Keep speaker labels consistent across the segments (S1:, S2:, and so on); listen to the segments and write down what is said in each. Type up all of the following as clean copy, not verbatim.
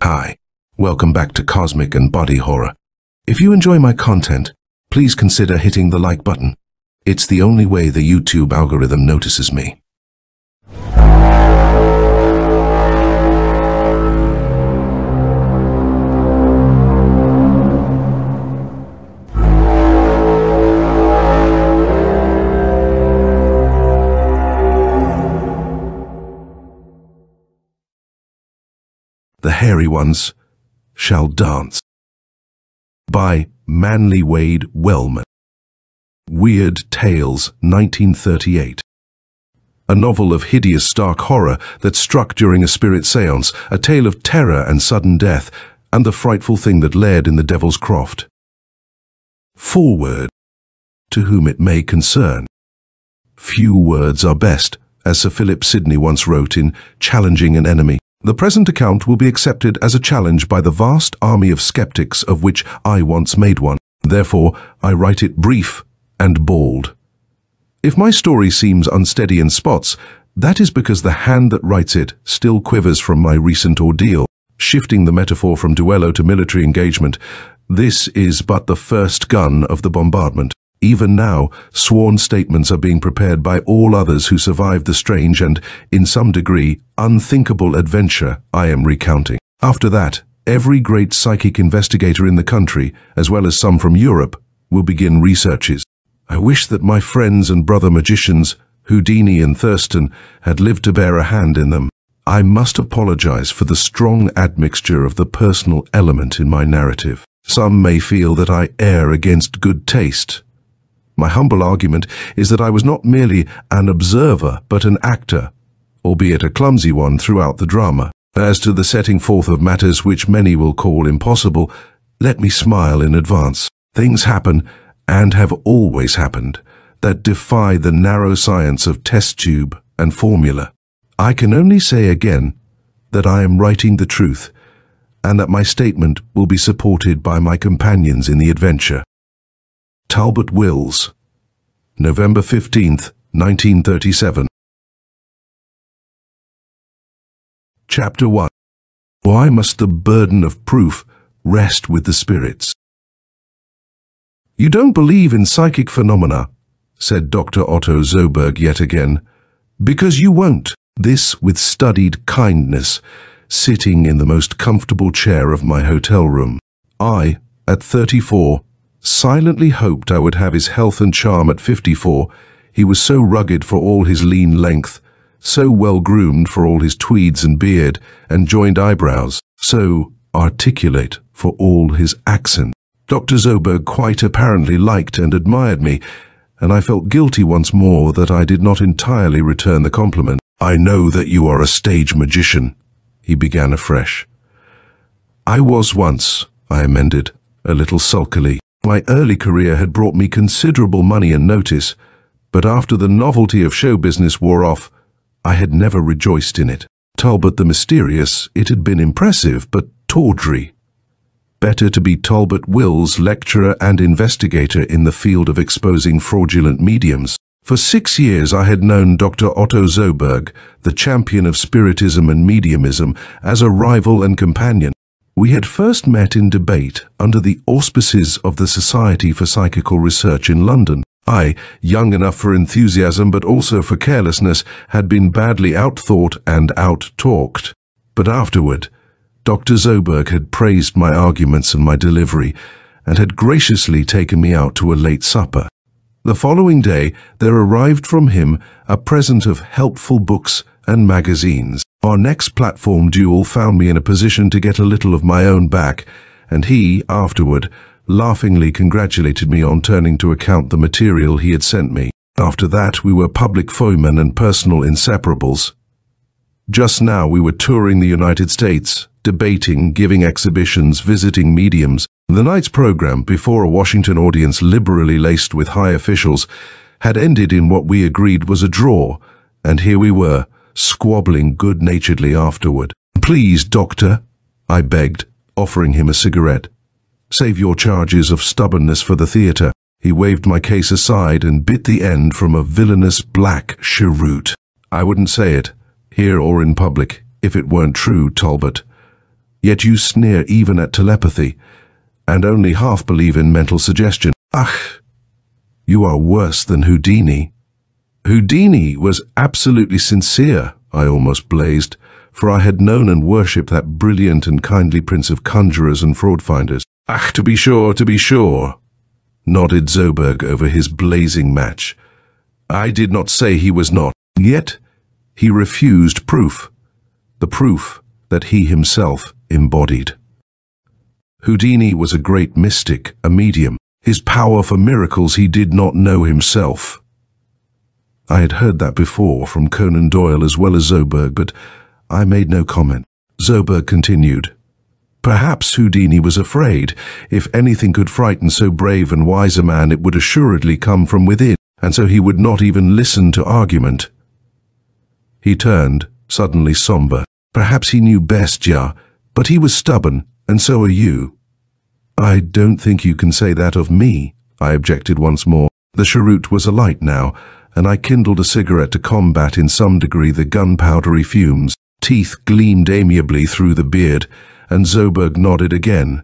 S1: Hi, welcome back to Cosmic and Body Horror. If you enjoy my content, please consider hitting the like button. It's the only way the YouTube algorithm notices me. The Hairy Ones Shall Dance by Manly Wade Wellman. Weird Tales, 1938. A novel of hideous stark horror that struck during a spirit seance, a tale of terror and sudden death, and the frightful thing that laired in the devil's croft. Foreword. To whom it may concern. Few words are best, as Sir Philip Sidney once wrote in Challenging an Enemy. The present account will be accepted as a challenge by the vast army of skeptics of which I once made one. Therefore, I write it brief and bald. If my story seems unsteady in spots, that is because the hand that writes it still quivers from my recent ordeal. Shifting the metaphor from duello to military engagement, this is but the first gun of the bombardment. Even now, sworn statements are being prepared by all others who survived the strange and, in some degree, unthinkable adventure I am recounting. After that, every great psychic investigator in the country, as well as some from Europe, will begin researches. I wish that my friends and brother magicians, Houdini and Thurston, had lived to bear a hand in them. I must apologize for the strong admixture of the personal element in my narrative. Some may feel that I err against good taste. My humble argument is that I was not merely an observer, but an actor, albeit a clumsy one throughout the drama. As to the setting forth of matters which many will call impossible, let me smile in advance. Things happen, and have always happened, that defy the narrow science of test tube and formula. I can only say again that I am writing the truth, and that my statement will be supported by my companions in the adventure. Talbot Wills, November 15th, 1937. Chapter 1. Why must the burden of proof rest with the spirits? You don't believe in psychic phenomena, said Dr. Otto Zoberg yet again, because you won't. This with studied kindness, sitting in the most comfortable chair of my hotel room. I, at 34, silently hoped I would have his health and charm at 54. He was so rugged for all his lean length, so well-groomed for all his tweeds and beard and joined eyebrows, so articulate for all his accent. Dr. Zoberg quite apparently liked and admired me, and I felt guilty once more that I did not entirely return the compliment. I know that you are a stage magician, he began afresh. I was once, I amended, a little sulkily. My early career had brought me considerable money and notice, but after the novelty of show business wore off, I had never rejoiced in it. Talbot the Mysterious, it had been impressive, but tawdry. Better to be Talbot Wills, lecturer and investigator in the field of exposing fraudulent mediums. For 6 years I had known Dr. Otto Zoberg, the champion of spiritism and mediumism, as a rival and companion. We had first met in debate under the auspices of the Society for Psychical Research in London. I, young enough for enthusiasm but also for carelessness, had been badly outthought and out-talked. But afterward, Dr. Zoberg had praised my arguments and my delivery, and had graciously taken me out to a late supper. The following day, there arrived from him a present of helpful books and magazines. Our next platform duel found me in a position to get a little of my own back, and he, afterward, laughingly congratulated me on turning to account the material he had sent me. After that, we were public foemen and personal inseparables. Just now we were touring the United States, debating, giving exhibitions, visiting mediums. The night's program, before a Washington audience liberally laced with high officials, had ended in what we agreed was a draw, and here we were, squabbling good-naturedly afterward. Please, doctor, I begged, offering him a cigarette. Save your charges of stubbornness for the theatre. He waved my case aside and bit the end from a villainous black cheroot. I wouldn't say it, here or in public, if it weren't true, Talbot. Yet you sneer even at telepathy, and only half believe in mental suggestion. Ach, you are worse than Houdini. Houdini was absolutely sincere, I almost blazed, for I had known and worshipped that brilliant and kindly prince of conjurers and fraud-finders. Ach, to be sure, nodded Zoberg over his blazing match. I did not say he was not. Yet he refused proof, the proof that he himself embodied. Houdini was a great mystic, a medium. His power for miracles he did not know himself. I had heard that before from Conan Doyle as well as Zoberg, but I made no comment. Zoberg continued. Perhaps Houdini was afraid. If anything could frighten so brave and wise a man, it would assuredly come from within, and so he would not even listen to argument. He turned, suddenly somber. Perhaps he knew best, ja, but he was stubborn, and so are you. I don't think you can say that of me, I objected once more. The cheroot was alight now, and I kindled a cigarette to combat in some degree the gunpowdery fumes. Teeth gleamed amiably through the beard, and Zoberg nodded again,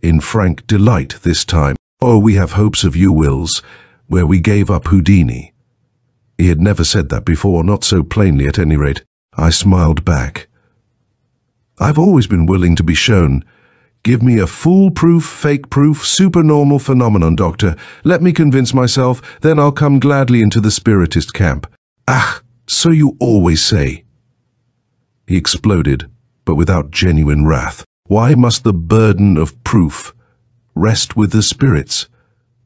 S1: in frank delight this time. Oh, we have hopes of you, Wills, where we gave up Houdini. He had never said that before, not so plainly at any rate. I smiled back. I've always been willing to be shown. Give me a foolproof, fake-proof, supernormal phenomenon, Doctor. Let me convince myself, then I'll come gladly into the spiritist camp. Ah, so you always say. He exploded, but without genuine wrath. Why must the burden of proof rest with the spirits?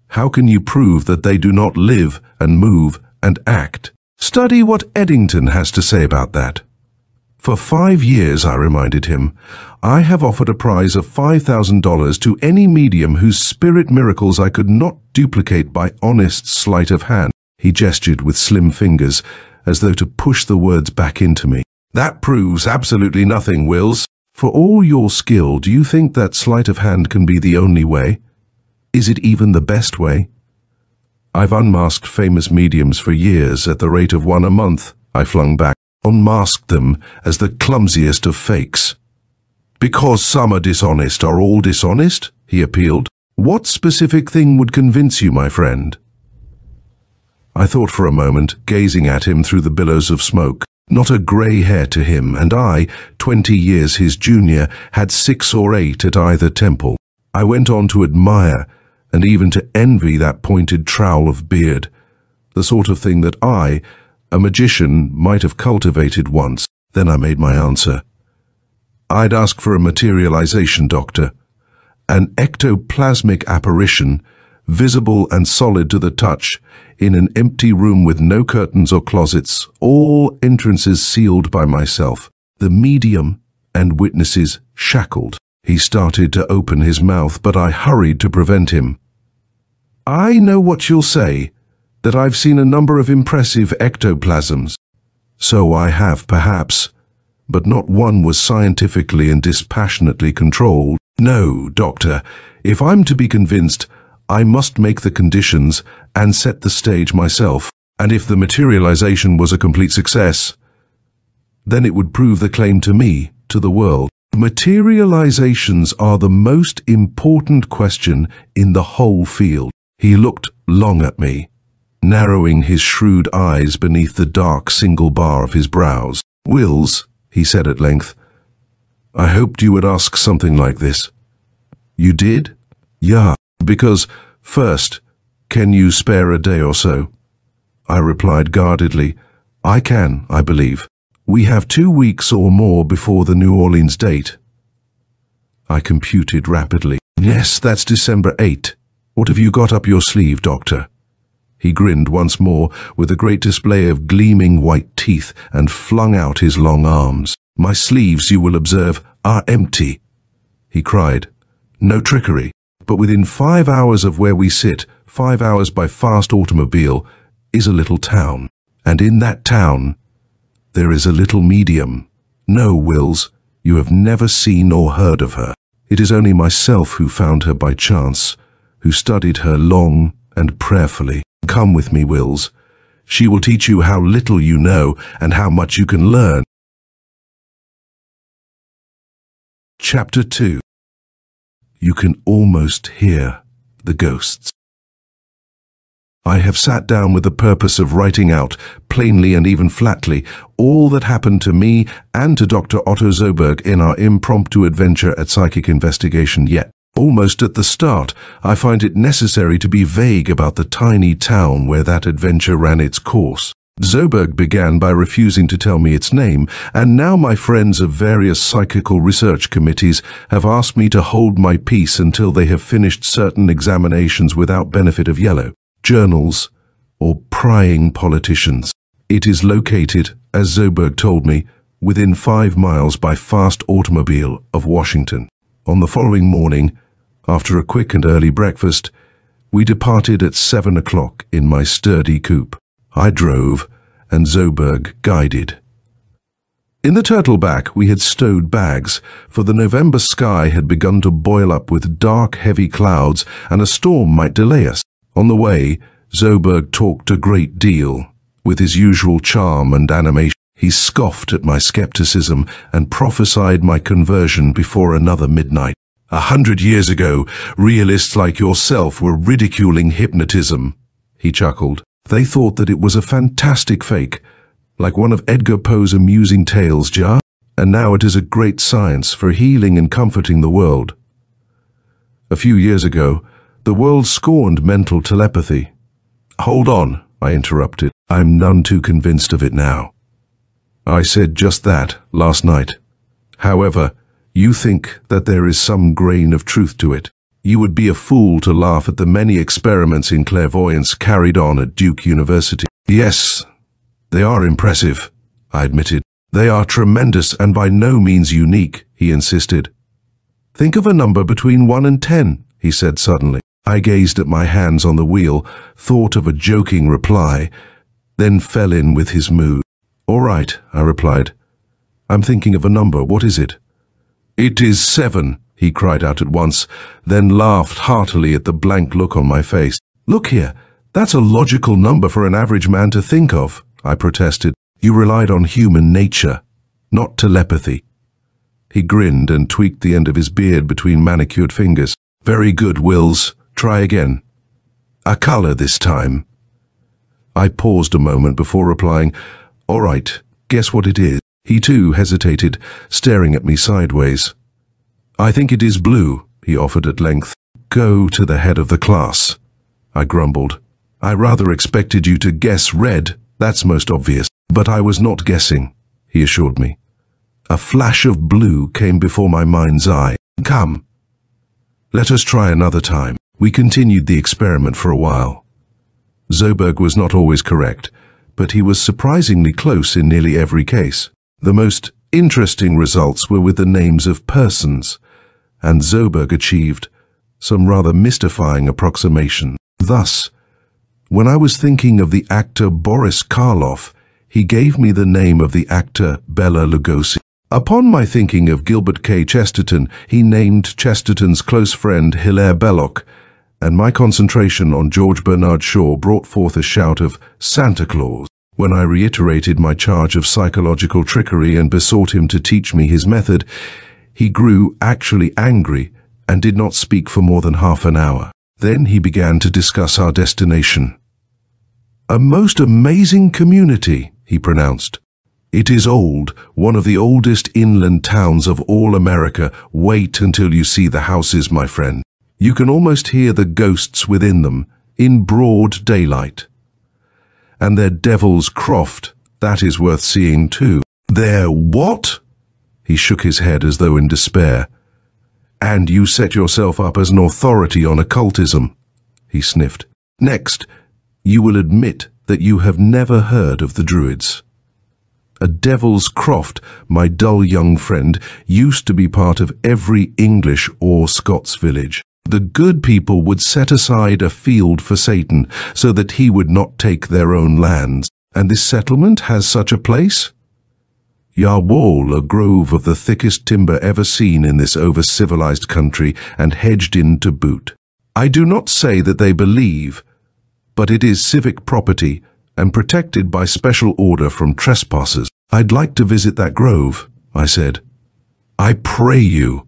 S1: How can you prove that they do not live and move and act? Study what Eddington has to say about that. For 5 years, I reminded him, I have offered a prize of $5,000 to any medium whose spirit miracles I could not duplicate by honest sleight of hand. He gestured with slim fingers, as though to push the words back into me. That proves absolutely nothing, Wills. For all your skill, do you think that sleight of hand can be the only way? Is it even the best way? I've unmasked famous mediums for years at the rate of one a month, I flung back. Unmasked them as the clumsiest of fakes. Because some are dishonest, are all dishonest? He appealed. What specific thing would convince you, my friend? I thought for a moment, gazing at him through the billows of smoke. Not a grey hair to him, and I, 20 years his junior, had 6 or 8 at either temple. I went on to admire, and even to envy that pointed trowel of beard, the sort of thing that I, a magician, might have cultivated once. Then I made my answer. I'd ask for a materialization, Doctor. An ectoplasmic apparition, visible and solid to the touch, in an empty room with no curtains or closets, all entrances sealed by myself, the medium and witnesses shackled. He started to open his mouth, but I hurried to prevent him. I know what you'll say, that I've seen a number of impressive ectoplasms. So I have, perhaps, but not one was scientifically and dispassionately controlled. No, Doctor, if I'm to be convinced, I must make the conditions and set the stage myself. And if the materialization was a complete success, then it would prove the claim to me, to the world. Materializations are the most important question in the whole field. He looked long at me, narrowing his shrewd eyes beneath the dark single bar of his brows. Wills, he said at length, I hoped you would ask something like this. You did? Yeah, because, first, can you spare a day or so? I replied guardedly, I can, I believe. We have 2 weeks or more before the New Orleans date. I computed rapidly. Yes, that's December 8. What have you got up your sleeve, Doctor? He grinned once more with a great display of gleaming white teeth and flung out his long arms. My sleeves, you will observe, are empty, he cried. No trickery, but within 5 hours of where we sit, 5 hours by fast automobile, is a little town. And in that town, there is a little medium. No, Wills, you have never seen or heard of her. It is only myself who found her by chance, who studied her long and prayerfully. Come with me, Wills. She will teach you how little you know and how much you can learn. Chapter 2. You can almost hear the ghosts. I have sat down with the purpose of writing out, plainly and even flatly, all that happened to me and to Dr. Otto Zoberg in our impromptu adventure at Psychic Investigation. Yet, almost at the start, I find it necessary to be vague about the tiny town where that adventure ran its course. Zoberg began by refusing to tell me its name, and now my friends of various psychical research committees have asked me to hold my peace until they have finished certain examinations without benefit of yellow journals or prying politicians. It is located, as Zoberg told me, within 5 miles by fast automobile of Washington. On the following morning, after a quick and early breakfast, we departed at 7 o'clock in my sturdy coupe. I drove, and Zoberg guided. In the turtleback we had stowed bags, for the November sky had begun to boil up with dark, heavy clouds, and a storm might delay us. On the way, Zoberg talked a great deal. With his usual charm and animation, he scoffed at my skepticism and prophesied my conversion before another midnight. 100 years ago, realists like yourself were ridiculing hypnotism, he chuckled. They thought that it was a fantastic fake, like one of Edgar Poe's amusing tales, ja? And now it is a great science for healing and comforting the world. A few years ago, the world scorned mental telepathy. Hold on, I interrupted. I'm none too convinced of it now. I said just that last night. However, you think that there is some grain of truth to it. You would be a fool to laugh at the many experiments in clairvoyance carried on at Duke University. Yes, they are impressive, I admitted. They are tremendous and by no means unique, he insisted. Think of a number between 1 and 10, he said suddenly. I gazed at my hands on the wheel, thought of a joking reply, then fell in with his mood. All right, I replied. I'm thinking of a number. What is it? It is 7, he cried out at once, then laughed heartily at the blank look on my face. Look here, that's a logical number for an average man to think of, I protested. You relied on human nature, not telepathy. He grinned and tweaked the end of his beard between manicured fingers. Very good, Wills. Try again. A color this time. I paused a moment before replying, all right, guess what it is. He too hesitated, staring at me sideways. I think it is blue, he offered at length. Go to the head of the class, I grumbled. I rather expected you to guess red, that's most obvious. But I was not guessing, he assured me. A flash of blue came before my mind's eye. Come. Let us try another time. We continued the experiment for a while. Zoberg was not always correct, but he was surprisingly close in nearly every case. The most interesting results were with the names of persons, and Zoberg achieved some rather mystifying approximation. Thus, when I was thinking of the actor Boris Karloff, he gave me the name of the actor Bela Lugosi. Upon my thinking of Gilbert K. Chesterton, he named Chesterton's close friend Hilaire Belloc, and my concentration on George Bernard Shaw brought forth a shout of Santa Claus. When I reiterated my charge of psychological trickery and besought him to teach me his method, he grew actually angry and did not speak for more than half an hour. Then he began to discuss our destination. A most amazing community, he pronounced. It is old, one of the oldest inland towns of all America. Wait until you see the houses, my friend. You can almost hear the ghosts within them, in broad daylight. And their devil's Croft, that is worth seeing too. Their what? He shook his head as though in despair. And you set yourself up as an authority on occultism, he sniffed. Next, you will admit that you have never heard of the Druids. A devil's Croft, my dull young friend, used to be part of every English or Scots village. The good people would set aside a field for Satan so that he would not take their own lands. And this settlement has such a place? Yarwall, a grove of the thickest timber ever seen in this over-civilized country and hedged in to boot. I do not say that they believe, but it is civic property and protected by special order from trespassers. I'd like to visit that grove, I said. I pray you,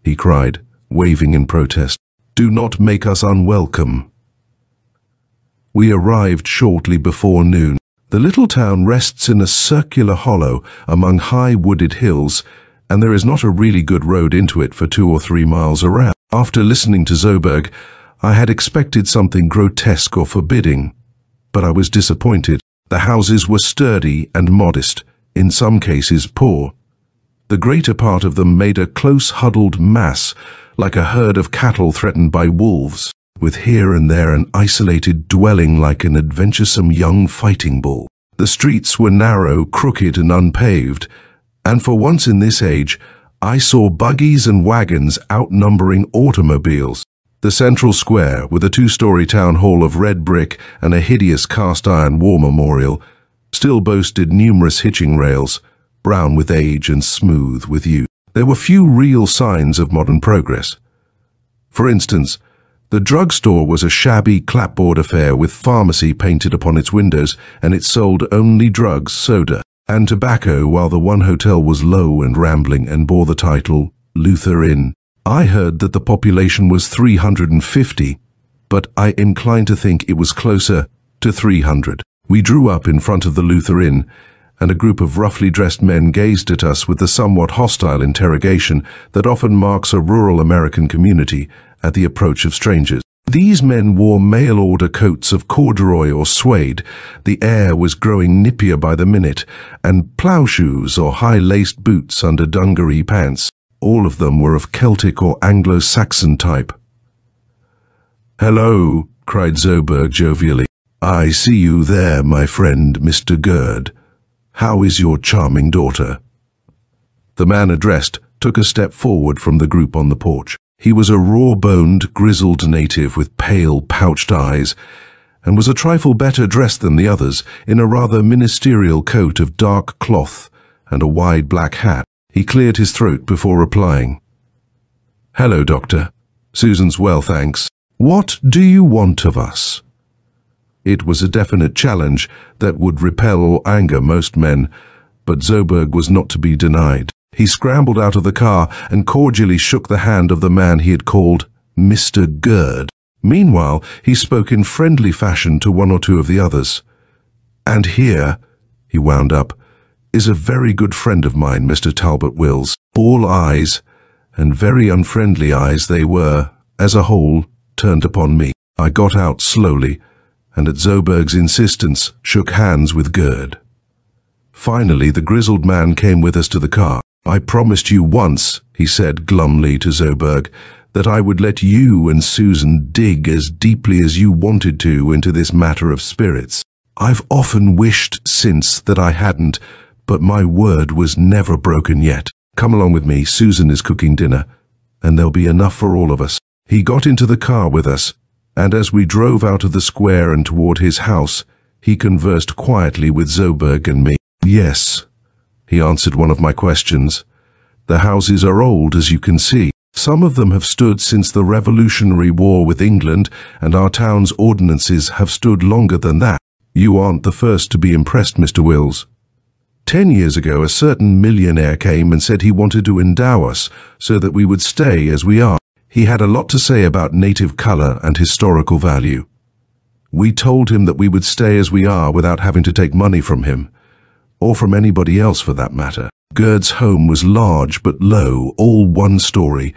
S1: he cried, waving in protest. "Do not make us unwelcome." We arrived shortly before noon. The little town rests in a circular hollow among high wooded hills, and there is not a really good road into it for 2 or 3 miles around. After listening to Zoberg, I had expected something grotesque or forbidding, but I was disappointed. The houses were sturdy and modest, in some cases poor. The greater part of them made a close huddled mass, like a herd of cattle threatened by wolves, with here and there an isolated dwelling like an adventuresome young fighting bull. The streets were narrow, crooked and unpaved, and for once in this age, I saw buggies and wagons outnumbering automobiles. The central square, with a 2-story town hall of red brick and a hideous cast-iron war memorial, still boasted numerous hitching rails, brown with age and smooth with use. There were few real signs of modern progress. For instance, the drugstore was a shabby clapboard affair with pharmacy painted upon its windows, and it sold only drugs, soda, and tobacco, while the one hotel was low and rambling and bore the title Luther Inn. I heard that the population was 350, but I incline to think it was closer to 300. We drew up in front of the Luther Inn, and a group of roughly dressed men gazed at us with the somewhat hostile interrogation that often marks a rural American community at the approach of strangers. These men wore mail-order coats of corduroy or suede, the air was growing nippier by the minute, and plough shoes or high-laced boots under dungaree pants. All of them were of Celtic or Anglo-Saxon type. "Hello," cried Zoberg jovially. "I see you there, my friend, Mr. Gerd. How is your charming daughter?" The man addressed took a step forward from the group on the porch. He was a raw-boned, grizzled native with pale, pouched eyes, and was a trifle better dressed than the others, in a rather ministerial coat of dark cloth and a wide black hat. He cleared his throat before replying. "Hello, Doctor. Susan's well, thanks. What do you want of us?" It was a definite challenge that would repel or anger most men, but Zoberg was not to be denied. He scrambled out of the car and cordially shook the hand of the man he had called Mr. Gerd. Meanwhile, he spoke in friendly fashion to one or two of the others. "And here," he wound up, "is a very good friend of mine, Mr. Talbot Wills." All eyes, and very unfriendly eyes they were, as a whole, turned upon me. I got out slowly, and at Zoberg's insistence shook hands with Gerd. Finally, the grizzled man came with us to the car. "I promised you once," he said glumly to Zoberg, "that I would let you and Susan dig as deeply as you wanted to into this matter of spirits. I've often wished since that I hadn't, but my word was never broken yet. Come along with me, Susan is cooking dinner, and there'll be enough for all of us." He got into the car with us, and as we drove out of the square and toward his house, he conversed quietly with Zoberg and me. "Yes," he answered one of my questions. "The houses are old, as you can see. Some of them have stood since the Revolutionary War with England, and our town's ordinances have stood longer than that. You aren't the first to be impressed, Mr. Wills. 10 years ago, a certain millionaire came and said he wanted to endow us so that we would stay as we are. He had a lot to say about native color and historical value. We told him that we would stay as we are without having to take money from him, or from anybody else for that matter. Gerd's home was large but low, all one story,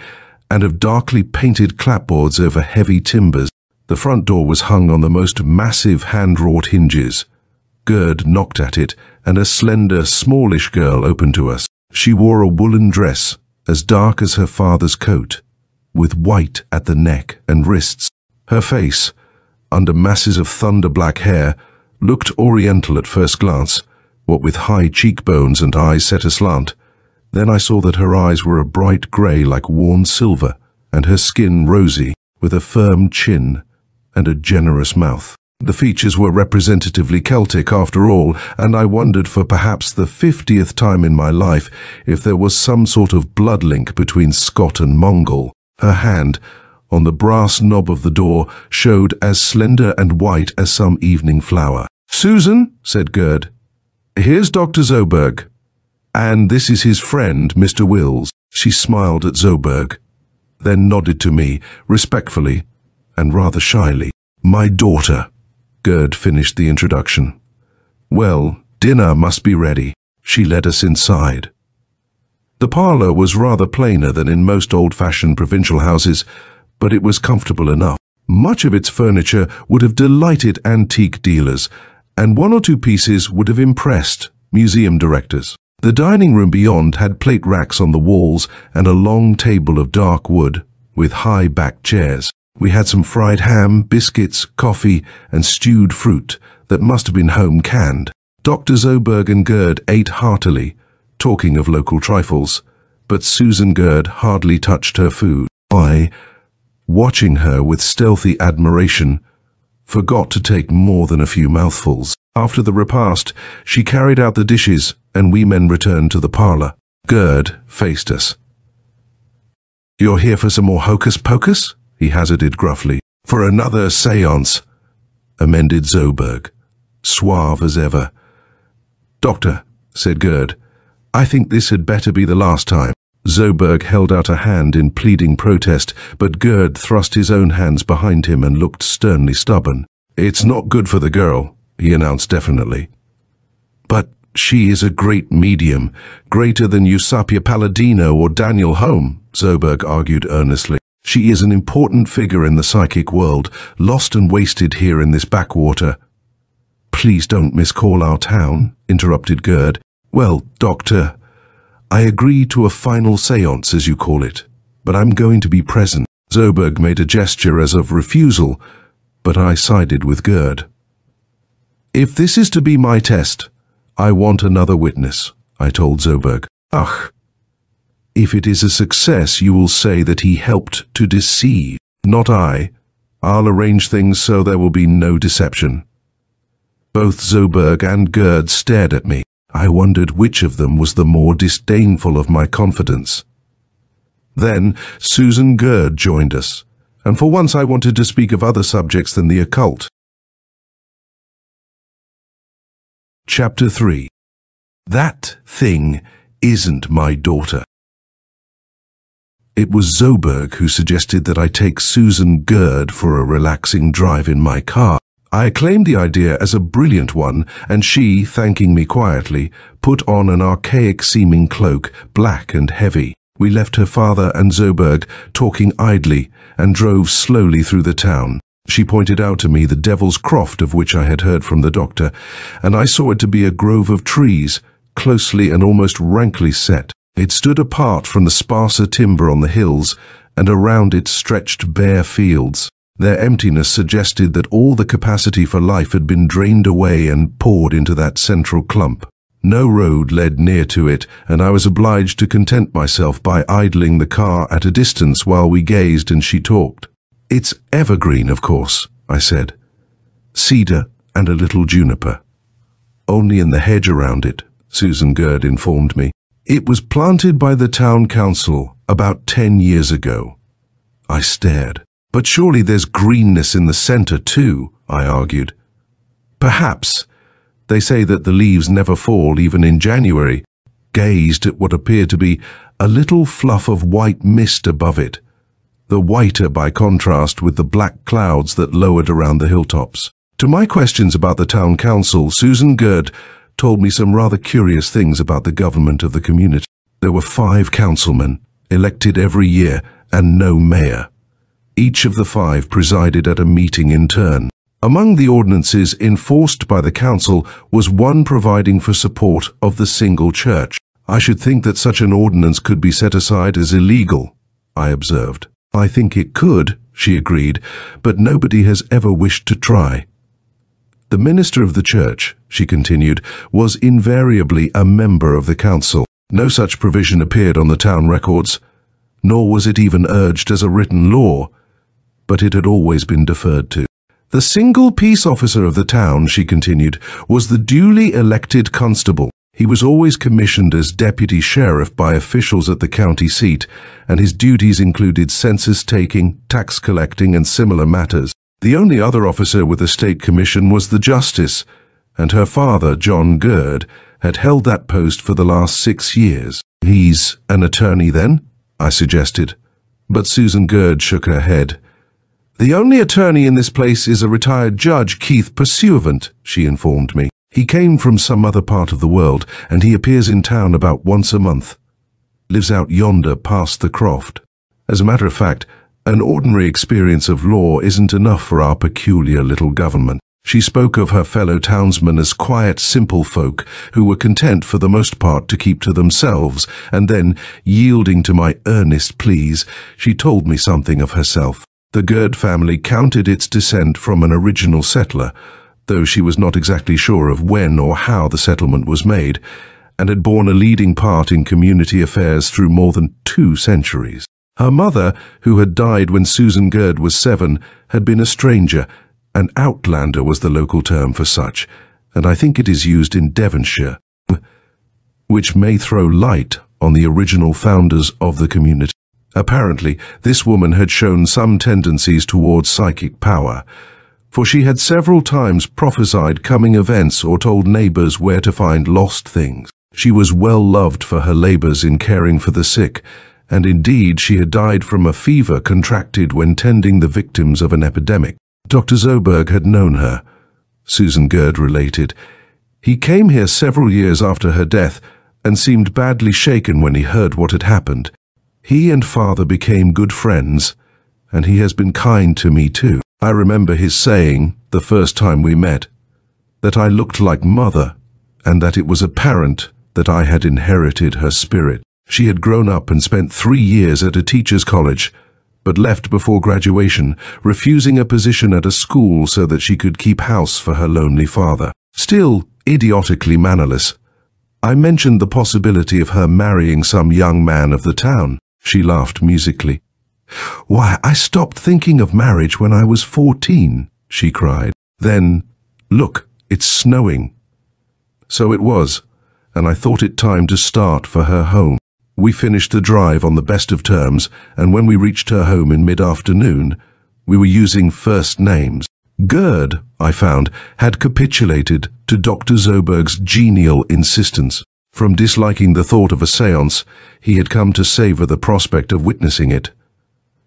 S1: and of darkly painted clapboards over heavy timbers. The front door was hung on the most massive hand-wrought hinges. Gerd knocked at it, and a slender, smallish girl opened to us. She wore a woolen dress, as dark as her father's coat, with white at the neck and wrists. Her face, under masses of thunder-black hair, looked oriental at first glance, what with high cheekbones and eyes set aslant. Then I saw that her eyes were a bright grey like worn silver, and her skin rosy, with a firm chin and a generous mouth. The features were representatively Celtic after all, and I wondered for perhaps the 50th time in my life if there was some sort of blood link between Scot and Mongol. Her hand, on the brass knob of the door, showed as slender and white as some evening flower. "Susan," said Gerd, "here's Dr. Zoberg, and this is his friend, Mr. Wills." She smiled at Zoberg. then nodded to me, respectfully and rather shyly. "My daughter," Gerd finished the introduction. "Well, dinner must be ready." She led us inside. The parlour was rather plainer than in most old-fashioned provincial houses, but it was comfortable enough. Much of its furniture would have delighted antique dealers, and one or two pieces would have impressed museum directors. The dining room beyond had plate racks on the walls and a long table of dark wood with high-backed chairs. We had some fried ham, biscuits, coffee, and stewed fruit that must have been home-canned. Dr. Zoberg and Gerd ate heartily, talking of local trifles, but Susan Gerd hardly touched her food. I, watching her with stealthy admiration, forgot to take more than a few mouthfuls. After the repast, she carried out the dishes, and we men returned to the parlour. Gerd faced us. "You're here for some more hocus-pocus?" he hazarded gruffly. "For another seance," amended Zoberg, suave as ever. "Doctor," said Gerd, "I think this had better be the last time." Zoberg held out a hand in pleading protest, but Gerd thrust his own hands behind him and looked sternly stubborn. "It's not good for the girl," he announced definitely. "But she is a great medium, greater than Eusapia Palladino or Daniel Home," Zoberg argued earnestly. "She is an important figure in the psychic world, lost and wasted here in this backwater." "Please don't miscall our town," interrupted Gerd. "Well, Doctor, I agree to a final seance, as you call it, but I'm going to be present." Zoberg made a gesture as of refusal, but I sided with Gerd. "If this is to be my test, I want another witness," I told Zoberg. "Ach, if it is a success, you will say that he helped to deceive." "Not I. I'll arrange things so there will be no deception." Both Zoberg and Gerd stared at me. I wondered which of them was the more disdainful of my confidence. Then Susan Gerd joined us, and for once I wanted to speak of other subjects than the occult. Chapter 3. That thing isn't my daughter. It was Zoberg who suggested that I take Susan Gerd for a relaxing drive in my car. I acclaimed the idea as a brilliant one, and she, thanking me quietly, put on an archaic-seeming cloak, black and heavy. We left her father and Zoberg talking idly and drove slowly through the town. She pointed out to me the Devil's Croft of which I had heard from the doctor, and I saw it to be a grove of trees, closely and almost rankly set. It stood apart from the sparser timber on the hills, and around it stretched bare fields. Their emptiness suggested that all the capacity for life had been drained away and poured into that central clump. No road led near to it, and I was obliged to content myself by idling the car at a distance while we gazed and she talked. "It's evergreen, of course," I said. "Cedar and a little juniper." "Only in the hedge around it," Susan Gerd informed me. "It was planted by the town council about 10 years ago." I stared. "But surely there's greenness in the centre too," I argued. "Perhaps. They say that the leaves never fall even in January." Gazed at what appeared to be a little fluff of white mist above it, the whiter by contrast with the black clouds that lowered around the hilltops. To my questions about the town council, Susan Gerd told me some rather curious things about the government of the community. There were 5 councilmen, elected every year, and no mayor. Each of the 5 presided at a meeting in turn. Among the ordinances enforced by the council was one providing for support of the single church. "I should think that such an ordinance could be set aside as illegal," I observed. "I think it could," she agreed, "but nobody has ever wished to try." "The minister of the church," she continued, "was invariably a member of the council. No such provision appeared on the town records, nor was it even urged as a written law, but it had always been deferred to. The single peace officer of the town," she continued, "was the duly elected constable. He was always commissioned as deputy sheriff by officials at the county seat, and his duties included census taking, tax collecting, and similar matters. The only other officer with a state commission was the justice, and her father, John Gerd, had held that post for the last 6 years. "He's an attorney then?" I suggested. But Susan Gerd shook her head. "The only attorney in this place is a retired judge, Keith Pursuivant," she informed me. "He came from some other part of the world, and he appears in town about once a month. Lives out yonder past the Croft. As a matter of fact, an ordinary experience of law isn't enough for our peculiar little government." She spoke of her fellow townsmen as quiet, simple folk who were content for the most part to keep to themselves, and then, yielding to my earnest pleas, she told me something of herself. The Gerd family counted its descent from an original settler, though she was not exactly sure of when or how the settlement was made, and had borne a leading part in community affairs through more than 2 centuries. Her mother, who had died when Susan Gerd was 7, had been a stranger. An outlander was the local term for such, and I think it is used in Devonshire, which may throw light on the original founders of the community. Apparently, this woman had shown some tendencies towards psychic power, for she had several times prophesied coming events or told neighbors where to find lost things. She was well loved for her labors in caring for the sick, and indeed she had died from a fever contracted when tending the victims of an epidemic. Dr. Zoberg had known her, Susan Gerd related. He came here several years after her death and seemed badly shaken when he heard what had happened. He and father became good friends, and he has been kind to me too. I remember his saying, the first time we met, that I looked like mother, and that it was apparent that I had inherited her spirit. She had grown up and spent 3 years at a teacher's college, but left before graduation, refusing a position at a school so that she could keep house for her lonely father. Still idiotically mannerless, I mentioned the possibility of her marrying some young man of the town. She laughed musically. "Why, I stopped thinking of marriage when I was 14, she cried. Then, "Look, it's snowing." So it was, and I thought it time to start for her home. We finished the drive on the best of terms, and when we reached her home in mid-afternoon, we were using first names. Gerd, I found, had capitulated to Dr. Zoberg's genial insistence. From disliking the thought of a seance, he had come to savor the prospect of witnessing it.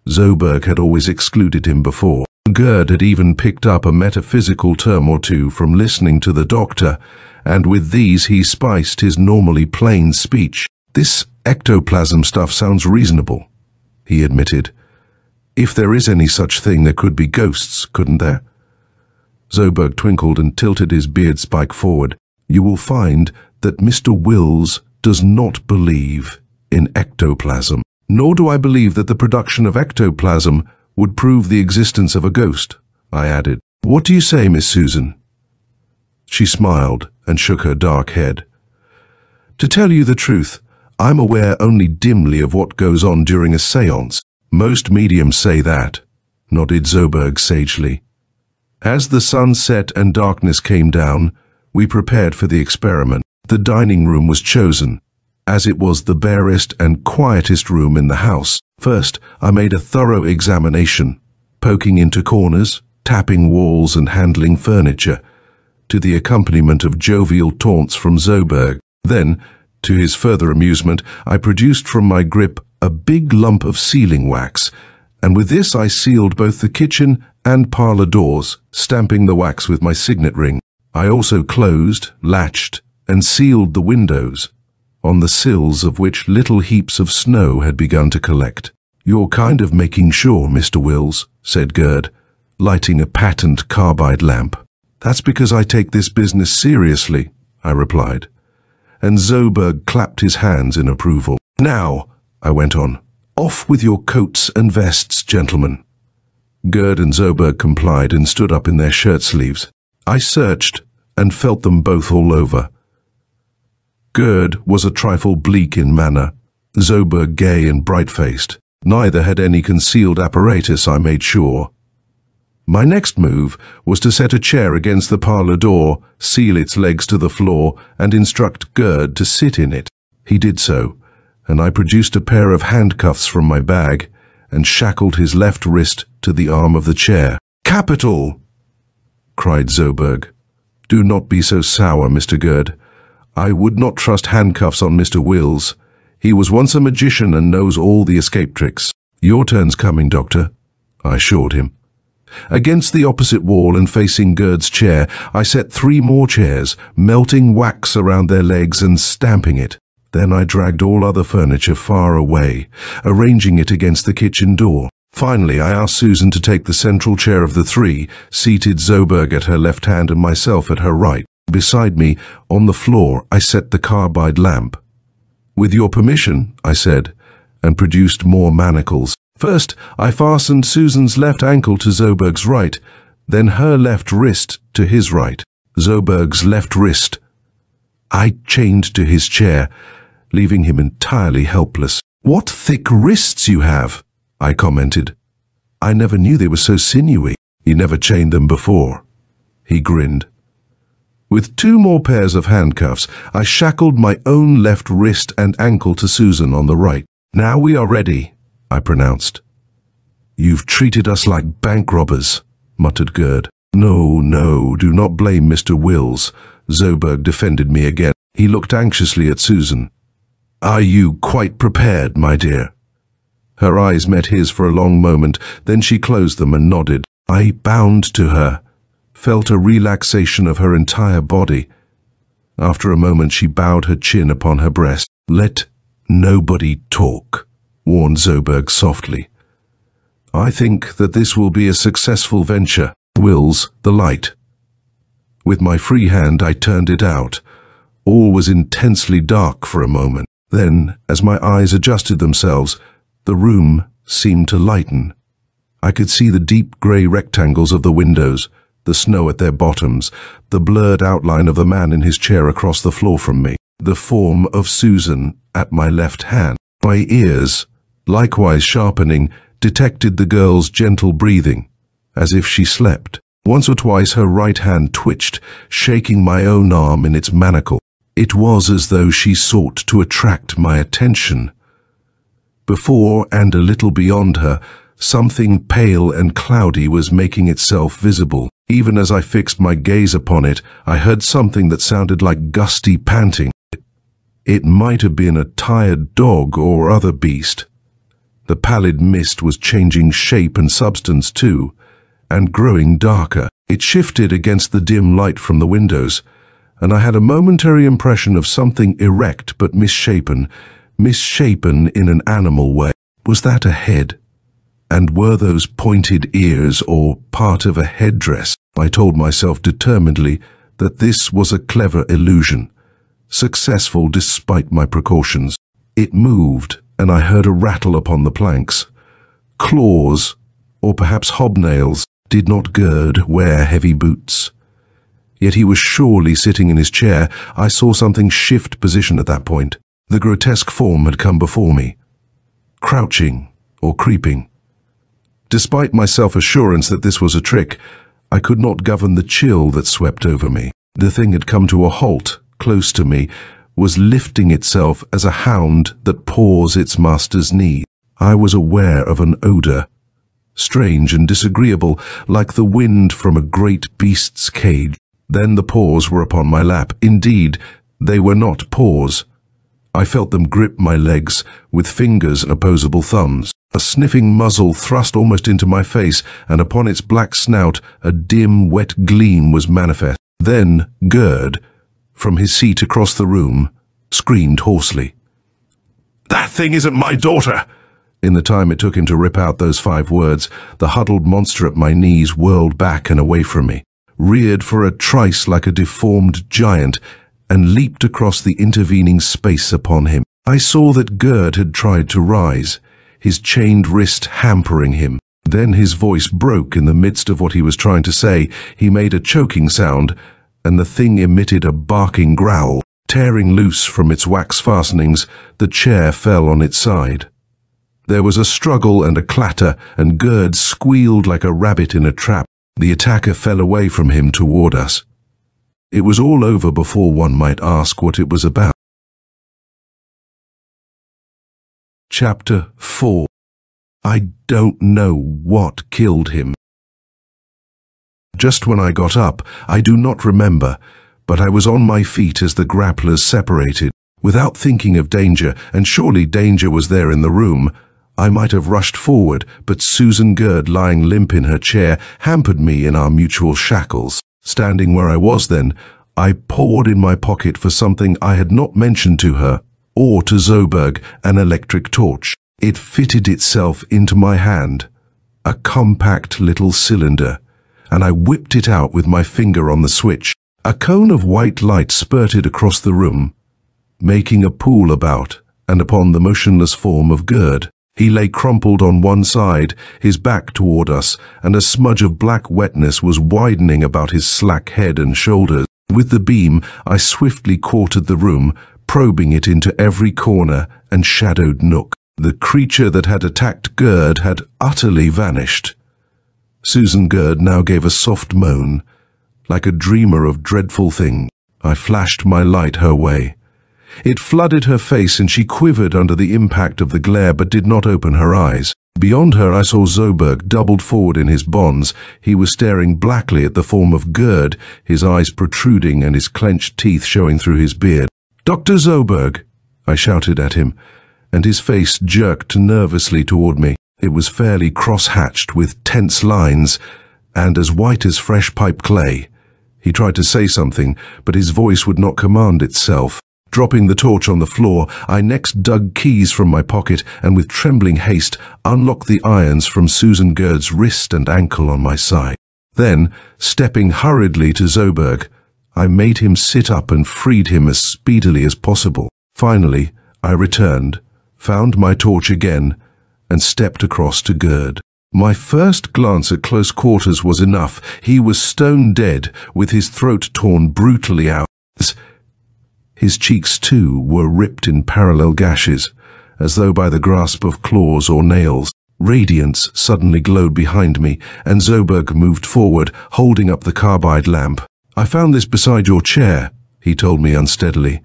S1: Zoberg had always excluded him before. Gerd had even picked up a metaphysical term or two from listening to the doctor, and with these he spiced his normally plain speech. "This ectoplasm stuff sounds reasonable," he admitted. "If there is any such thing, there could be ghosts, couldn't there?" Zoberg twinkled and tilted his beard spike forward. "You will find that Mr. Wills does not believe in ectoplasm. Nor do I believe that the production of ectoplasm would prove the existence of a ghost," I added. "What do you say, Miss Susan?" She smiled and shook her dark head. "To tell you the truth, I'm aware only dimly of what goes on during a seance. Most mediums say that," nodded Zoberg sagely. As the sun set and darkness came down, we prepared for the experiment. The dining room was chosen, as it was the barest and quietest room in the house. First, I made a thorough examination, poking into corners, tapping walls and handling furniture, to the accompaniment of jovial taunts from Zoberg. Then, to his further amusement, I produced from my grip a big lump of sealing wax, and with this I sealed both the kitchen and parlor doors, stamping the wax with my signet ring. I also closed, latched, and sealed the windows, on the sills of which little heaps of snow had begun to collect. "You're kind of making sure, Mr. Wills," said Gerd, lighting a patent carbide lamp. "That's because I take this business seriously," I replied. And Zoberg clapped his hands in approval. "Now," I went on, "off with your coats and vests, gentlemen." Gerd and Zoberg complied and stood up in their shirt sleeves. I searched and felt them both all over. Gerd was a trifle bleak in manner, Zoberg gay and bright-faced. Neither had any concealed apparatus, I made sure. My next move was to set a chair against the parlor door, seal its legs to the floor, and instruct Gerd to sit in it. He did so, and I produced a pair of handcuffs from my bag and shackled his left wrist to the arm of the chair. "Capital!" cried Zoberg. "Do not be so sour, Mr. Gerd. I would not trust handcuffs on Mr. Wills. He was once a magician and knows all the escape tricks." "Your turn's coming, Doctor," I assured him. Against the opposite wall and facing Gerd's chair, I set 3 more chairs, melting wax around their legs and stamping it. Then I dragged all other furniture far away, arranging it against the kitchen door. Finally, I asked Susan to take the central chair of the 3, seated Zoberg at her left hand and myself at her right. Beside me, on the floor, I set the carbide lamp. "With your permission," I said, and produced more manacles. First, I fastened Susan's left ankle to Zoberg's right, then her left wrist to his right. Zoberg's left wrist I chained to his chair, leaving him entirely helpless. "What thick wrists you have," I commented. "I never knew they were so sinewy." "You never chained them before," he grinned. With 2 more pairs of handcuffs, I shackled my own left wrist and ankle to Susan on the right. "Now we are ready," I pronounced. "You've treated us like bank robbers," muttered Gerd. No, do not blame Mr. Wills," Zoberg defended me again. He looked anxiously at Susan. "Are you quite prepared, my dear?" Her eyes met his for a long moment, then she closed them and nodded. I bound to her, felt a relaxation of her entire body. After a moment she bowed her chin upon her breast. "Let nobody talk," warned Zoberg softly. "I think that this will be a successful venture." Wills, the light. With my free hand I turned it out. All was intensely dark for a moment. Then, as my eyes adjusted themselves, the room seemed to lighten. I could see the deep grey rectangles of the windows, the snow at their bottoms, the blurred outline of the man in his chair across the floor from me, the form of Susan at my left hand. My ears, likewise sharpening, detected the girl's gentle breathing, as if she slept. Once or twice her right hand twitched, shaking my own arm in its manacle. It was as though she sought to attract my attention. Before and a little beyond her, something pale and cloudy was making itself visible. Even as I fixed my gaze upon it, I heard something that sounded like gusty panting. It might have been a tired dog or other beast. The pallid mist was changing shape and substance too, and growing darker. It shifted against the dim light from the windows, and I had a momentary impression of something erect but misshapen in an animal way. Was that a head? And were those pointed ears or part of a headdress? I told myself determinedly that this was a clever illusion, successful despite my precautions. It moved, and I heard a rattle upon the planks. Claws, or perhaps hobnails. Did not Gerd wear heavy boots? Yet he was surely sitting in his chair. I saw something shift position at that point. The grotesque form had come before me, crouching or creeping. Despite my self-assurance that this was a trick, I could not govern the chill that swept over me. The thing had come to a halt, close to me, was lifting itself as a hound that paws its master's knee. I was aware of an odor, strange and disagreeable, like the wind from a great beast's cage. Then the paws were upon my lap. Indeed, they were not paws. I felt them grip my legs with fingers and opposable thumbs. A sniffing muzzle thrust almost into my face, and upon its black snout a dim, wet gleam was manifest. Then Gerd, from his seat across the room, screamed hoarsely. "That thing isn't my daughter!" In the time it took him to rip out those 5 words, the huddled monster at my knees whirled back and away from me, reared for a trice like a deformed giant, and leaped across the intervening space upon him. I saw that Gerd had tried to rise, his chained wrist hampering him. Then his voice broke in the midst of what he was trying to say. He made a choking sound, and the thing emitted a barking growl. Tearing loose from its wax fastenings, the chair fell on its side. There was a struggle and a clatter, and Gerd squealed like a rabbit in a trap. The attacker fell away from him toward us. It was all over before one might ask what it was about. Chapter 4. I don't know what killed him. Just when I got up, I do not remember, but I was on my feet as the grapplers separated. Without thinking of danger, and surely danger was there in the room, I might have rushed forward, but Susan Gerd, lying limp in her chair, hampered me in our mutual shackles. Standing where I was then, I pawed in my pocket for something I had not mentioned to her, or to Zoberg, an electric torch. It fitted itself into my hand, a compact little cylinder, and I whipped it out with my finger on the switch. A cone of white light spurted across the room, making a pool about and upon the motionless form of Gerd. He lay crumpled on one side, his back toward us, and a smudge of black wetness was widening about his slack head and shoulders. With the beam, I swiftly quartered the room, probing it into every corner and shadowed nook. The creature that had attacked Gerd had utterly vanished. Susan Gerd now gave a soft moan, like a dreamer of dreadful things. I flashed my light her way. It flooded her face and she quivered under the impact of the glare but did not open her eyes. Beyond her I saw Zoberg doubled forward in his bonds. He was staring blackly at the form of Gerd, his eyes protruding and his clenched teeth showing through his beard. "Dr. Zoberg!" I shouted at him, and his face jerked nervously toward me. It was fairly cross-hatched with tense lines and as white as fresh pipe clay. He tried to say something, but his voice would not command itself. Dropping the torch on the floor, I next dug keys from my pocket and with trembling haste unlocked the irons from Susan Gerd's wrist and ankle on my side. Then, stepping hurriedly to Zoberg, I made him sit up and freed him as speedily as possible. Finally, I returned, found my torch again, and stepped across to Gerd. My first glance at close quarters was enough. He was stone dead, with his throat torn brutally out. His cheeks, too, were ripped in parallel gashes, as though by the grasp of claws or nails. Radiance suddenly glowed behind me, and Zoberg moved forward, holding up the carbide lamp. "I found this beside your chair," he told me unsteadily.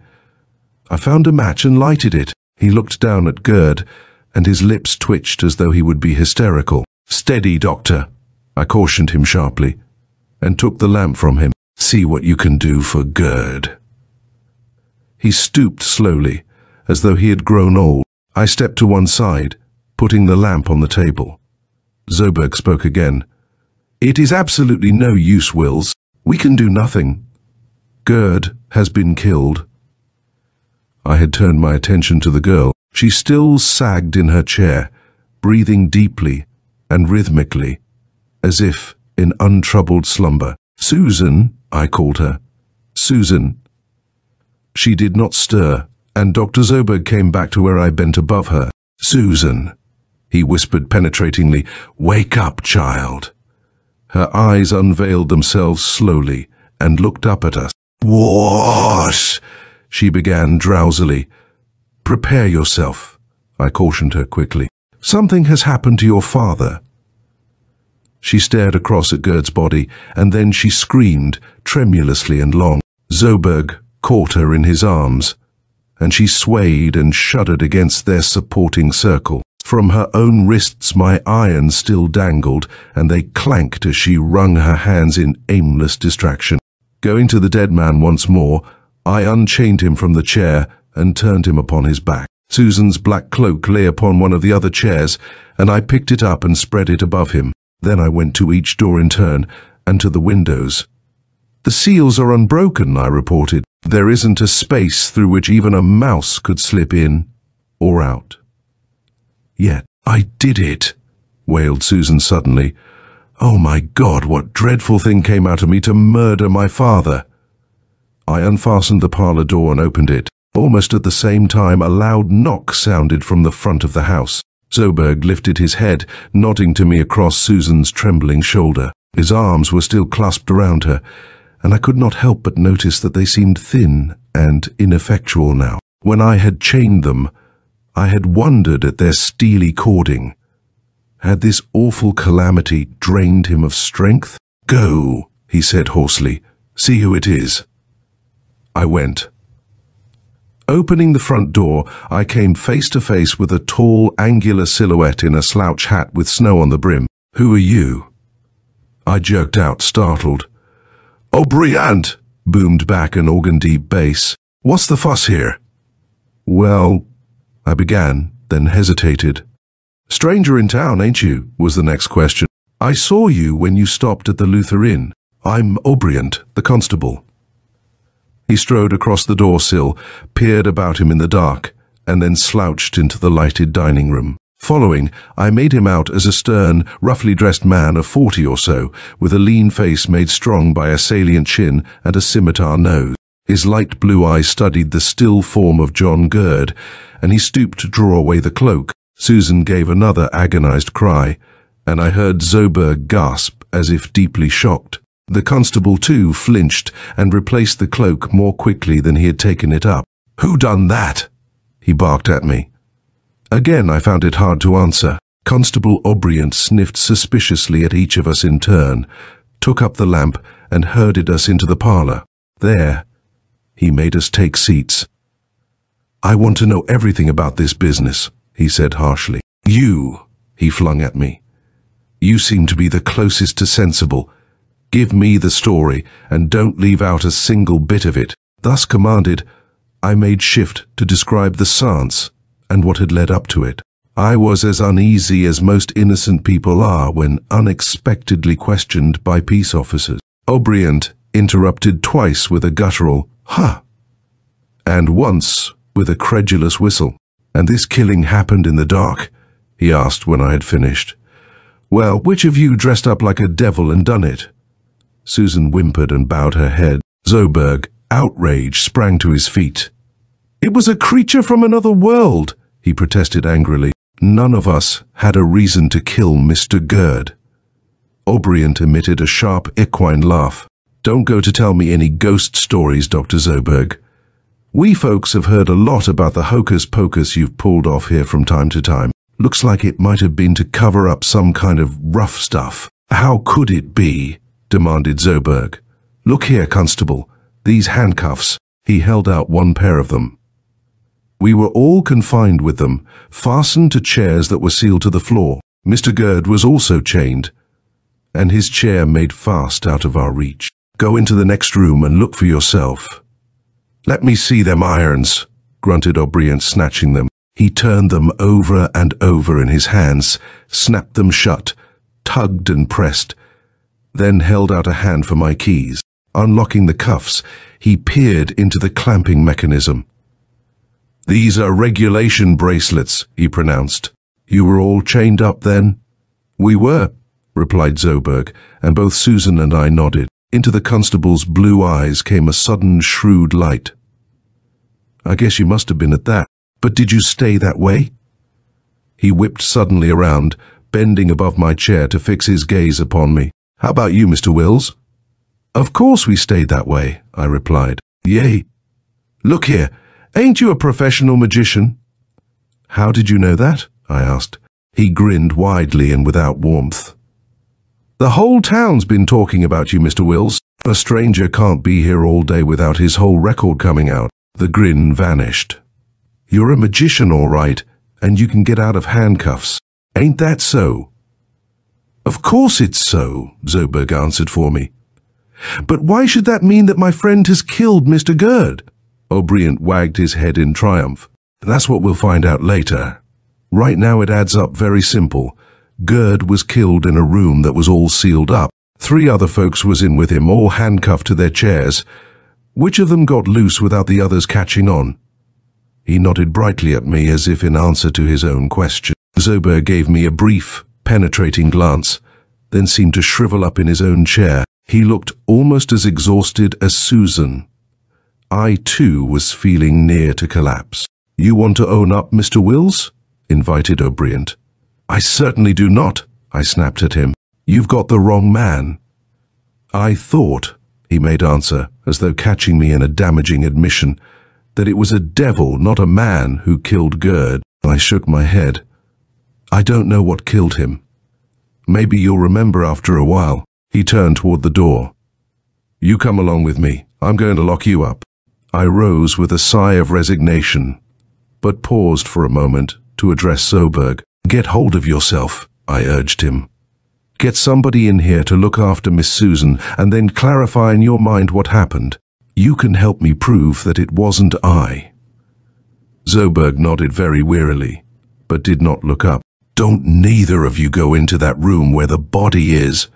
S1: I found a match and lighted it. He looked down at Gerd, and his lips twitched as though he would be hysterical. "Steady, Doctor," I cautioned him sharply, and took the lamp from him. "See what you can do for Gerd." He stooped slowly, as though he had grown old. I stepped to one side, putting the lamp on the table. Zoberg spoke again. "It is absolutely no use, Wills. We can do nothing. Gerd has been killed." I had turned my attention to the girl. She still sagged in her chair, breathing deeply and rhythmically, as if in untroubled slumber. "Susan," I called her. "Susan." She did not stir, and Dr. Zoberg came back to where I bent above her. "Susan," he whispered penetratingly, "wake up, child." Her eyes unveiled themselves slowly and looked up at us. "What?" she began drowsily. "Prepare yourself," I cautioned her quickly. "Something has happened to your father." She stared across at Gerd's body, and then she screamed, tremulously and long. Zoberg caught her in his arms, and she swayed and shuddered against their supporting circle. From her own wrists my irons still dangled, and they clanked as she wrung her hands in aimless distraction. Going to the dead man once more, I unchained him from the chair and turned him upon his back. Susan's black cloak lay upon one of the other chairs, and I picked it up and spread it above him. Then I went to each door in turn, and to the windows. "The seals are unbroken," I reported. "There isn't a space through which even a mouse could slip in or out." "Yet I did it," wailed Susan suddenly. "Oh my God, what dreadful thing came out of me to murder my father?" I unfastened the parlor door and opened it. Almost at the same time, a loud knock sounded from the front of the house. Zoberg lifted his head, nodding to me across Susan's trembling shoulder. His arms were still clasped around her, and I could not help but notice that they seemed thin and ineffectual now. When I had chained them, I had wondered at their steely cording. Had this awful calamity drained him of strength? "Go," he said hoarsely. "See who it is." I went. Opening the front door, I came face to face with a tall, angular silhouette in a slouch hat with snow on the brim. "Who are you?" I jerked out, startled. "Oh, Briand!" boomed back an organ-deep bass. "What's the fuss here?" "Well," I began, then hesitated. Stranger in town, ain't you? Was the next question. I saw you when you stopped at the Luther Inn. I'm O'Brien, the constable. He strode across the door-sill, peered about him in the dark, and then slouched into the lighted dining room. Following, I made him out as a stern, roughly dressed man of 40 or so, with a lean face made strong by a salient chin and a scimitar nose. His light blue eyes studied the still form of John Gurd, and he stooped to draw away the cloak. Susan gave another agonized cry, and I heard Zoberg gasp as if deeply shocked. The constable, too, flinched and replaced the cloak more quickly than he had taken it up. "Who done that?" he barked at me. Again, I found it hard to answer. Constable O'Brien sniffed suspiciously at each of us in turn, took up the lamp, and herded us into the parlor. There, he made us take seats. "I want to know everything about this business," he said harshly. "You," he flung at me. "You seem to be the closest to sensible. Give me the story, and don't leave out a single bit of it." Thus commanded, I made shift to describe the seance and what had led up to it. I was as uneasy as most innocent people are when unexpectedly questioned by peace officers. O'Brien interrupted twice with a guttural, "Huh," and once with a credulous whistle. "And this killing happened in the dark?" he asked when I had finished. "Well, which of you dressed up like a devil and done it?" Susan whimpered and bowed her head. Zoberg, outraged, sprang to his feet. "It was a creature from another world," he protested angrily. "None of us had a reason to kill Mr. Gurd." O'Brien emitted a sharp equine laugh. "Don't go to tell me any ghost stories, Dr. Zoberg. We folks have heard a lot about the hocus-pocus you've pulled off here from time to time. Looks like it might have been to cover up some kind of rough stuff." "How could it be?" demanded Zoberg. "Look here, Constable. These handcuffs." He held out one pair of them. "We were all confined with them, fastened to chairs that were sealed to the floor. Mr. Gurd was also chained, and his chair made fast out of our reach. Go into the next room and look for yourself." "Let me see them irons," grunted O'Brien, snatching them. He turned them over and over in his hands, snapped them shut, tugged and pressed, then held out a hand for my keys. Unlocking the cuffs, he peered into the clamping mechanism. "These are regulation bracelets," he pronounced. "You were all chained up then?" "We were," replied Zoberg, and both Susan and I nodded. Into the constable's blue eyes came a sudden shrewd light. "I guess you must have been at that. But did you stay that way?" He whipped suddenly around, bending above my chair to fix his gaze upon me. "How about you, Mr. Wills?" "Of course we stayed that way," I replied. "Yay. Look here, ain't you a professional magician?" "How did you know that?" I asked. He grinned widely and without warmth. "The whole town's been talking about you, Mr. Wills. A stranger can't be here all day without his whole record coming out." The grin vanished. "You're a magician, all right, and you can get out of handcuffs. Ain't that so?" "Of course it's so," Zoberg answered for me. "But why should that mean that my friend has killed Mr. Gurd?" O'Brien wagged his head in triumph. "That's what we'll find out later. Right now it adds up very simple. Gurd was killed in a room that was all sealed up. 3 other folks was in with him, all handcuffed to their chairs. Which of them got loose without the others catching on?" He nodded brightly at me as if in answer to his own question. Zoberg gave me a brief, penetrating glance, then seemed to shrivel up in his own chair. He looked almost as exhausted as Susan. I, too, was feeling near to collapse. "You want to own up, Mr. Wills?" invited O'Brien. "I certainly do not," I snapped at him. "You've got the wrong man." "I thought," he made answer, as though catching me in a damaging admission, "that it was a devil, not a man, who killed Gurd." I shook my head. "I don't know what killed him. Maybe you'll remember after a while." He turned toward the door. "You come along with me. I'm going to lock you up." I rose with a sigh of resignation, but paused for a moment to address Zoberg. "Get hold of yourself," I urged him. "Get somebody in here to look after Miss Susan, and then clarify in your mind what happened. You can help me prove that it wasn't I." Zoberg nodded very wearily, but did not look up. Don't neither of you go into that room where the body is,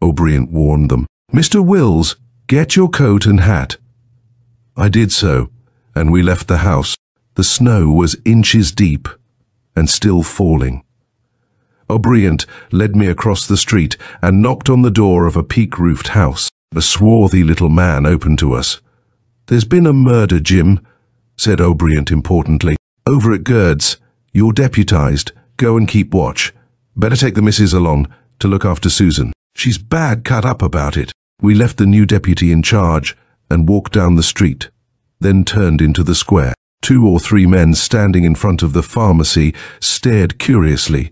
S1: O'Brien warned them. Mr. Wills, get your coat and hat. I did so, and we left the house. The snow was inches deep and still falling. O'Brien led me across the street and knocked on the door of a peak-roofed house. A swarthy little man opened to us. There's been a murder, Jim, said O'Brien importantly. Over at Gerd's. You're deputized. Go and keep watch. Better take the missus along to look after Susan. She's bad cut up about it. We left the new deputy in charge and walked down the street, then turned into the square. 2 or 3 men standing in front of the pharmacy stared curiously,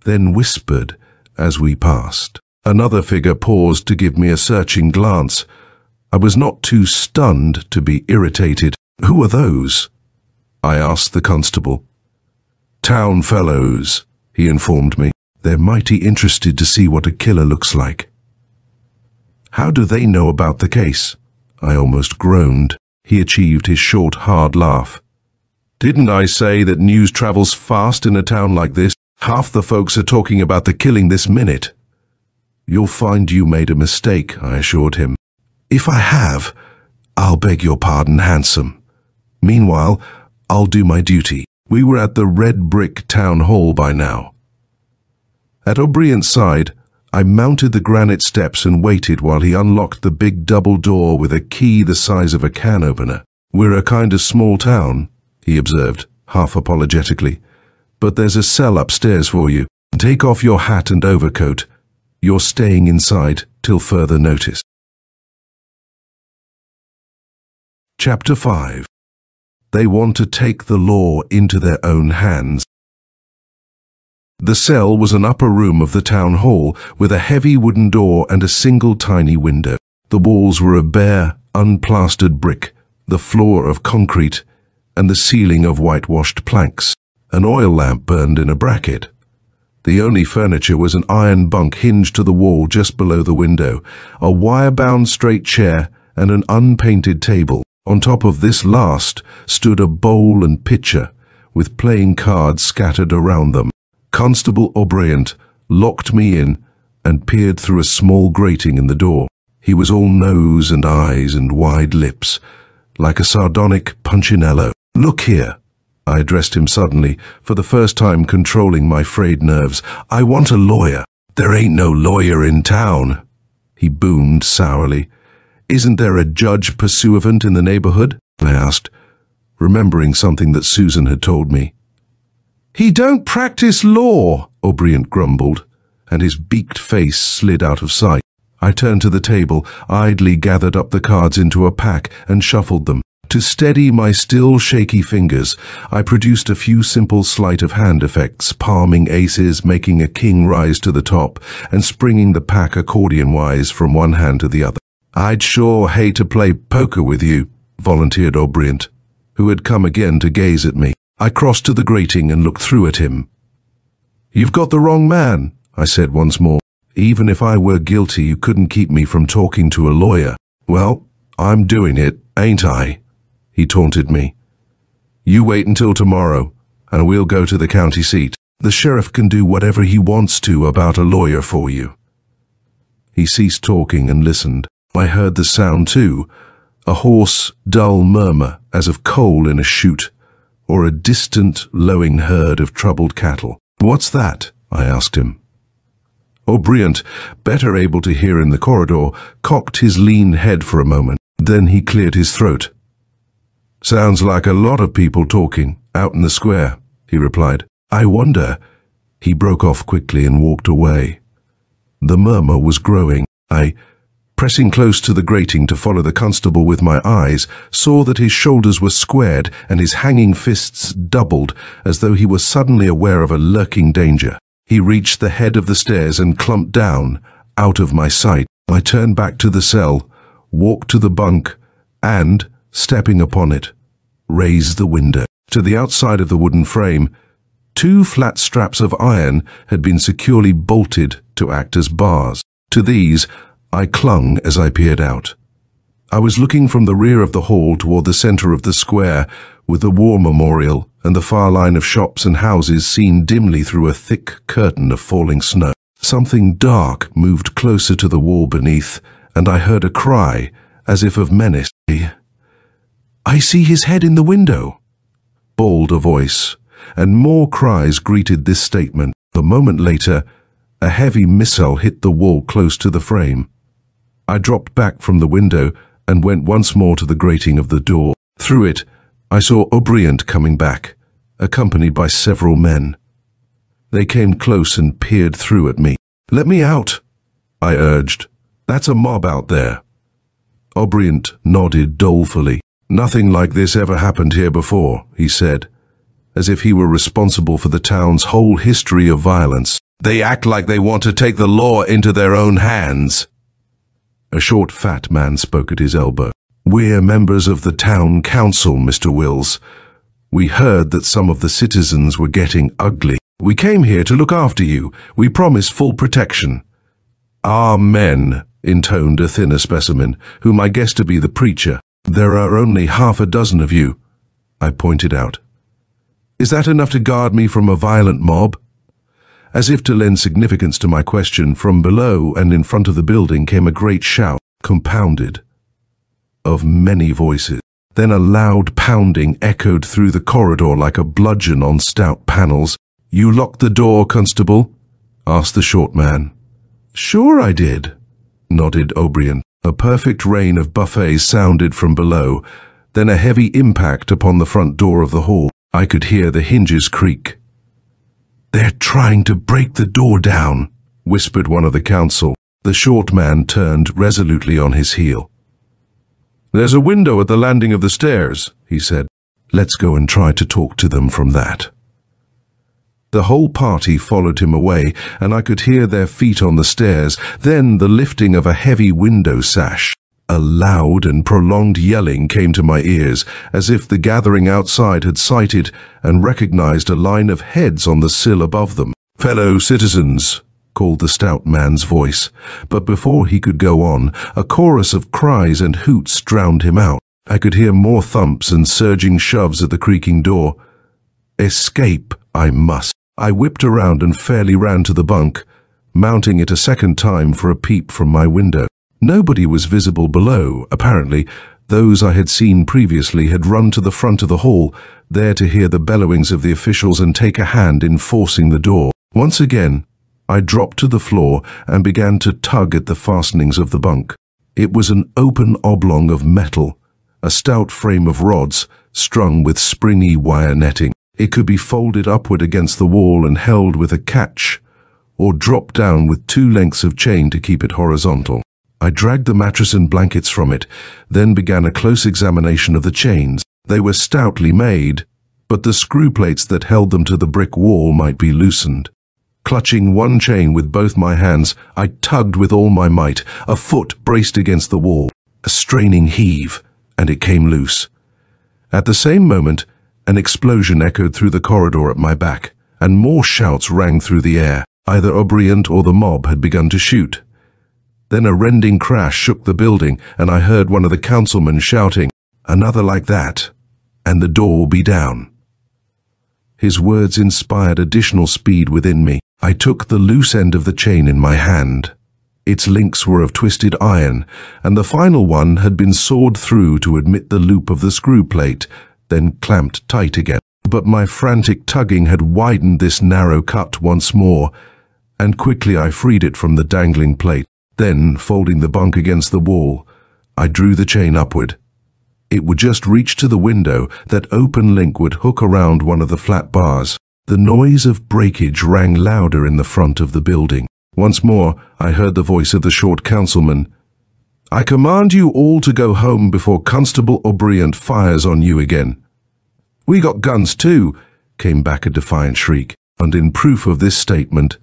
S1: then whispered as we passed. Another figure paused to give me a searching glance. I was not too stunned to be irritated. Who are those? I asked the constable. Town fellows, he informed me. They're mighty interested to see what a killer looks like. How do they know about the case? I almost groaned. He achieved his short, hard laugh. Didn't I say that news travels fast in a town like this? Half the folks are talking about the killing this minute. You'll find you made a mistake, I assured him. If I have, I'll beg your pardon handsome. Meanwhile, I'll do my duty. We were at the red brick town hall by now. At O'Brien's side, I mounted the granite steps and waited while he unlocked the big double door with a key the size of a can opener. We're a kind of small town, he observed, half apologetically. But there's a cell upstairs for you. Take off your hat and overcoat. You're staying inside till further notice. Chapter 5. They want to take the law into their own hands. The cell was an upper room of the town hall with a heavy wooden door and a single tiny window. The walls were of bare, unplastered brick, the floor of concrete, and the ceiling of whitewashed planks. An oil lamp burned in a bracket. The only furniture was an iron bunk hinged to the wall just below the window, a wire-bound straight chair, and an unpainted table. On top of this last stood a bowl and pitcher, with playing cards scattered around them. Constable O'Brien locked me in and peered through a small grating in the door. He was all nose and eyes and wide lips, like a sardonic punchinello. Look here, I addressed him suddenly, for the first time controlling my frayed nerves. I want a lawyer. There ain't no lawyer in town, he boomed sourly. Isn't there a judge pursuivant in the neighborhood? I asked, remembering something that Susan had told me. He don't practice law, O'Brien grumbled, and his beaked face slid out of sight. I turned to the table, idly gathered up the cards into a pack and shuffled them. To steady my still shaky fingers, I produced a few simple sleight of hand effects, palming aces, making a king rise to the top, and springing the pack accordion-wise from one hand to the other. I'd sure hate to play poker with you, volunteered O'Brien, who had come again to gaze at me. I crossed to the grating and looked through at him. You've got the wrong man, I said once more. Even if I were guilty, you couldn't keep me from talking to a lawyer. Well, I'm doing it, ain't I? He taunted me. You wait until tomorrow, and we'll go to the county seat. The sheriff can do whatever he wants to about a lawyer for you. He ceased talking and listened. I heard the sound too, a hoarse, dull murmur as of coal in a chute, or a distant, lowing herd of troubled cattle. What's that? I asked him. O'Brien, better able to hear in the corridor, cocked his lean head for a moment. Then he cleared his throat. Sounds like a lot of people talking, out in the square, he replied. I wonder. He broke off quickly and walked away. The murmur was growing. I, pressing close to the grating to follow the constable with my eyes, saw that his shoulders were squared and his hanging fists doubled, as though he was suddenly aware of a lurking danger. He reached the head of the stairs and clumped down, out of my sight. I turned back to the cell, walked to the bunk, and, stepping upon it, raised the window. To the outside of the wooden frame, 2 flat straps of iron had been securely bolted to act as bars. To these, I clung as I peered out. I was looking from the rear of the hall toward the center of the square, with the war memorial and the far line of shops and houses seen dimly through a thick curtain of falling snow. Something dark moved closer to the wall beneath, and I heard a cry, as if of menace. "I see his head in the window," bawled a voice, and more cries greeted this statement. A moment later, a heavy missile hit the wall close to the frame. I dropped back from the window and went once more to the grating of the door. Through it, I saw O'Brien coming back, accompanied by several men. They came close and peered through at me. "Let me out," I urged. "That's a mob out there." O'Brien nodded dolefully. "Nothing like this ever happened here before," he said, as if he were responsible for the town's whole history of violence. "They act like they want to take the law into their own hands." A short, fat man spoke at his elbow. "We're members of the town council, Mr. Wills. We heard that some of the citizens were getting ugly. We came here to look after you. We promise full protection." "Amen," intoned a thinner specimen, whom I guessed to be the preacher. "There are only half a dozen of you," I pointed out. "Is that enough to guard me from a violent mob?" As if to lend significance to my question, from below and in front of the building came a great shout, compounded of many voices. Then a loud pounding echoed through the corridor like a bludgeon on stout panels. "You locked the door, Constable?" asked the short man. "Sure I did," nodded O'Brien. A perfect rain of buffets sounded from below, then a heavy impact upon the front door of the hall. I could hear the hinges creak. "They're trying to break the door down," whispered one of the council. The short man turned resolutely on his heel. "There's a window at the landing of the stairs," he said. "Let's go and try to talk to them from that." The whole party followed him away, and I could hear their feet on the stairs, then the lifting of a heavy window sash. A loud and prolonged yelling came to my ears, as if the gathering outside had sighted and recognized a line of heads on the sill above them. "Fellow citizens," called the stout man's voice, but before he could go on, a chorus of cries and hoots drowned him out. I could hear more thumps and surging shoves at the creaking door. Escape I must. I whipped around and fairly ran to the bunk, mounting it a second time for a peep from my window. Nobody was visible below. Apparently, those I had seen previously had run to the front of the hall, there to hear the bellowings of the officials and take a hand in forcing the door. Once again, I dropped to the floor and began to tug at the fastenings of the bunk. It was an open oblong of metal, a stout frame of rods strung with springy wire netting. It could be folded upward against the wall and held with a catch, or dropped down with 2 lengths of chain to keep it horizontal. I dragged the mattress and blankets from it, then began a close examination of the chains. They were stoutly made, but the screw plates that held them to the brick wall might be loosened. Clutching one chain with both my hands, I tugged with all my might. A foot braced against the wall. A straining heave, and it came loose. At the same moment, an explosion echoed through the corridor at my back, and more shouts rang through the air. Either O'Brien or the mob had begun to shoot. Then a rending crash shook the building, and I heard one of the councilmen shouting, "Another like that, and the door will be down." His words inspired additional speed within me. I took the loose end of the chain in my hand. Its links were of twisted iron, and the final one had been sawed through to admit the loop of the screw plate, then clamped tight again. But my frantic tugging had widened this narrow cut once more, and quickly I freed it from the dangling plate. Then, folding the bunk against the wall, I drew the chain upward. It would just reach to the window. That open link would hook around one of the flat bars. The noise of breakage rang louder in the front of the building. Once more, I heard the voice of the short councilman. "I command you all to go home before Constable O'Brien fires on you again." "We got guns too," came back a defiant shriek, and in proof of this statement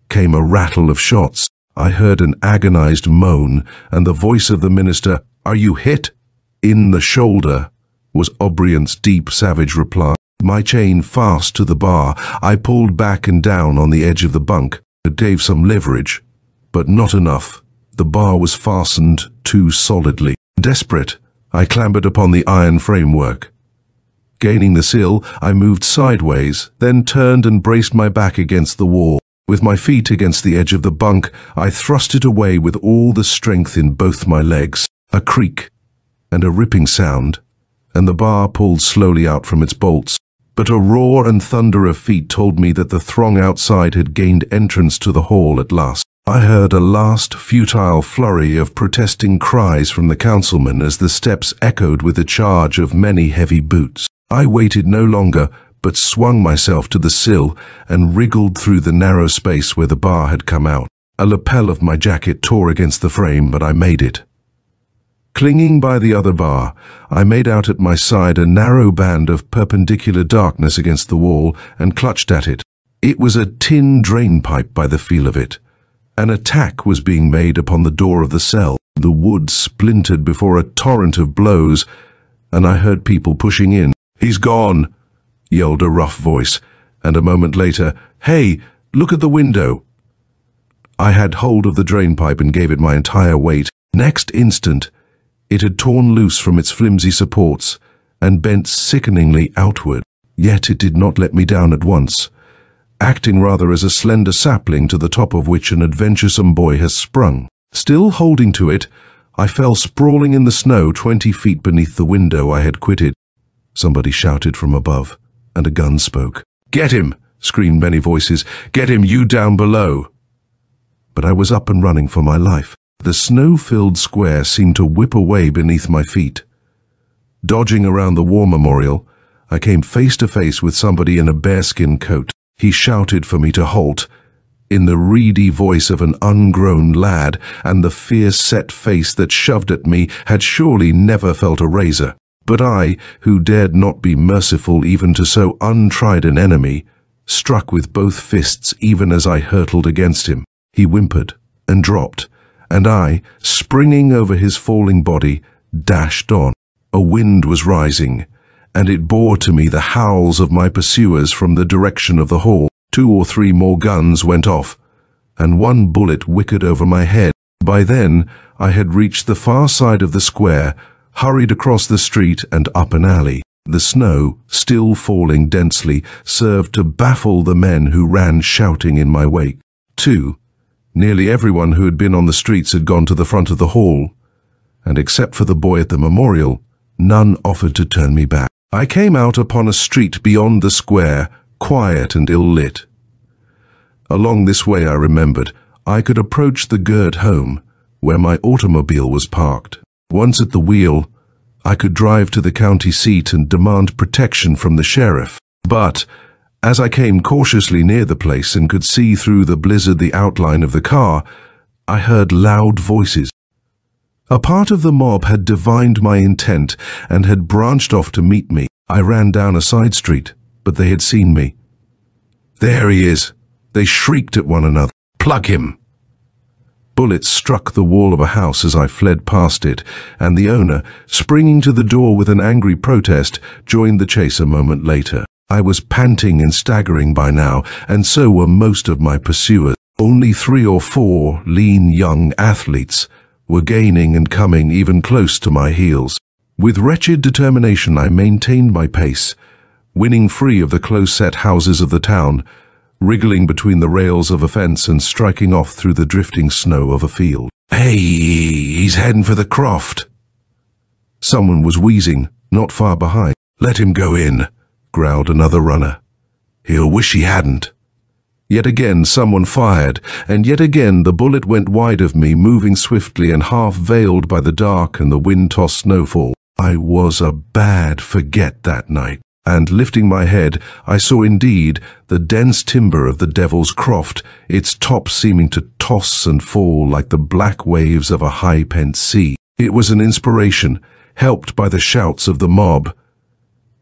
S1: came a rattle of shots. I heard an agonized moan, and the voice of the minister, "Are you hit?" "In the shoulder," was O'Brien's deep, savage reply. My chain fast to the bar, I pulled back and down on the edge of the bunk. It gave some leverage, but not enough. The bar was fastened too solidly. Desperate, I clambered upon the iron framework. Gaining the sill, I moved sideways, then turned and braced my back against the wall. With my feet against the edge of the bunk, I thrust it away with all the strength in both my legs. A creak and a ripping sound, and the bar pulled slowly out from its bolts. But a roar and thunder of feet told me that the throng outside had gained entrance to the hall at last. I heard a last futile flurry of protesting cries from the councilmen as the steps echoed with the charge of many heavy boots. I waited no longer, but swung myself to the sill and wriggled through the narrow space where the bar had come out. A lapel of my jacket tore against the frame, but I made it. Clinging by the other bar, I made out at my side a narrow band of perpendicular darkness against the wall and clutched at it. It was a tin drain pipe by the feel of it. An attack was being made upon the door of the cell. The wood splintered before a torrent of blows, and I heard people pushing in. "He's gone," yelled a rough voice, and a moment later, "Hey, look at the window." I had hold of the drain pipe and gave it my entire weight. Next instant, it had torn loose from its flimsy supports and bent sickeningly outward. Yet it did not let me down at once, acting rather as a slender sapling to the top of which an adventuresome boy has sprung. Still holding to it, I fell sprawling in the snow 20 feet beneath the window I had quitted. Somebody shouted from above, and a gun spoke. "Get him!" screamed many voices. "Get him, you down below!" But I was up and running for my life. The snow-filled square seemed to whip away beneath my feet. Dodging around the war memorial, I came face to face with somebody in a bearskin coat. He shouted for me to halt, in the reedy voice of an ungrown lad, and the fierce set face that shoved at me had surely never felt a razor. But I, who dared not be merciful even to so untried an enemy, struck with both fists even as I hurtled against him. He whimpered and dropped, and I, springing over his falling body, dashed on. A wind was rising, and it bore to me the howls of my pursuers from the direction of the hall. 2 or 3 more guns went off, and one bullet whickered over my head. By then, I had reached the far side of the square, hurried across the street and up an alley. The snow, still falling densely, served to baffle the men who ran shouting in my wake. 2. Nearly everyone who had been on the streets had gone to the front of the hall, and except for the boy at the memorial, none offered to turn me back. I came out upon a street beyond the square, quiet and ill-lit. Along this way, I remembered, I could approach the Gerd home, where my automobile was parked. Once at the wheel, I could drive to the county seat and demand protection from the sheriff. But as I came cautiously near the place and could see through the blizzard the outline of the car, I heard loud voices. A part of the mob had divined my intent and had branched off to meet me. I ran down a side street, but they had seen me. "There he is!" They shrieked at one another. "Plug him!" Bullets struck the wall of a house as I fled past it, and the owner, springing to the door with an angry protest, joined the chase a moment later. I was panting and staggering by now, and so were most of my pursuers. Only 3 or 4 lean young athletes were gaining and coming even close to my heels. With wretched determination I maintained my pace, winning free of the close-set houses of the town, wriggling between the rails of a fence and striking off through the drifting snow of a field. "Hey, he's heading for the Croft." Someone was wheezing, not far behind. "Let him go in," growled another runner. "He'll wish he hadn't." Yet again someone fired, and yet again the bullet went wide of me, moving swiftly and half veiled by the dark and the wind-tossed snowfall. I was a bad forget that night, and lifting my head, I saw indeed the dense timber of the Devil's Croft, its top seeming to toss and fall like the black waves of a high-pent sea. It was an inspiration, helped by the shouts of the mob.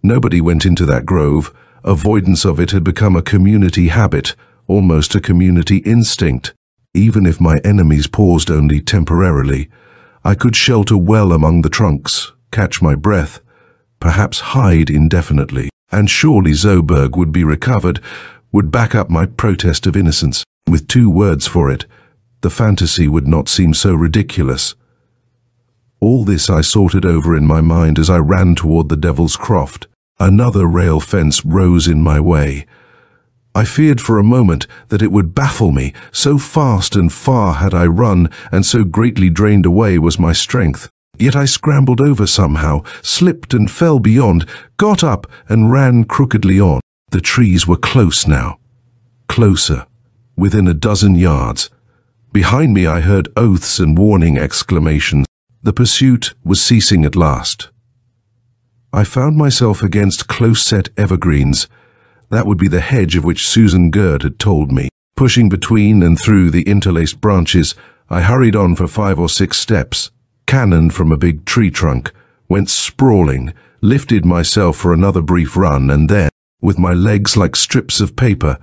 S1: Nobody went into that grove. Avoidance of it had become a community habit, almost a community instinct. Even if my enemies paused only temporarily, I could shelter well among the trunks, catch my breath, perhaps hide indefinitely, and surely Zoberg would be recovered, would back up my protest of innocence. With 2 words for it, the fantasy would not seem so ridiculous. All this I sorted over in my mind as I ran toward the Devil's Croft. Another rail fence rose in my way. I feared for a moment that it would baffle me, so fast and far had I run, and so greatly drained away was my strength. Yet I scrambled over somehow, slipped and fell beyond, got up and ran crookedly on. The trees were close now. Closer, within a dozen yards. Behind me I heard oaths and warning exclamations. The pursuit was ceasing at last. I found myself against close-set evergreens. That would be the hedge of which Susan Gerd had told me. Pushing between and through the interlaced branches, I hurried on for 5 or 6 steps, cannoned from a big tree trunk, went sprawling, lifted myself for another brief run, and then, with my legs like strips of paper,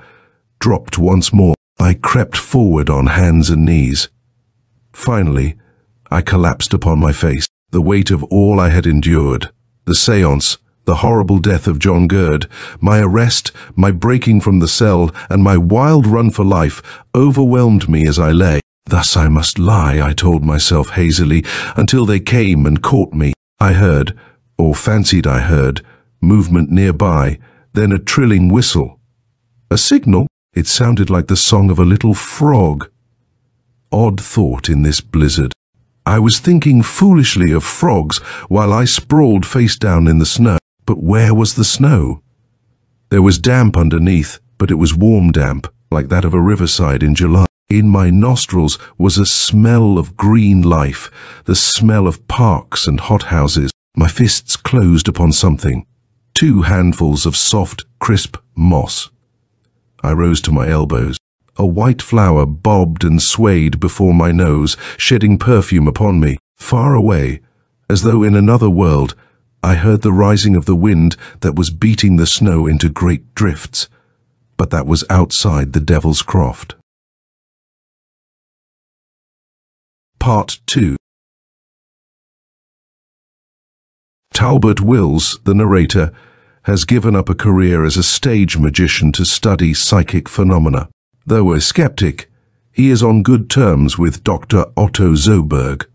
S1: dropped once more. I crept forward on hands and knees. Finally, I collapsed upon my face, the weight of all I had endured, the seance, the horrible death of John Gerd, my arrest, my breaking from the cell, and my wild run for life overwhelmed me as I lay. Thus I must lie, I told myself hazily, until they came and caught me. I heard, or fancied I heard, movement nearby, then a trilling whistle. A signal? It sounded like the song of a little frog. Odd thought in this blizzard. I was thinking foolishly of frogs while I sprawled face down in the snow. But where was the snow? There was damp underneath, but it was warm damp, like that of a riverside in July. In my nostrils was a smell of green life, the smell of parks and hothouses. My fists closed upon something. 2 handfuls of soft, crisp moss. I rose to my elbows. A white flower bobbed and swayed before my nose, shedding perfume upon me. Far away, as though in another world, I heard the rising of the wind that was beating the snow into great drifts, but that was outside the Devil's Croft. Part 2. Talbot Wills, the narrator, has given up a career as a stage magician to study psychic phenomena. Though a skeptic, he is on good terms with Dr. Otto Zoberg,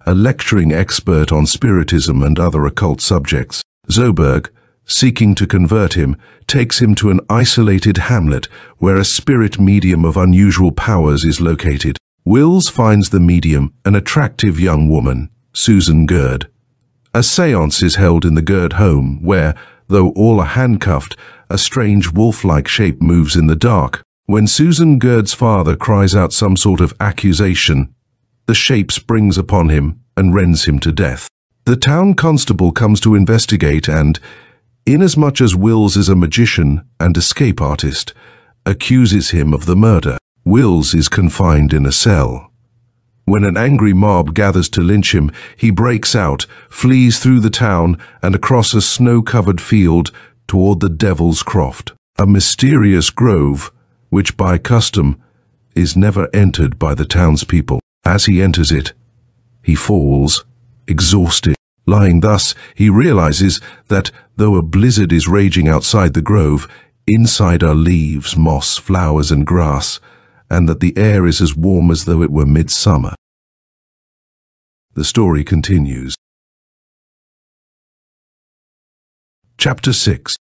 S1: a lecturing expert on spiritism and other occult subjects. Zoberg, seeking to convert him, takes him to an isolated hamlet where a spirit medium of unusual powers is located. Wills finds the medium an attractive young woman, Susan Gerd. A seance is held in the Gerd home where, though all are handcuffed, a strange wolf-like shape moves in the dark. When Susan Gerd's father cries out some sort of accusation, the shape springs upon him and rends him to death. The town constable comes to investigate and, inasmuch as Wills is a magician and escape artist, accuses him of the murder. Wills is confined in a cell. When an angry mob gathers to lynch him, he breaks out, flees through the town and across a snow-covered field toward the Devil's Croft, a mysterious grove which by custom is never entered by the townspeople. As he enters it, he falls, exhausted. Lying thus, he realizes that, though a blizzard is raging outside the grove, inside are leaves, moss, flowers and grass, and that the air is as warm as though it were midsummer. The story continues. Chapter 6.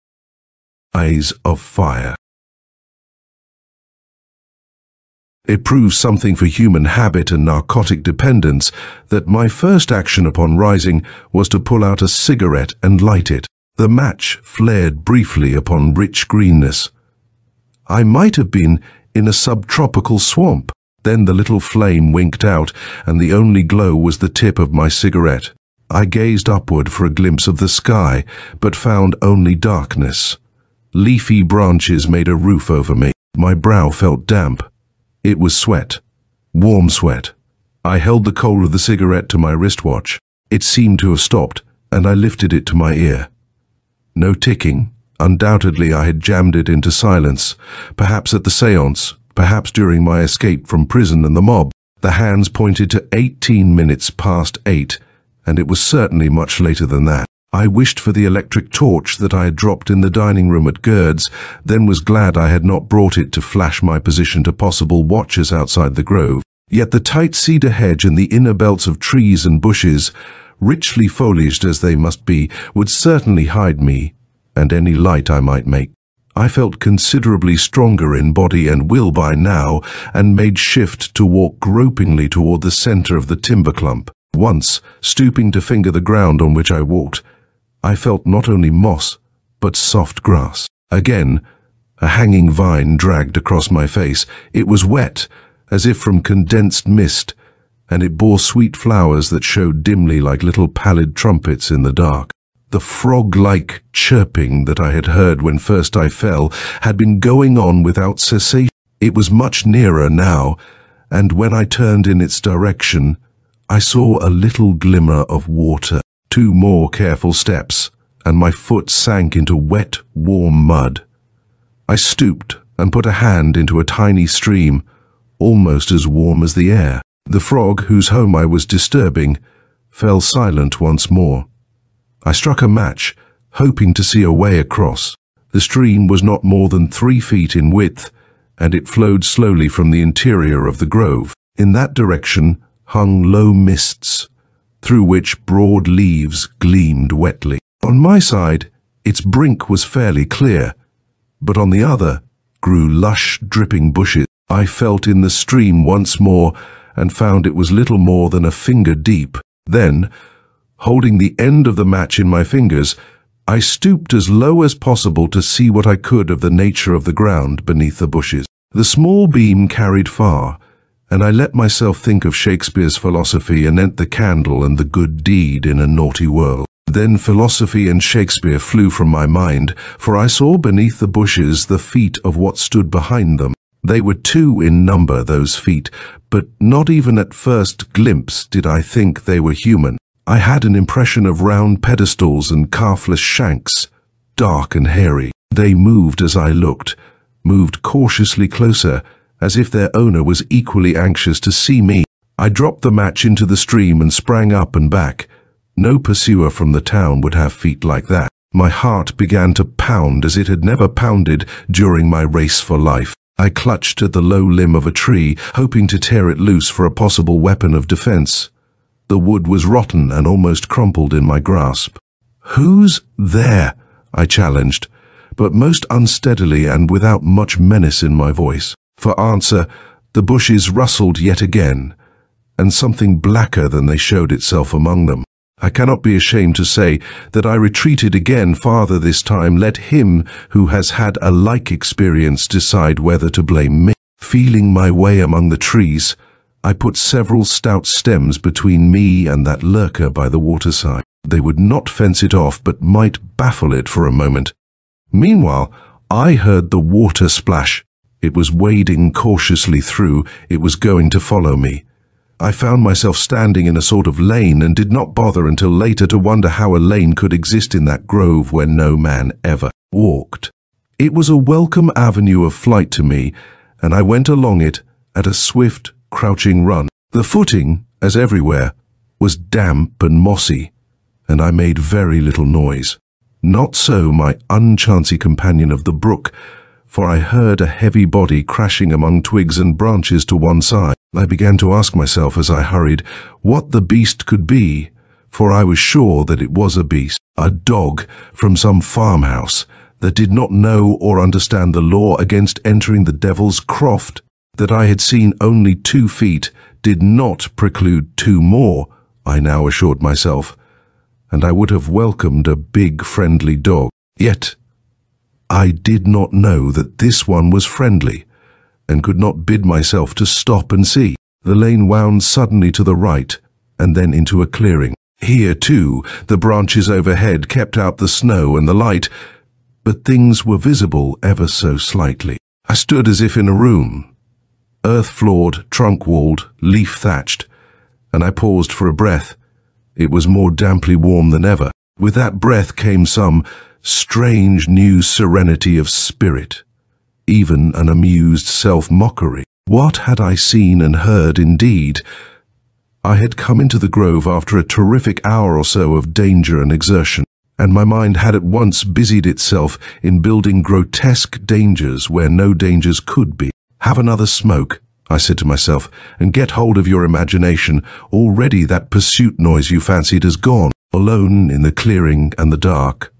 S1: Eyes of Fire. It proves something for human habit and narcotic dependence that my first action upon rising was to pull out a cigarette and light it. The match flared briefly upon rich greenness. I might have been in a subtropical swamp. Then the little flame winked out, and the only glow was the tip of my cigarette. I gazed upward for a glimpse of the sky, but found only darkness. Leafy branches made a roof over me. My brow felt damp. It was sweat, warm sweat. I held the coal of the cigarette to my wristwatch. It seemed to have stopped, and I lifted it to my ear. No ticking. Undoubtedly I had jammed it into silence, perhaps at the seance, perhaps during my escape from prison and the mob. The hands pointed to 18 minutes past 8, and it was certainly much later than that. I wished for the electric torch that I had dropped in the dining room at Gerd's, then was glad I had not brought it to flash my position to possible watchers outside the grove. Yet the tight cedar hedge and the inner belts of trees and bushes, richly foliaged as they must be, would certainly hide me, and any light I might make. I felt considerably stronger in body and will by now, and made shift to walk gropingly toward the center of the timber clump. Once, stooping to finger the ground on which I walked, I felt not only moss, but soft grass. Again, a hanging vine dragged across my face. It was wet, as if from condensed mist, and it bore sweet flowers that showed dimly like little pallid trumpets in the dark. The frog-like chirping that I had heard when first I fell had been going on without cessation. It was much nearer now, and when I turned in its direction, I saw a little glimmer of water. 2 more careful steps, and my foot sank into wet, warm mud. I stooped and put a hand into a tiny stream, almost as warm as the air. The frog, whose home I was disturbing, fell silent once more. I struck a match, hoping to see a way across. The stream was not more than 3 feet in width, and it flowed slowly from the interior of the grove. In that direction hung low mists, through which broad leaves gleamed wetly. On my side, its brink was fairly clear, but on the other grew lush, dripping bushes. I felt in the stream once more and found it was little more than a finger deep. Then, holding the end of the match in my fingers, I stooped as low as possible to see what I could of the nature of the ground beneath the bushes. The small beam carried far, and I let myself think of Shakespeare's philosophy anent the candle and the good deed in a naughty world. Then philosophy and Shakespeare flew from my mind, for I saw beneath the bushes the feet of what stood behind them. They were 2 in number, those feet, but not even at first glimpse did I think they were human. I had an impression of round pedestals and calfless shanks, dark and hairy. They moved as I looked, moved cautiously closer, as if their owner was equally anxious to see me. I dropped the match into the stream and sprang up and back. No pursuer from the town would have feet like that. My heart began to pound as it had never pounded during my race for life. I clutched at the low limb of a tree, hoping to tear it loose for a possible weapon of defense. The wood was rotten and almost crumpled in my grasp. "Who's there?" I challenged, but most unsteadily and without much menace in my voice. For answer, the bushes rustled yet again, and something blacker than they showed itself among them. I cannot be ashamed to say that I retreated again farther this time. Let him who has had a like experience decide whether to blame me. Feeling my way among the trees, I put several stout stems between me and that lurker by the waterside. They would not fence it off, but might baffle it for a moment. Meanwhile, I heard the water splash. It was wading cautiously through. It was going to follow me. I found myself standing in a sort of lane and did not bother until later to wonder how a lane could exist in that grove where no man ever walked. It was a welcome avenue of flight to me, and I went along it at a swift, crouching run. The footing, as everywhere, was damp and mossy, and I made very little noise. Not so my unchancy companion of the brook, for I heard a heavy body crashing among twigs and branches to one side. I began to ask myself as I hurried what the beast could be, for I was sure that it was a beast, a dog from some farmhouse that did not know or understand the law against entering the devil's croft. That I had seen only 2 feet did not preclude 2 more, I now assured myself, and I would have welcomed a big friendly dog. Yet I did not know that this one was friendly, and could not bid myself to stop and see. The lane wound suddenly to the right, and then into a clearing. Here, too, the branches overhead kept out the snow and the light, but things were visible ever so slightly. I stood as if in a room, earth-floored, trunk-walled, leaf-thatched, and I paused for a breath. It was more damply warm than ever. With that breath came some strange new serenity of spirit, even an amused self-mockery. What had I seen and heard indeed? I had come into the grove after a terrific hour or so of danger and exertion, and my mind had at once busied itself in building grotesque dangers where no dangers could be. "Have another smoke," I said to myself, "and get hold of your imagination. Already that pursuit noise you fancied has gone." Alone in the clearing and the dark,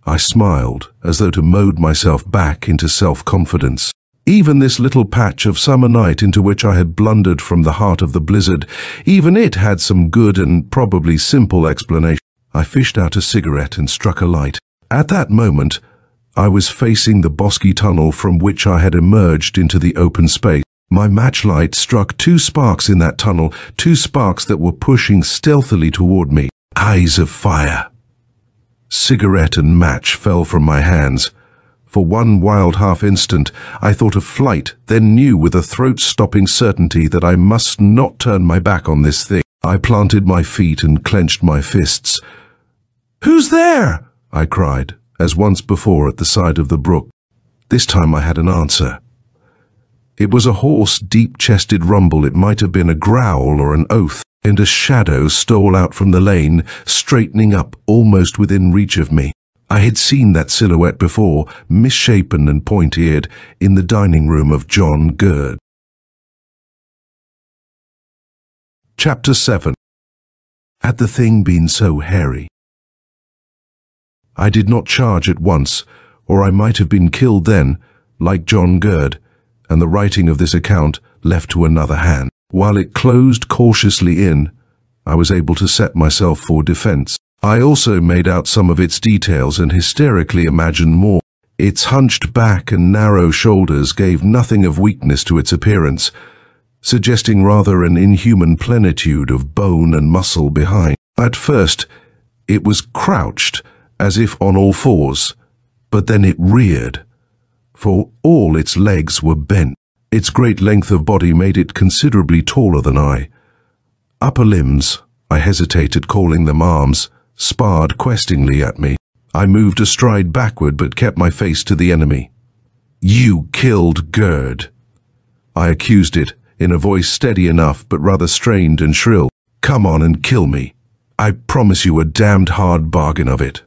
S1: I smiled, as though to mold myself back into self-confidence. Even this little patch of summer night into which I had blundered from the heart of the blizzard, even it had some good and probably simple explanation. I fished out a cigarette and struck a light. At that moment, I was facing the bosky tunnel from which I had emerged into the open space. My matchlight struck 2 sparks in that tunnel, 2 sparks that were pushing stealthily toward me. Eyes of fire. Cigarette and match fell from my hands. For one wild half-instant, I thought of flight, then knew with a throat-stopping certainty that I must not turn my back on this thing. I planted my feet and clenched my fists. "Who's there?" I cried, as once before at the side of the brook. This time I had an answer. It was a hoarse, deep-chested rumble. It might have been a growl or an oath, and a shadow stole out from the lane, straightening up almost within reach of me. I had seen that silhouette before, misshapen and point-eared, in the dining room of John Gurd. Chapter 7. Had the thing been so hairy? I did not charge at once, or I might have been killed then, like John Gurd, and the writing of this account left to another hand. While it closed cautiously in, I was able to set myself for defense. I also made out some of its details and hysterically imagined more. Its hunched back and narrow shoulders gave nothing of weakness to its appearance, suggesting rather an inhuman plenitude of bone and muscle behind. At first, it was crouched, as if on all fours, but then it reared, for all its legs were bent. Its great length of body made it considerably taller than I. Upper limbs, I hesitated calling them arms, sparred questingly at me. I moved a stride backward but kept my face to the enemy. "You killed Gurd," I accused it, in a voice steady enough but rather strained and shrill. "Come on and kill me. I promise you a damned hard bargain of it."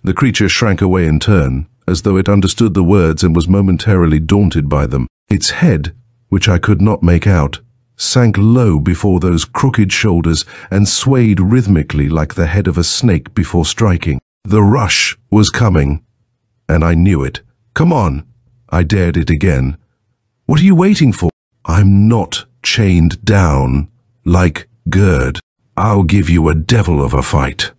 S1: The creature shrank away in turn, as though it understood the words and was momentarily daunted by them. Its head, which I could not make out, sank low before those crooked shoulders and swayed rhythmically like the head of a snake before striking. The rush was coming, and I knew it. "Come on," I dared it again. "What are you waiting for?" "I'm not chained down like Gurd. I'll give you a devil of a fight."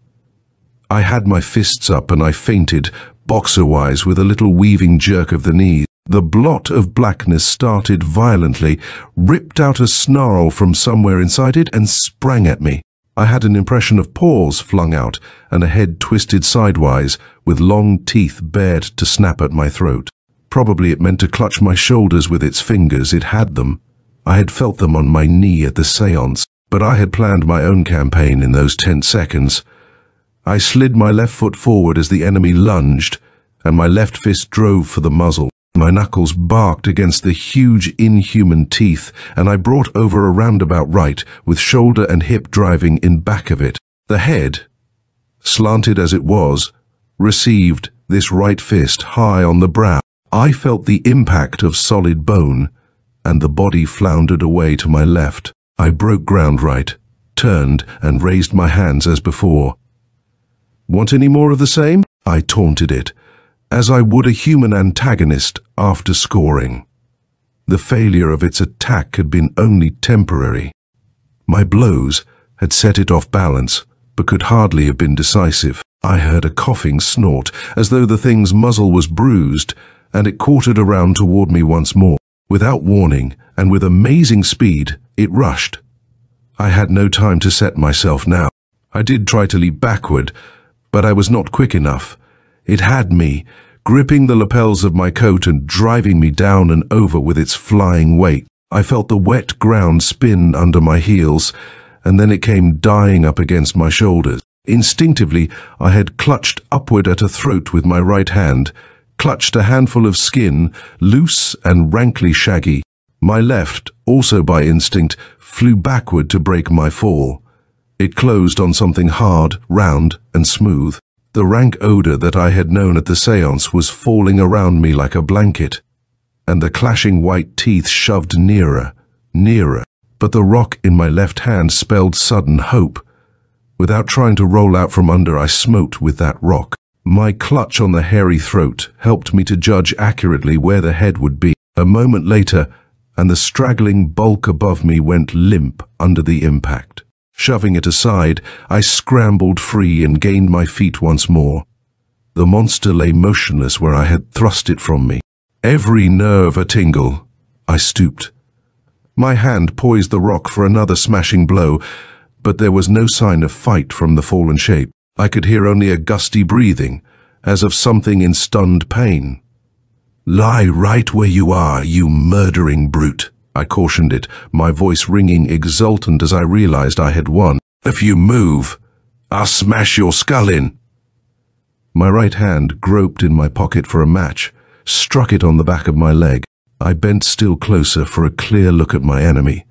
S1: I had my fists up and I feinted, boxer-wise, with a little weaving jerk of the knees. The blot of blackness started violently, ripped out a snarl from somewhere inside it, and sprang at me. I had an impression of paws flung out and a head twisted sidewise, with long teeth bared to snap at my throat. Probably it meant to clutch my shoulders with its fingers. It had them. I had felt them on my knee at the seance, but I had planned my own campaign in those 10 seconds. I slid my left foot forward as the enemy lunged, and my left fist drove for the muzzle. My knuckles barked against the huge inhuman teeth, and I brought over a roundabout right, with shoulder and hip driving in back of it. The head, slanted as it was, received this right fist high on the brow. I felt the impact of solid bone, and the body floundered away to my left. I broke ground right, turned, and raised my hands as before. "Want any more of the same?" I taunted it, as I would a human antagonist after scoring. The failure of its attack had been only temporary. My blows had set it off balance, but could hardly have been decisive. I heard a coughing snort, as though the thing's muzzle was bruised, and it quartered around toward me once more. Without warning, and with amazing speed, it rushed. I had no time to set myself now. I did try to leap backward, but I was not quick enough. It had me, gripping the lapels of my coat and driving me down and over with its flying weight. I felt the wet ground spin under my heels, and then it came dying up against my shoulders. Instinctively, I had clutched upward at a throat with my right hand, clutched a handful of skin, loose and rankly shaggy. My left, also by instinct, flew backward to break my fall. It closed on something hard, round, and smooth. The rank odor that I had known at the seance was falling around me like a blanket, and the clashing white teeth shoved nearer, nearer. But the rock in my left hand spelled sudden hope. Without trying to roll out from under, I smote with that rock. My clutch on the hairy throat helped me to judge accurately where the head would be. A moment later, and the straggling bulk above me went limp under the impact. Shoving it aside, I scrambled free and gained my feet once more. The monster lay motionless where I had thrust it from me. Every nerve a-tingle, I stooped. My hand poised the rock for another smashing blow, but there was no sign of fight from the fallen shape. I could hear only a gusty breathing, as of something in stunned pain. "Lie right where you are, you murdering brute," I cautioned it, my voice ringing exultant as I realized I had won. "If you move, I'll smash your skull in." My right hand groped in my pocket for a match, struck it on the back of my leg. I bent still closer for a clear look at my enemy.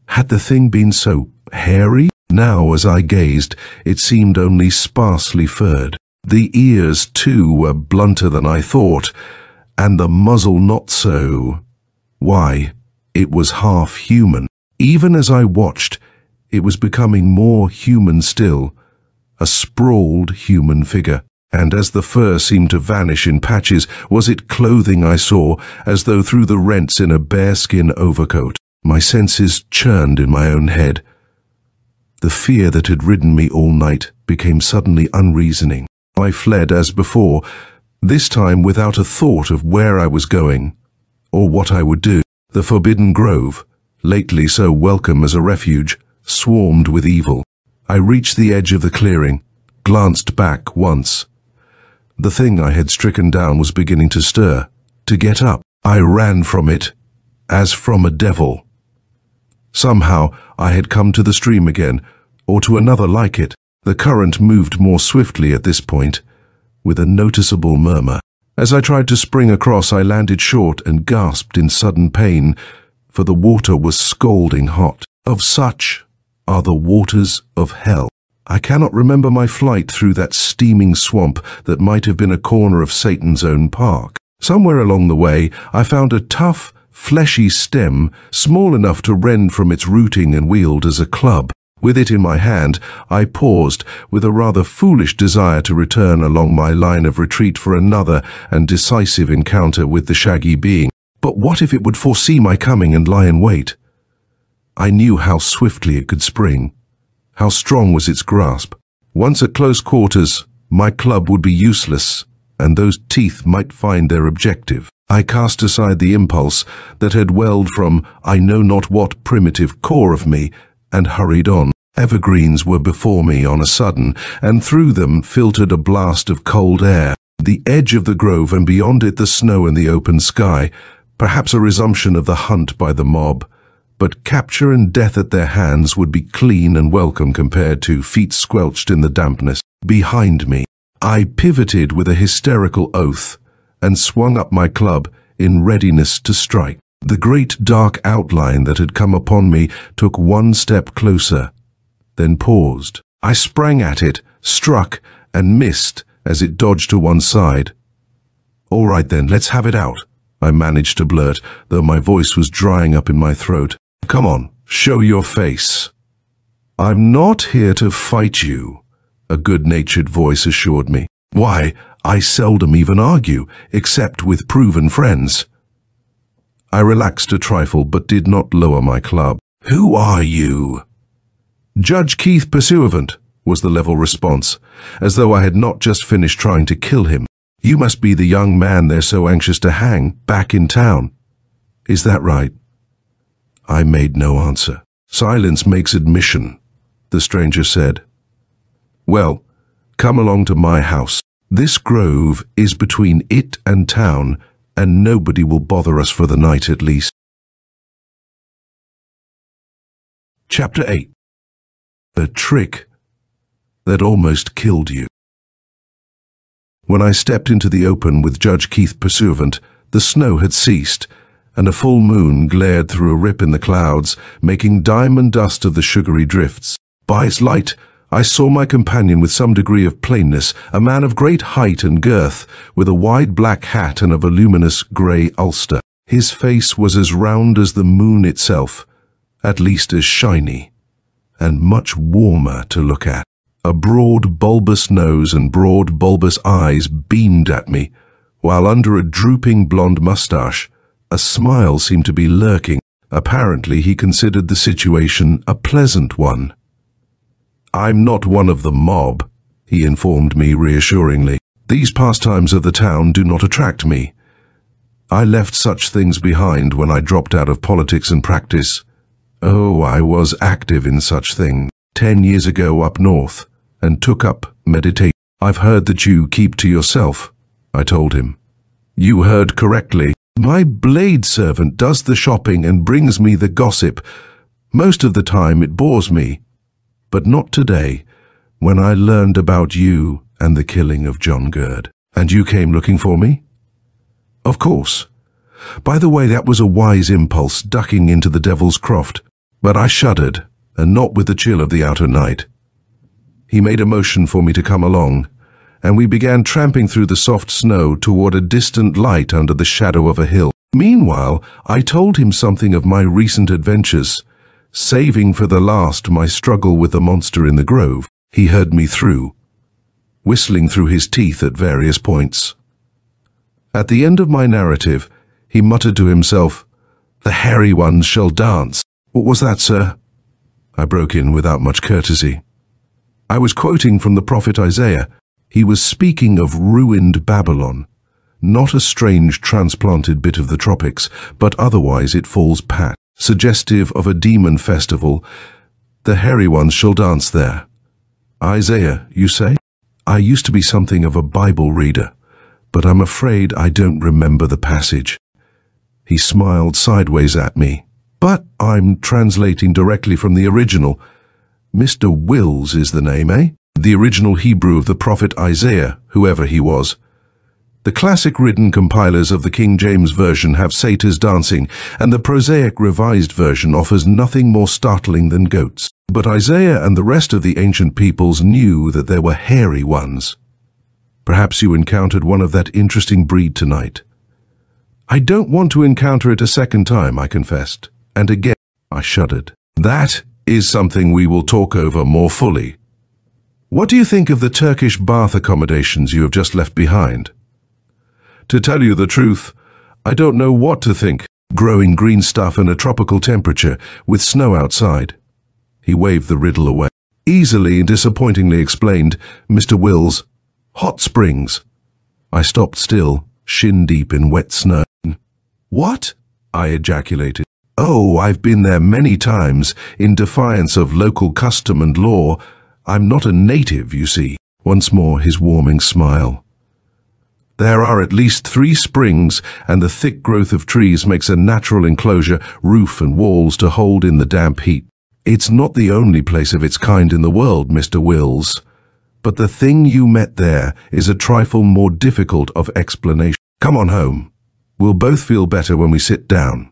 S1: Had the thing been so hairy? Now, as I gazed, it seemed only sparsely furred. The ears, too, were blunter than I thought, and the muzzle not so. Why, it was half human. Even as I watched, it was becoming more human still, a sprawled human figure. And as the fur seemed to vanish in patches, was it clothing I saw, as though through the rents in a bearskin overcoat? My senses churned in my own head. The fear that had ridden me all night became suddenly unreasoning. I fled as before, this time without a thought of where I was going, or what I would do. The forbidden grove, lately so welcome as a refuge, swarmed with evil. I reached the edge of the clearing, glanced back once. The thing I had stricken down was beginning to stir, to get up. I ran from it, as from a devil. Somehow I had come to the stream again, or to another like it. The current moved more swiftly at this point, with a noticeable murmur. As I tried to spring across, I landed short and gasped in sudden pain, for the water was scalding hot. Of such are the waters of hell. I cannot remember my flight through that steaming swamp that might have been a corner of Satan's own park. Somewhere along the way, I found a tough, fleshy stem, small enough to rend from its rooting and wield as a club. With it in my hand, I paused, with a rather foolish desire to return along my line of retreat for another and decisive encounter with the shaggy being. But what if it would foresee my coming and lie in wait? I knew how swiftly it could spring. How strong was its grasp. Once at close quarters, my club would be useless, and those teeth might find their objective. I cast aside the impulse that had welled from I know not what primitive core of me, and hurried on. Evergreens were before me on a sudden, and through them filtered a blast of cold air. The edge of the grove, and beyond it the snow and the open sky, perhaps a resumption of the hunt by the mob. But capture and death at their hands would be clean and welcome compared to feet squelched in the dampness. Behind me, I pivoted with a hysterical oath and swung up my club in readiness to strike. The great dark outline that had come upon me took one step closer, then paused. I sprang at it, struck, and missed as it dodged to one side. "All right then, let's have it out," I managed to blurt, though my voice was drying up in my throat. "Come on, show your face." "I'm not here to fight you," a good-natured voice assured me. "Why, I seldom even argue, except with proven friends." I relaxed a trifle, but did not lower my club. "Who are you?" "Judge Keith Pursuivant," was the level response, as though I had not just finished trying to kill him. "You must be the young man they're so anxious to hang back in town. Is that right?" I made no answer. "Silence makes admission," the stranger said. "Well, come along to my house. This grove is between it and town, and nobody will bother us for the night at least." Chapter 8. A trick that almost killed you. When I stepped into the open with Judge Keith Pursuivant, the snow had ceased, and a full moon glared through a rip in the clouds, making diamond dust of the sugary drifts. By its light, I saw my companion with some degree of plainness, a man of great height and girth, with a wide black hat and a voluminous grey ulster. His face was as round as the moon itself, at least as shiny, and much warmer to look at. A broad, bulbous nose and broad, bulbous eyes beamed at me, while under a drooping blonde mustache, a smile seemed to be lurking. Apparently, he considered the situation a pleasant one. "I'm not one of the mob," he informed me reassuringly. "These pastimes of the town do not attract me. I left such things behind when I dropped out of politics and practice. Oh, I was active in such things 10 years ago up north, and took up meditation." "I've heard that you keep to yourself," I told him. "You heard correctly. My blade servant does the shopping and brings me the gossip. Most of the time it bores me. But not today, when I learned about you and the killing of John Gurd." "And you came looking for me?" "Of course. By the way, that was a wise impulse, ducking into the Devil's Croft. But I shuddered, and not with the chill of the outer night." He made a motion for me to come along, and we began tramping through the soft snow toward a distant light under the shadow of a hill. Meanwhile, I told him something of my recent adventures, saving for the last my struggle with the monster in the grove. He heard me through, whistling through his teeth at various points. At the end of my narrative, he muttered to himself, "The hairy ones shall dance." "What was that, sir?" I broke in without much courtesy. "I was quoting from the prophet Isaiah. He was speaking of ruined Babylon, not a strange transplanted bit of the tropics, but otherwise it falls pat, suggestive of a demon festival. The hairy ones shall dance there." "Isaiah, you say?" "I used to be something of a Bible reader, but I'm afraid I don't remember the passage." He smiled sideways at me. "But I'm translating directly from the original. Mr. Wills is the name, eh? The original Hebrew of the prophet Isaiah, whoever he was. The classic-ridden compilers of the King James Version have satyrs dancing, and the prosaic Revised Version offers nothing more startling than goats. But Isaiah and the rest of the ancient peoples knew that there were hairy ones. Perhaps you encountered one of that interesting breed tonight." "I don't want to encounter it a second time," I confessed. "And again," I shuddered. "That is something we will talk over more fully. What do you think of the Turkish bath accommodations you have just left behind?" "To tell you the truth, I don't know what to think. Growing green stuff in a tropical temperature, with snow outside." He waved the riddle away. "Easily and disappointingly explained, Mr. Wills. Hot springs." I stopped still, shin-deep in wet snow. "What?" I ejaculated. "Oh, I've been there many times, in defiance of local custom and law. I'm not a native, you see." Once more his warming smile. "There are at least 3 springs, and the thick growth of trees makes a natural enclosure, roof and walls to hold in the damp heat. It's not the only place of its kind in the world, Mr. Wills. But the thing you met there is a trifle more difficult of explanation. Come on home. We'll both feel better when we sit down."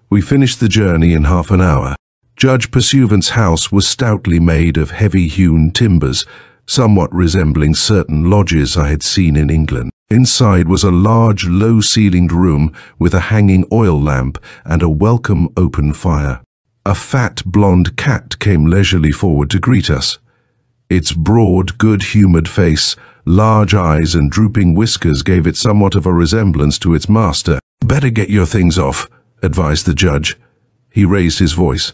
S1: We finished the journey in half an hour. Judge Pursuivant's house was stoutly made of heavy-hewn timbers, somewhat resembling certain lodges I had seen in England. Inside was a large, low-ceilinged room with a hanging oil lamp and a welcome open fire. A fat, blonde cat came leisurely forward to greet us. Its broad, good-humoured face, large eyes and drooping whiskers gave it somewhat of a resemblance to its master. "Better get your things off," advised the judge. He raised his voice.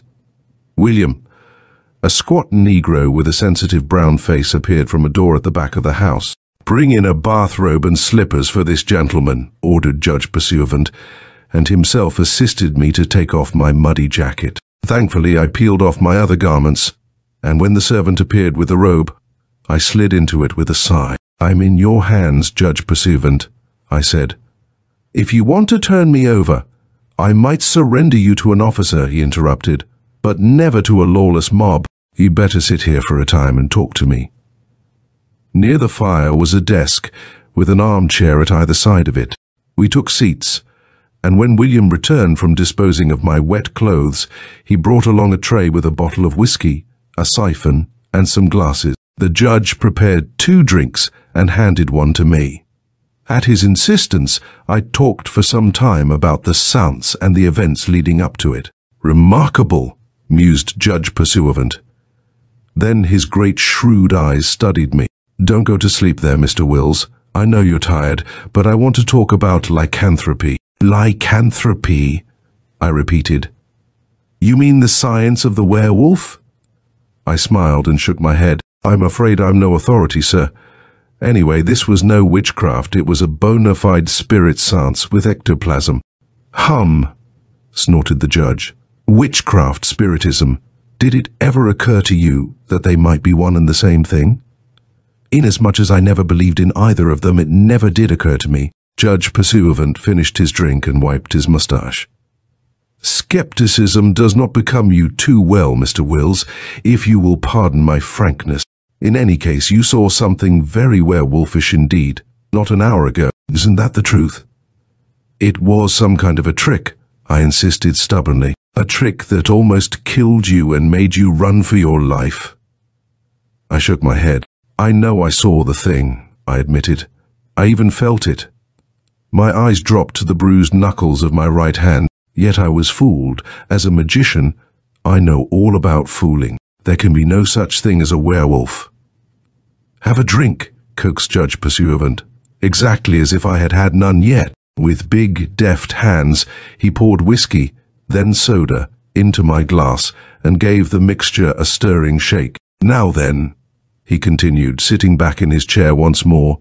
S1: "William." A squat Negro with a sensitive brown face appeared from a door at the back of the house. "Bring in a bathrobe and slippers for this gentleman," ordered Judge Pursuivant, and himself assisted me to take off my muddy jacket. Thankfully, I peeled off my other garments, and when the servant appeared with the robe, I slid into it with a sigh. "I'm in your hands, Judge Pursuivant," I said. "If you want to turn me over, I might surrender you to an officer," he interrupted, "but never to a lawless mob. You'd better sit here for a time and talk to me." Near the fire was a desk, with an armchair at either side of it. We took seats, and when William returned from disposing of my wet clothes, he brought along a tray with a bottle of whiskey, a siphon, and some glasses. The judge prepared 2 drinks and handed one to me. At his insistence, I talked for some time about the seance and the events leading up to it. "Remarkable," mused Judge Pursuivant. Then his great shrewd eyes studied me. "Don't go to sleep there, Mr. Wills. I know you're tired, but I want to talk about lycanthropy." "Lycanthropy?" I repeated. "You mean the science of the werewolf?" I smiled and shook my head. "I'm afraid I'm no authority, sir. Anyway, this was no witchcraft. It was a bona fide spirit seance with ectoplasm." "Hum," snorted the judge. "Witchcraft, spiritism. Did it ever occur to you that they might be one and the same thing?" "Inasmuch as I never believed in either of them, it never did occur to me." Judge Pursuivant finished his drink and wiped his mustache. "Skepticism does not become you too well, Mr. Wills, if you will pardon my frankness. In any case, you saw something very werewolfish indeed, not an hour ago. Isn't that the truth?" "It was some kind of a trick," I insisted stubbornly. "A trick that almost killed you and made you run for your life." I shook my head. "I know I saw the thing," I admitted. "I even felt it." My eyes dropped to the bruised knuckles of my right hand, yet I was fooled. As a magician, I know all about fooling. There can be no such thing as a werewolf. "Have a drink," coaxed Judge Pursuivant, exactly as if I had had none yet. With big, deft hands, he poured whiskey, then soda, into my glass and gave the mixture a stirring shake. "Now then," he continued, sitting back in his chair once more,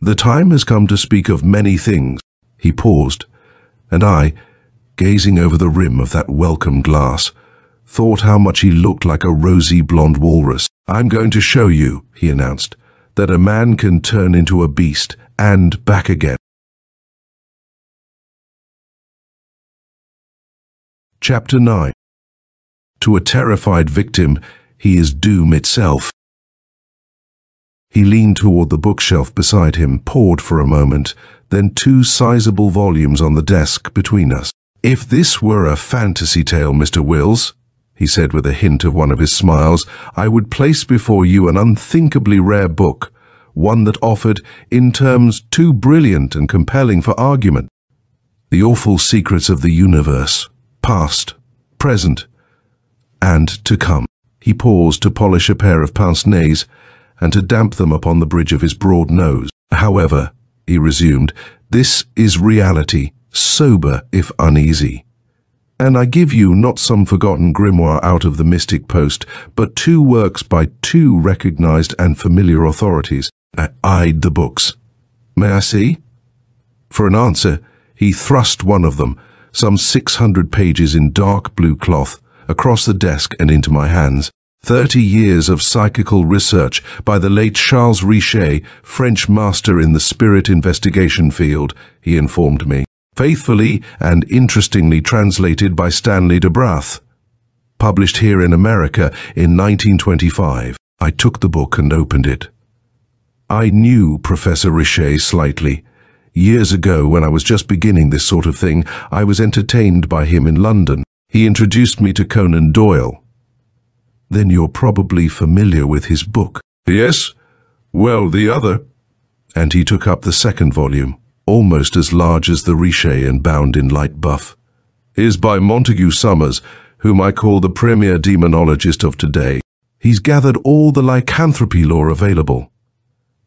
S1: "the time has come to speak of many things." He paused, and I, gazing over the rim of that welcome glass, thought how much he looked like a rosy blonde walrus. "I'm going to show you," he announced, "that a man can turn into a beast and back again." Chapter 9. To a terrified victim, he is doom itself. He leaned toward the bookshelf beside him, paused for a moment, then 2 sizable volumes on the desk between us. "If this were a fantasy tale, Mr. Wills," he said with a hint of one of his smiles, "I would place before you an unthinkably rare book, one that offered, in terms too brilliant and compelling for argument, the awful secrets of the universe, past, present, and to come." He paused to polish a pair of pince-nez and to damp them upon the bridge of his broad nose. "However," he resumed, "this is reality, sober if uneasy. And I give you not some forgotten grimoire out of the mystic post, but 2 works by 2 recognized and familiar authorities." I eyed the books. "May I see?" For an answer, he thrust one of them, some 600 pages in dark blue cloth, across the desk and into my hands. 30 years of psychical research by the late Charles Richet, French master in the spirit investigation field, he informed me. Faithfully and interestingly translated by Stanley de Brath. Published here in America in 1925. I took the book and opened it. I knew Professor Richet slightly. Years ago, when I was just beginning this sort of thing, I was entertained by him in London. He introduced me to Conan Doyle. "Then you're probably familiar with his book." "Yes? Well, the other." And he took up the second volume, almost as large as the Richet and bound in light buff. "Is by Montague Summers, whom I call the premier demonologist of today. He's gathered all the lycanthropy lore available."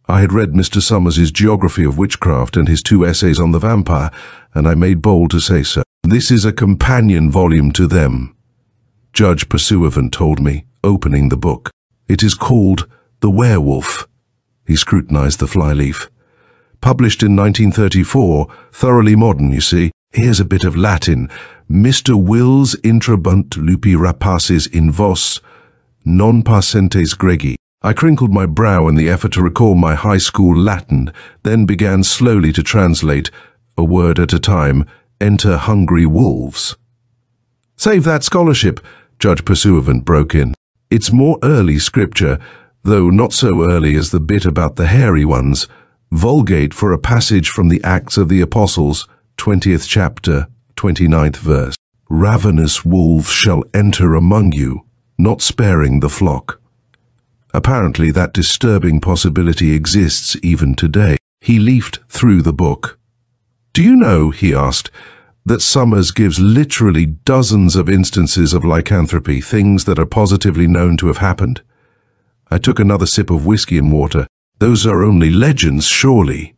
S1: I had read Mr. Summers' Geography of Witchcraft and his 2 essays on the vampire, and I made bold to say so. "This is a companion volume to them," Judge Pursuivant told me, opening the book. "It is called The Werewolf." He scrutinized the flyleaf. "Published in 1934, thoroughly modern, you see. Here's a bit of Latin. Mr. Wills intrabunt lupi rapaces in vos, non pascentes gregi." I crinkled my brow in the effort to recall my high school Latin, then began slowly to translate, a word at a time, "Enter hungry wolves." "Save that scholarship," Judge Pursuivant broke in. "It's more early scripture, though not so early as the bit about the hairy ones. Vulgate for a passage from the Acts of the Apostles, 20th chapter, 29th verse. Ravenous wolves shall enter among you, not sparing the flock." Apparently that disturbing possibility exists even today. He leafed through the book. "Do you know," he asked, "that Summers gives literally dozens of instances of lycanthropy, things that are positively known to have happened? I took another sip of whiskey and water. Those are only legends, surely.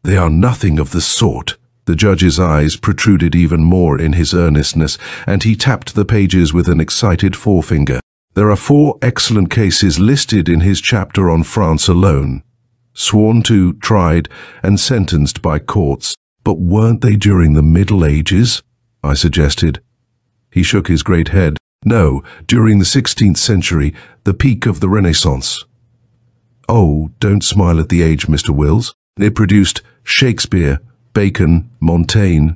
S1: They are nothing of the sort. The judge's eyes protruded even more in his earnestness, and he tapped the pages with an excited forefinger. There are 4 excellent cases listed in his chapter on France alone. Sworn to, tried, and sentenced by courts. But weren't they during the Middle Ages? I suggested. He shook his great head. No, during the 16th century, the peak of the Renaissance. Oh, don't smile at the age, Mr. Wills. It produced Shakespeare, Bacon, Montaigne,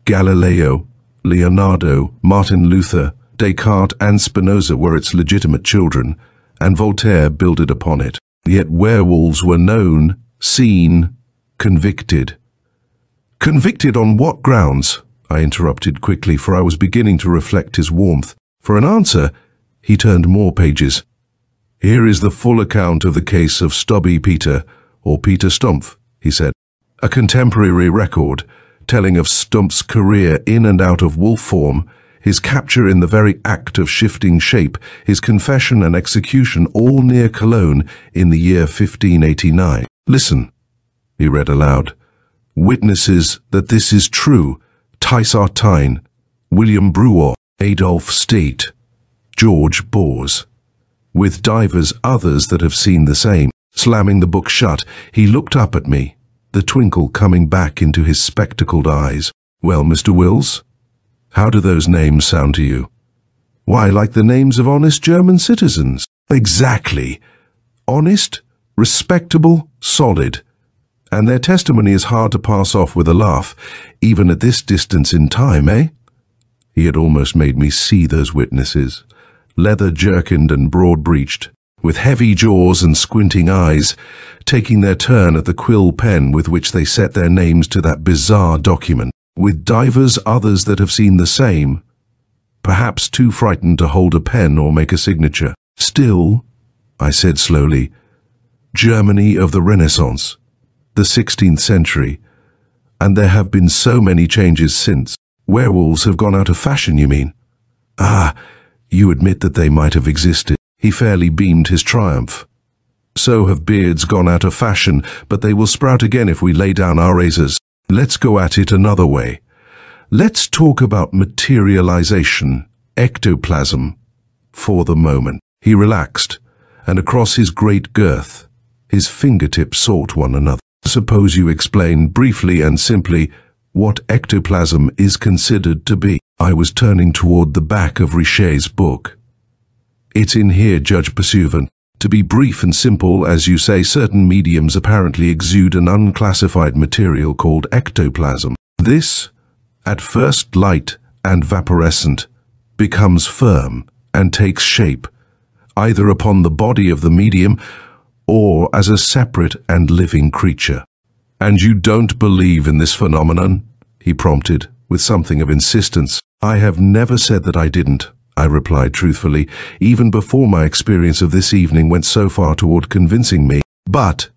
S1: Galileo, Leonardo, Martin Luther, Descartes and Spinoza were its legitimate children, and Voltaire builded upon it. Yet werewolves were known, seen, convicted. Convicted on what grounds? I interrupted quickly, for I was beginning to reflect his warmth. For an answer, he turned more pages. Here is the full account of the case of Stubby Peter, or Peter Stumpf, he said. A contemporary record, telling of Stumpf's career in and out of wolf form, his capture in the very act of shifting shape, his confession and execution all near Cologne in the year 1589. Listen, he read aloud. Witnesses that this is true, Thijs Artijn, William Brewer, Adolf State, George Bors, with divers others that have seen the same. Slamming the book shut, he looked up at me, the twinkle coming back into his spectacled eyes. Well, Mr. Wills, how do those names sound to you? Why, like the names of honest German citizens. Exactly. Honest, respectable, solid. And their testimony is hard to pass off with a laugh, even at this distance in time, eh? He had almost made me see those witnesses, leather-jerkined and broad-breeched, with heavy jaws and squinting eyes, taking their turn at the quill pen with which they set their names to that bizarre document, with divers others that have seen the same, perhaps too frightened to hold a pen or make a signature. Still, I said slowly, Germany of the Renaissance, the 16th century, and there have been so many changes since. Werewolves have gone out of fashion, you mean? Ah, you admit that they might have existed. He fairly beamed his triumph. So have beards gone out of fashion, but they will sprout again if we lay down our razors. Let's go at it another way. Let's talk about materialization, ectoplasm, for the moment. He relaxed, and across his great girth, his fingertips sought one another. Suppose you explain briefly and simply what ectoplasm is considered to be. I was turning toward the back of Richet's book. It's in here, Judge Pursuivant. To be brief and simple, as you say, certain mediums apparently exude an unclassified material called ectoplasm. This, at first light and vaporescent, becomes firm and takes shape, either upon the body of the medium or as a separate and living creature. And you don't believe in this phenomenon? He prompted, with something of insistence. I have never said that I didn't, I replied truthfully, even before my experience of this evening went so far toward convincing me. But,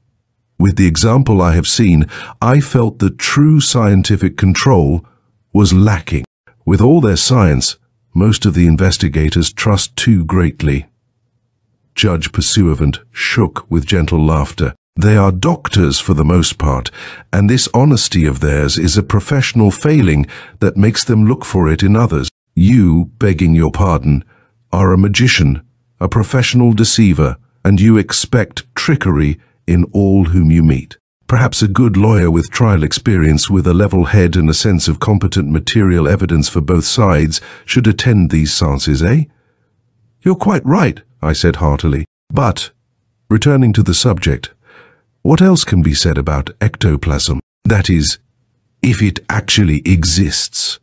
S1: with the example I have seen, I felt that true scientific control was lacking. With all their science, most of the investigators trust too greatly. Judge Pursuivant shook with gentle laughter. They are doctors for the most part, and this honesty of theirs is a professional failing that makes them look for it in others. You, begging your pardon, are a magician, a professional deceiver, and you expect trickery in all whom you meet. Perhaps a good lawyer with trial experience, with a level head and a sense of competent material evidence for both sides, should attend these seances, eh? You're quite right, I said heartily. But, returning to the subject, what else can be said about ectoplasm? That is, if it actually exists.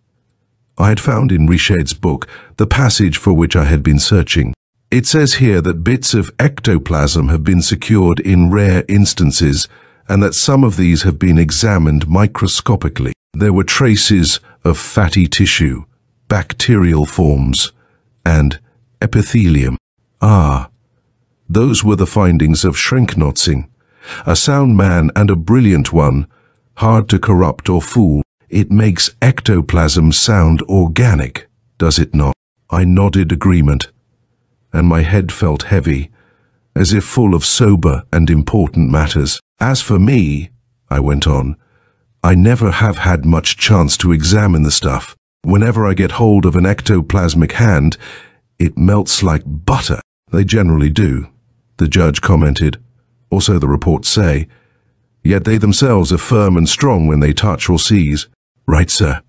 S1: I had found in Richet's book the passage for which I had been searching. It says here that bits of ectoplasm have been secured in rare instances, and that some of these have been examined microscopically. There were traces of fatty tissue, bacterial forms, and epithelium. Ah, those were the findings of Schrenknotzing, a sound man and a brilliant one, hard to corrupt or fool. It makes ectoplasm sound organic, does it not? I nodded agreement, and my head felt heavy, as if full of sober and important matters. As for me, I went on, I never have had much chance to examine the stuff. Whenever I get hold of an ectoplasmic hand, it melts like butter. They generally do, the judge commented. Or so the reports say. Yet they themselves are firm and strong when they touch or seize. Right, sir.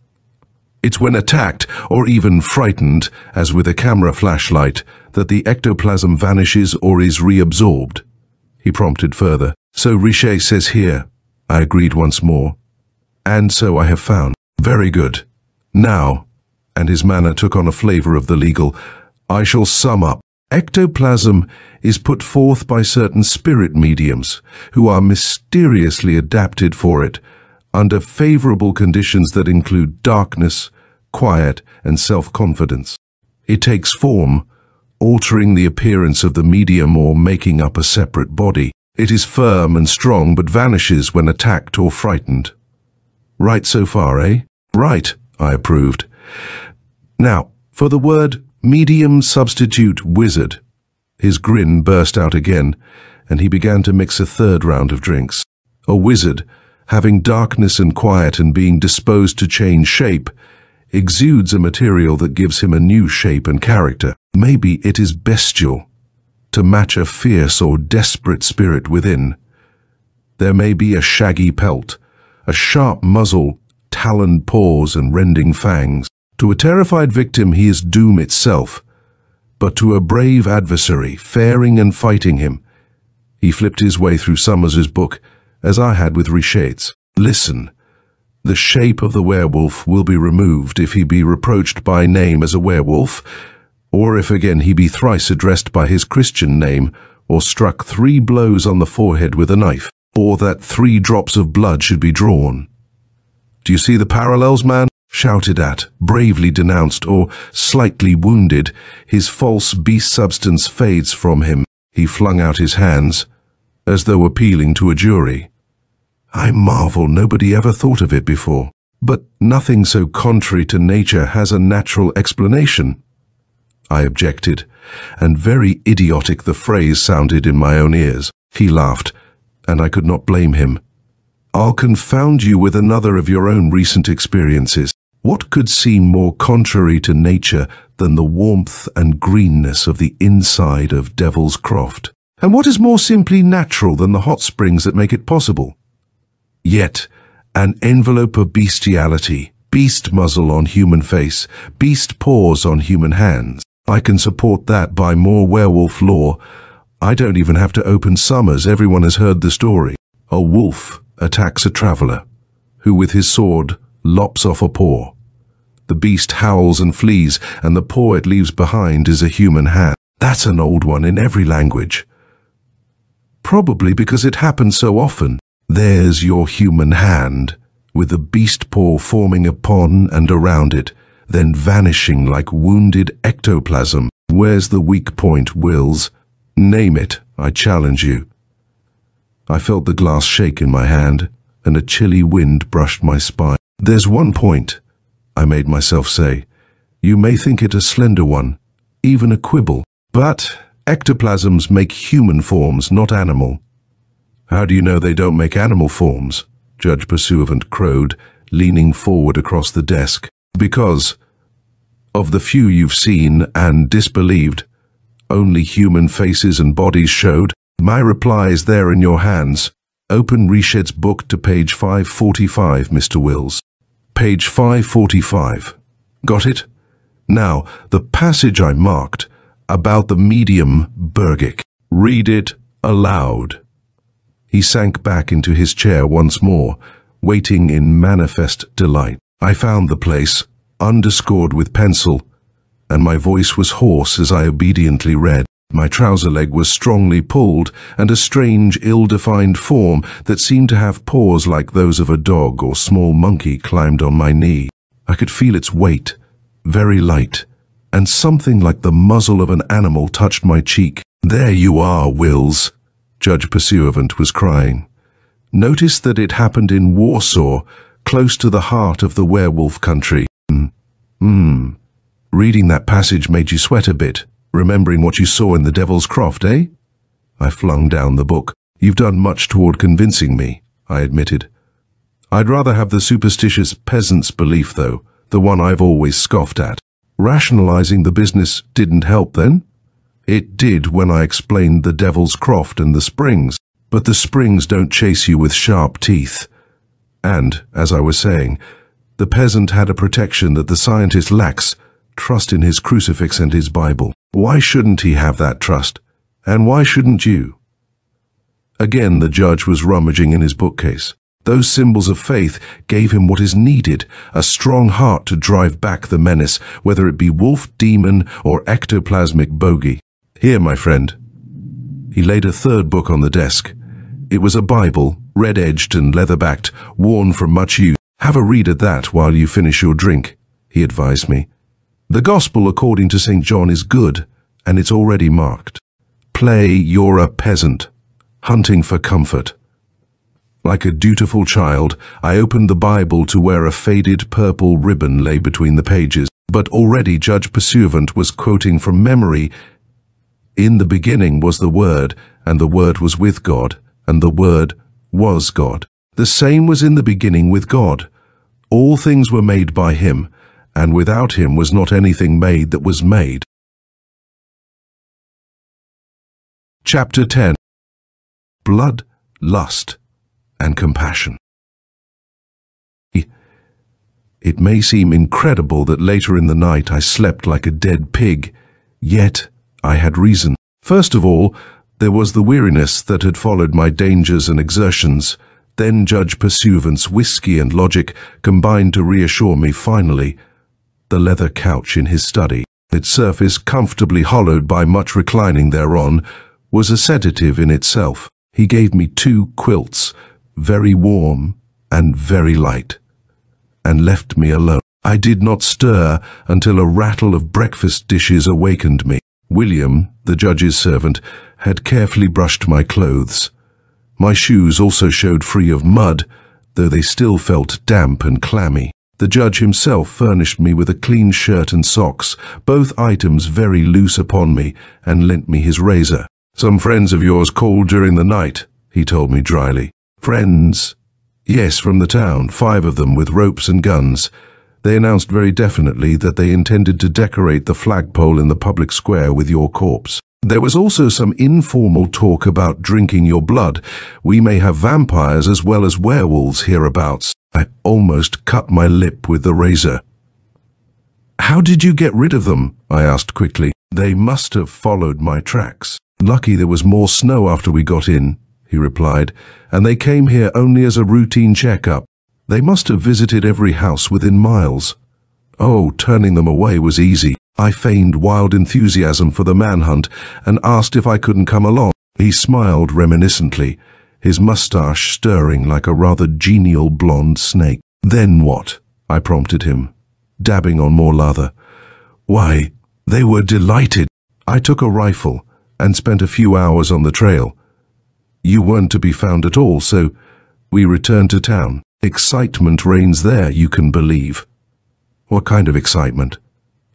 S1: It's when attacked, or even frightened, as with a camera flashlight, that the ectoplasm vanishes or is reabsorbed. He prompted further. So Richer says here. I agreed once more. And so I have found. Very good. Now, and his manner took on a flavor of the legal, I shall sum up. Ectoplasm is put forth by certain spirit mediums who are mysteriously adapted for it under favorable conditions that include darkness, quiet, and self-confidence. It takes form, altering the appearance of the medium or making up a separate body. It is firm and strong but vanishes when attacked or frightened. Right so far, eh? Right, I approved. Now, for the word medium substitute wizard. His grin burst out again, and he began to mix a third round of drinks. A wizard, having darkness and quiet and being disposed to change shape, exudes a material that gives him a new shape and character. Maybe it is bestial, to match a fierce or desperate spirit within. There may be a shaggy pelt, a sharp muzzle, taloned paws and rending fangs. To a terrified victim he is doom itself, but to a brave adversary, faring and fighting him, he flipped his way through Summers's book, as I had with Richer's. Listen, the shape of the werewolf will be removed if he be reproached by name as a werewolf, or if again he be thrice addressed by his Christian name, or struck 3 blows on the forehead with a knife, or that 3 drops of blood should be drawn. Do you see the parallels, man? Shouted at, bravely denounced, or slightly wounded, his false beast substance fades from him. He flung out his hands, as though appealing to a jury. I marvel nobody ever thought of it before. But nothing so contrary to nature has a natural explanation. I objected, and very idiotic the phrase sounded in my own ears. He laughed, and I could not blame him. I'll confound you with another of your own recent experiences. What could seem more contrary to nature than the warmth and greenness of the inside of Devil's Croft? And what is more simply natural than the hot springs that make it possible? Yet, an envelope of bestiality, beast muzzle on human face, beast paws on human hands. I can support that by more werewolf lore. I don't even have to open Summers, everyone has heard the story. A wolf attacks a traveler, who with his sword lops off a paw. The beast howls and flees, and the paw it leaves behind is a human hand. That's an old one in every language. Probably because it happens so often. There's your human hand, with the beast paw forming upon and around it, then vanishing like wounded ectoplasm. Where's the weak point, Wills? Name it, I challenge you. I felt the glass shake in my hand, and a chilly wind brushed my spine. There's one point, I made myself say. You may think it a slender one, even a quibble, but ectoplasms make human forms, not animal. How do you know they don't make animal forms? Judge Pursuivant crowed, leaning forward across the desk. Because, of the few you've seen and disbelieved, only human faces and bodies showed. My reply is there in your hands. Open Richer's book to page 545, Mr. Wills. Page 545. Got it? Now, the passage I marked about the medium Burgick. Read it aloud. He sank back into his chair once more, waiting in manifest delight. I found the place, underscored with pencil, and my voice was hoarse as I obediently read. My trouser leg was strongly pulled, and a strange, ill-defined form that seemed to have paws like those of a dog or small monkey climbed on my knee. I could feel its weight, very light, and something like the muzzle of an animal touched my cheek. There you are, Wills, Judge Pursuivant was crying. Notice that it happened in Warsaw, close to the heart of the werewolf country. Reading that passage made you sweat a bit, remembering what you saw in the Devil's Croft, eh? I flung down the book. "You've done much toward convincing me," I admitted. "I'd rather have the superstitious peasant's belief, though, the one I've always scoffed at." "Rationalizing the business didn't help, then?" "It did when I explained the devil's Croft and the springs, but the springs don't chase you with sharp teeth. And, as I was saying, the peasant had a protection that the scientist lacks, trust in his crucifix and his Bible. Why shouldn't he have that trust? And why shouldn't you?" Again, the judge was rummaging in his bookcase. Those symbols of faith gave him what is needed, a strong heart to drive back the menace, whether it be wolf, demon, or ectoplasmic bogey. "Here, my friend." He laid a third book on the desk. It was a Bible, red-edged and leather-backed, worn from much use. "Have a read at that while you finish your drink," he advised me. "The Gospel according to St. John is good, and it's already marked. Play you're a peasant, hunting for comfort." Like a dutiful child, I opened the Bible to where a faded purple ribbon lay between the pages, but already Judge Pursuivant was quoting from memory. "In the beginning was the Word, and the Word was with God, and the Word was God. The same was in the beginning with God. All things were made by him, and without him was not anything made that was made." Chapter 10. Blood, Lust, and Compassion. It may seem incredible that later in the night I slept like a dead pig, yet I had reason. First of all, there was the weariness that had followed my dangers and exertions. Then Judge Pursuivant's whiskey and logic combined to reassure me finally. The leather couch in his study, its surface comfortably hollowed by much reclining thereon, was a sedative in itself. He gave me 2 quilts, very warm and very light, and left me alone. I did not stir until a rattle of breakfast dishes awakened me. William, the judge's servant, had carefully brushed my clothes. My shoes also showed free of mud, though they still felt damp and clammy. The judge himself furnished me with a clean shirt and socks, both items very loose upon me, and lent me his razor. "Some friends of yours called during the night," he told me dryly. "Friends?" "Yes, from the town, 5 of them with ropes and guns. They announced very definitely that they intended to decorate the flagpole in the public square with your corpse. There was also some informal talk about drinking your blood. We may have vampires as well as werewolves hereabouts." I almost cut my lip with the razor. "How did you get rid of them?" I asked quickly. "They must have followed my tracks. Lucky there was more snow after we got in," he replied, "and they came here only as a routine checkup. They must have visited every house within miles." "Oh, turning them away was easy. I feigned wild enthusiasm for the manhunt and asked if I couldn't come along." He smiled reminiscently, his mustache stirring like a rather genial blonde snake. "Then what?" I prompted him, dabbing on more lather. "Why, they were delighted. I took a rifle and spent a few hours on the trail. You weren't to be found at all, so we returned to town. Excitement reigns there, you can believe." "What kind of excitement?"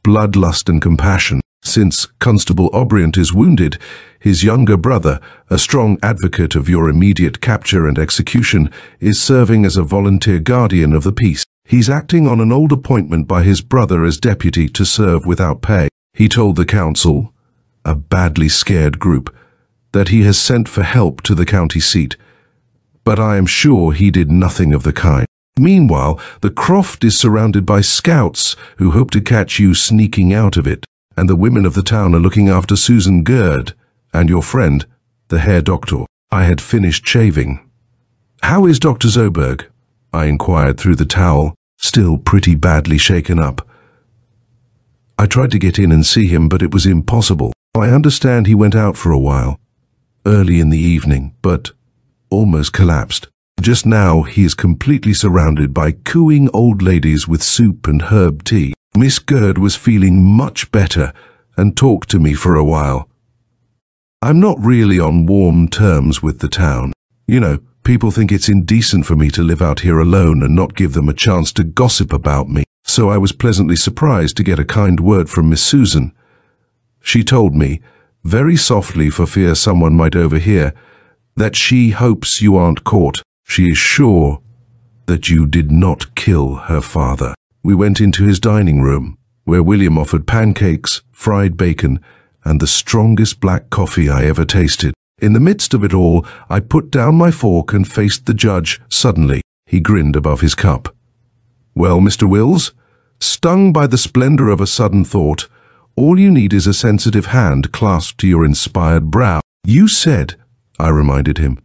S1: "Blood, lust, and compassion. Since Constable Obriant is wounded, his younger brother, a strong advocate of your immediate capture and execution, is serving as a volunteer guardian of the peace. He's acting on an old appointment by his brother as deputy to serve without pay. He told the council, a badly scared group, that he has sent for help to the county seat. But I am sure he did nothing of the kind. Meanwhile, the Croft is surrounded by scouts who hope to catch you sneaking out of it, and the women of the town are looking after Susan Gerd and your friend, the Herr Doctor." I had finished shaving. "How is Dr. Zoberg?" I inquired through the towel, still pretty badly shaken up. "I tried to get in and see him, but it was impossible. I understand he went out for a while, early in the evening, but almost collapsed. Just now he is completely surrounded by cooing old ladies with soup and herb tea. Miss Gerd was feeling much better and talked to me for a while. I'm not really on warm terms with the town. You know, people think it's indecent for me to live out here alone and not give them a chance to gossip about me. So I was pleasantly surprised to get a kind word from Miss Susan. She told me very softly for fear someone might overhear, that she hopes you aren't caught. She is sure that you did not kill her father. We went into his dining room, where William offered pancakes, fried bacon, and the strongest black coffee I ever tasted. In the midst of it all, I put down my fork and faced the judge. Suddenly, he grinned above his cup. "Well, Mr. Wills?" Stung by the splendor of a sudden thought, "All you need is a sensitive hand clasped to your inspired brow." "You said," I reminded him,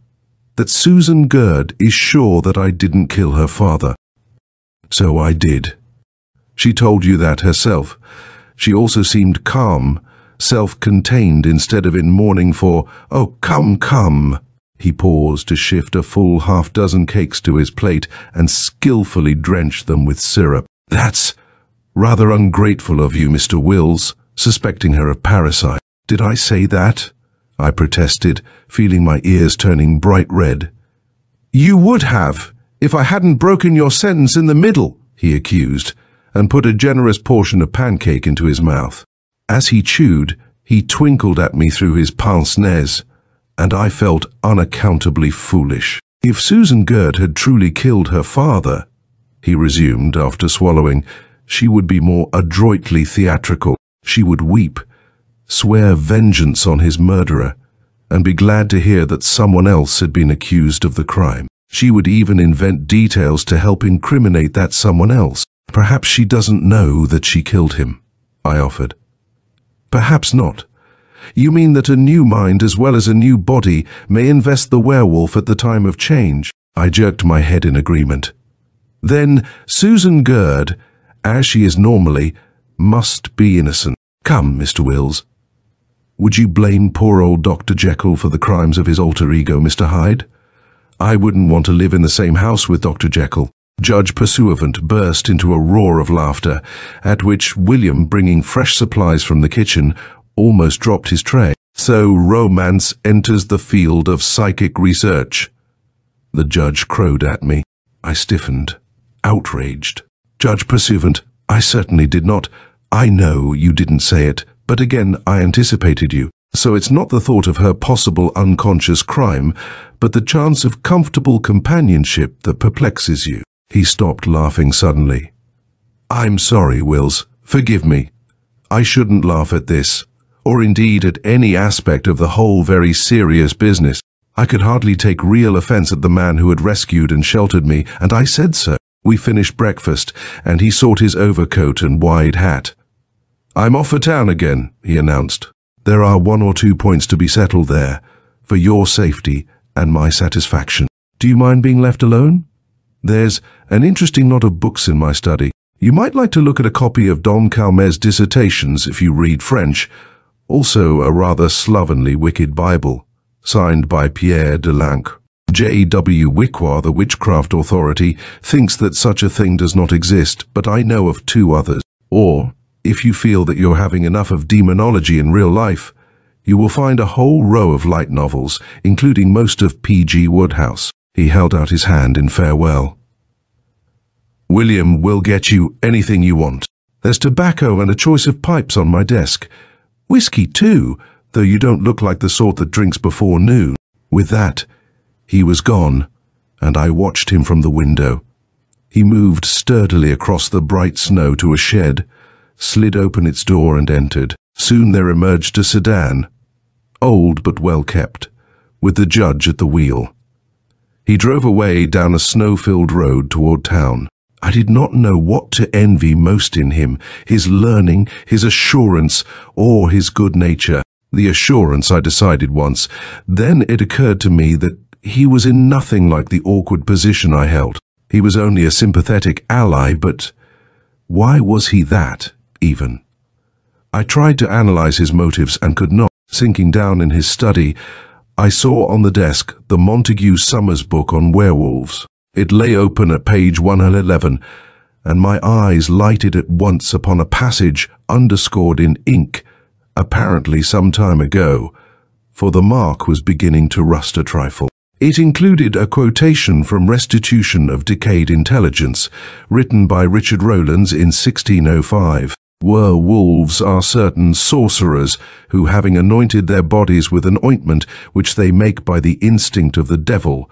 S1: "that Susan Gerd is sure that I didn't kill her father." "So I did. She told you that herself. She also seemed calm, self-contained instead of in mourning for—" "Oh, come." He paused to shift a full half-dozen cakes to his plate and skillfully drenched them with syrup. "That's rather ungrateful of you, Mr. Wills, suspecting her of parricide." "Did I say that?" I protested, feeling my ears turning bright red. "You would have, if I hadn't broken your sentence in the middle," he accused, and put a generous portion of pancake into his mouth. As he chewed, he twinkled at me through his pince-nez, and I felt unaccountably foolish. "If Susan Gerd had truly killed her father," he resumed after swallowing, "she would be more adroitly theatrical. She would weep, swear vengeance on his murderer, and be glad to hear that someone else had been accused of the crime. She would even invent details to help incriminate that someone else. Perhaps she doesn't know that she killed him," I offered. "Perhaps not. You mean that a new mind as well as a new body may invest the werewolf at the time of change?" I jerked my head in agreement. "Then Susan Gerd, as she is normally, must be innocent. Come, Mr. Wills. Would you blame poor old Dr. Jekyll for the crimes of his alter ego, Mr. Hyde? I wouldn't want to live in the same house with Dr. Jekyll." Judge Pursuivant burst into a roar of laughter, at which William, bringing fresh supplies from the kitchen, almost dropped his tray. "So romance enters the field of psychic research." The judge crowed at me. I stiffened, outraged. "Judge Pursuivant, I certainly did not. I know you didn't say it, but again, I anticipated you. So it's not the thought of her possible unconscious crime, but the chance of comfortable companionship that perplexes you." He stopped laughing suddenly. "I'm sorry, Wills. Forgive me. I shouldn't laugh at this, or indeed at any aspect of the whole very serious business. I could hardly take real offense at the man who had rescued and sheltered me, and I said so. We finished breakfast, and he sought his overcoat and wide hat. "I'm off for town again," he announced. "There are 1 or 2 points to be settled there, for your safety and my satisfaction. Do you mind being left alone? There's an interesting lot of books in my study. You might like to look at a copy of Dom Calmet's Dissertations if you read French, also a rather slovenly wicked Bible, signed by Pierre de Lancre. J.W. Wickwa, the Witchcraft Authority, thinks that such a thing does not exist, but I know of 2 others. Or, if you feel that you're having enough of demonology in real life, you will find a whole row of light novels, including most of P.G. Wodehouse." He held out his hand in farewell. "William will get you anything you want. There's tobacco and a choice of pipes on my desk. Whiskey too, though you don't look like the sort that drinks before noon." With that, he was gone, and I watched him from the window. He moved sturdily across the bright snow to a shed, slid open its door and entered. Soon there emerged a sedan, old but well kept, with the judge at the wheel. He drove away down a snow-filled road toward town. I did not know what to envy most in him, his learning, his assurance, or his good nature. The assurance, I decided once. Then it occurred to me that he was in nothing like the awkward position I held. He was only a sympathetic ally, but why was he that, even? I tried to analyze his motives and could not. Sinking down in his study, I saw on the desk the Montague Summers book on werewolves. It lay open at page 111, and my eyes lighted at once upon a passage underscored in ink, apparently some time ago, for the mark was beginning to rust a trifle. It included a quotation from Restitution of Decayed Intelligence, written by Richard Rowlands in 1605. Werewolves are certain sorcerers who, having anointed their bodies with an ointment which they make by the instinct of the devil,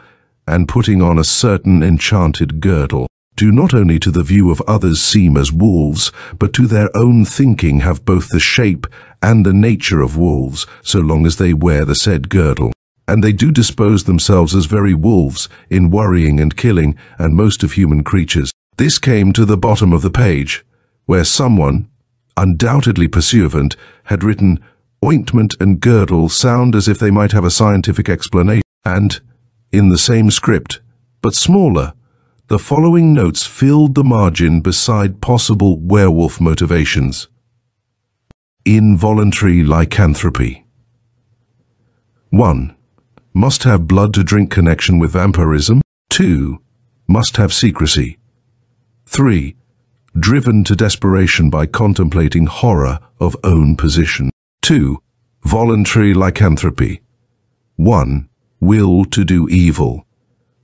S1: and putting on a certain enchanted girdle, do not only to the view of others seem as wolves, but to their own thinking have both the shape and the nature of wolves, so long as they wear the said girdle. And they do dispose themselves as very wolves in worrying and killing, and most of human creatures. This came to the bottom of the page, where someone, undoubtedly pursuivant, had written, "Ointment and girdle sound as if they might have a scientific explanation," and, in the same script, but smaller, the following notes filled the margin beside possible werewolf motivations. Involuntary lycanthropy. 1. Must have blood to drink connection with vampirism. 2. Must have secrecy. 3. Driven to desperation by contemplating horror of own position. 2. Voluntary lycanthropy. 1. Will to do evil.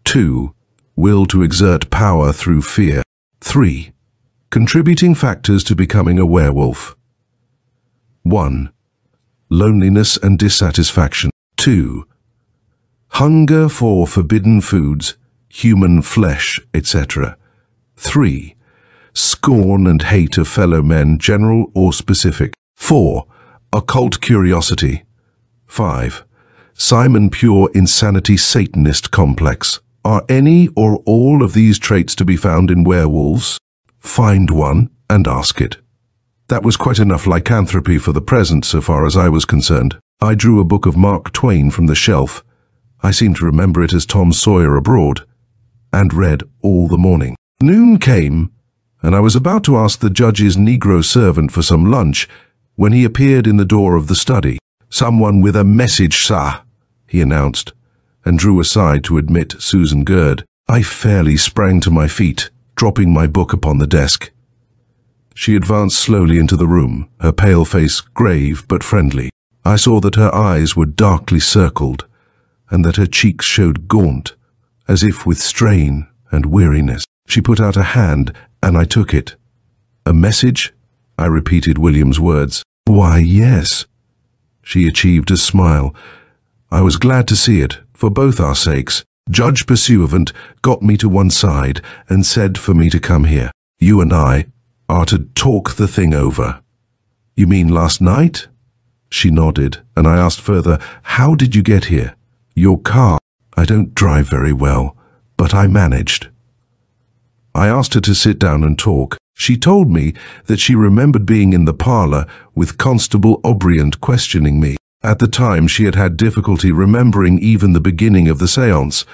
S1: 2. Will to exert power through fear. 3. Contributing factors to becoming a werewolf. 1. Loneliness and dissatisfaction. 2. Hunger for forbidden foods, human flesh, etc. 3. Scorn and hate of fellow men, general or specific. 4. Occult curiosity. 5. Simon Pure insanity Satanist complex. Are any or all of these traits to be found in werewolves? Find one and ask it. That was quite enough lycanthropy for the present, so far as I was concerned. I drew a book of Mark Twain from the shelf. I seem to remember it as Tom Sawyer Abroad, and read all the morning. Noon came, and I was about to ask the judge's Negro servant for some lunch when he appeared in the door of the study. "Someone with a message, sir," he announced, and drew aside to admit Susan Gerd. I fairly sprang to my feet, dropping my book upon the desk. She advanced slowly into the room, her pale face grave but friendly. I saw that her eyes were darkly circled, and that her cheeks showed gaunt, as if with strain and weariness. She put out a hand, and I took it. "A message?" I repeated William's words. "Why, yes." She achieved a smile. I was glad to see it, for both our sakes. Judge Pursuivant got me to one side and said for me to come here. "You and I are to talk the thing over." "You mean last night?" She nodded, and I asked further, "How did you get here?" "Your car." "I don't drive very well, but I managed." I asked her to sit down and talk. She told me that she remembered being in the parlor with Constable O'Brien questioning me. At the time, she had had difficulty remembering even the beginning of the seance,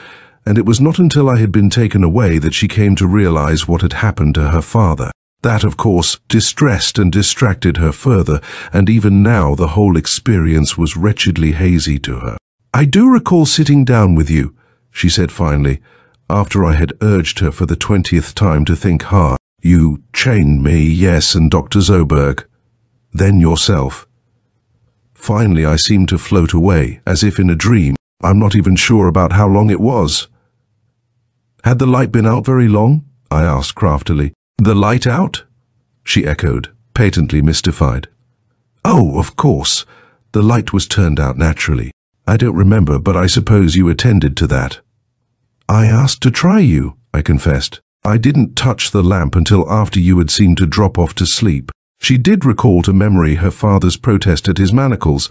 S1: and it was not until I had been taken away that she came to realize what had happened to her father. That, of course, distressed and distracted her further, and even now the whole experience was wretchedly hazy to her. "I do recall sitting down with you," she said finally, after I had urged her for the 20th time to think hard. "You chained me, yes, and Dr. Zoberg. Then yourself." Finally, I seemed to float away, as if in a dream. I'm not even sure about how long it was. "Had the light been out very long?" I asked craftily. "The light out?" she echoed, patently mystified. "Oh, of course. The light was turned out naturally. I don't remember, but I suppose you attended to that." "I asked to try you," I confessed. "I didn't touch the lamp until after you had seemed to drop off to sleep." She did recall to memory her father's protest at his manacles,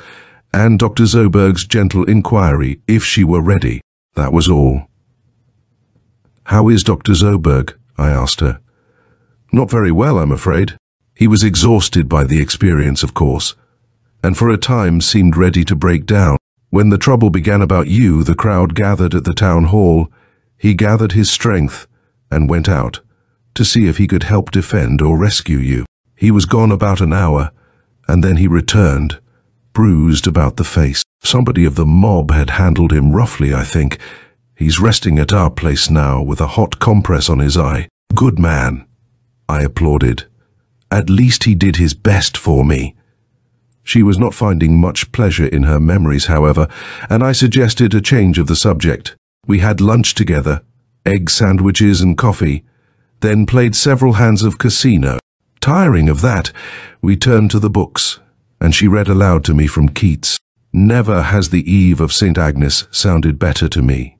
S1: and Dr. Zoberg's gentle inquiry if she were ready. That was all. "How is Dr. Zoberg?" I asked her. "Not very well, I'm afraid. He was exhausted by the experience, of course, and for a time seemed ready to break down. When the trouble began about you, the crowd gathered at the town hall. He gathered his strength and went out to see if he could help defend or rescue you. He was gone about an hour, and then he returned, bruised about the face. Somebody of the mob had handled him roughly, I think. He's resting at our place now with a hot compress on his eye. Good man," I applauded. "At least he did his best for me." She was not finding much pleasure in her memories, however, and I suggested a change of the subject. We had lunch together, egg sandwiches and coffee, then played several hands of casino. Tiring of that, we turned to the books, and she read aloud to me from Keats. Never has the eve of St. Agnes sounded better to me.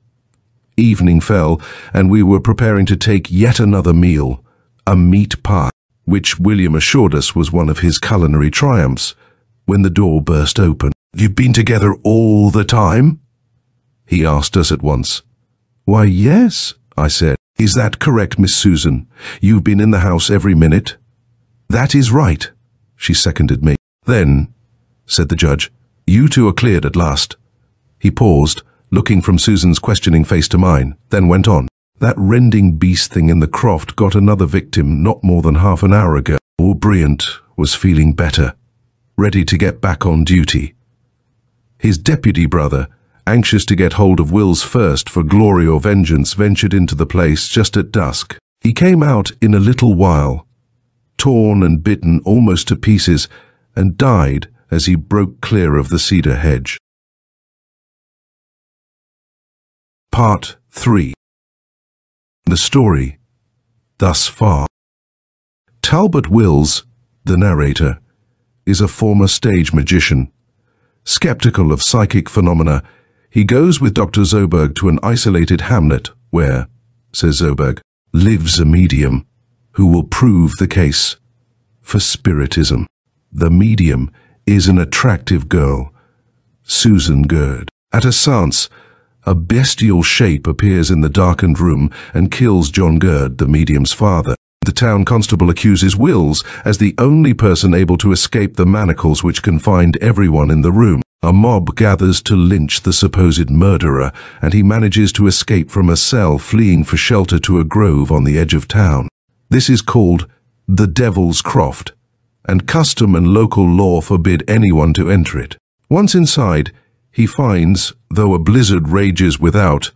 S1: Evening fell, and we were preparing to take yet another meal, a meat pie, which William assured us was one of his culinary triumphs, when the door burst open. "You've been together all the time?" he asked us at once. "Why, yes," I said. "Is that correct, Miss Susan? You've been in the house every minute?" "That is right," she seconded me. "Then," said the judge, "you two are cleared at last." He paused, looking from Susan's questioning face to mine, then went on. "That rending beast thing in the Croft got another victim not more than half an hour ago. Bryant was feeling better, ready to get back on duty. His deputy brother, anxious to get hold of Wills first for glory or vengeance, ventured into the place just at dusk. He came out in a little while, torn and bitten almost to pieces, and died as he broke clear of the cedar hedge." Part 3. The story thus far. Talbot Wills, the narrator, is a former stage magician. Skeptical of psychic phenomena, he goes with Dr. Zoberg to an isolated hamlet where, says Zoberg, lives a medium who will prove the case for spiritism. The medium is an attractive girl, Susan Gurd. At a seance, a bestial shape appears in the darkened room and kills John Gurd, the medium's father. The town constable accuses Wills as the only person able to escape the manacles which confined everyone in the room. A mob gathers to lynch the supposed murderer, and he manages to escape from a cell, fleeing for shelter to a grove on the edge of town. This is called the Devil's Croft, and custom and local law forbid anyone to enter it. Once inside, he finds, though a blizzard rages without,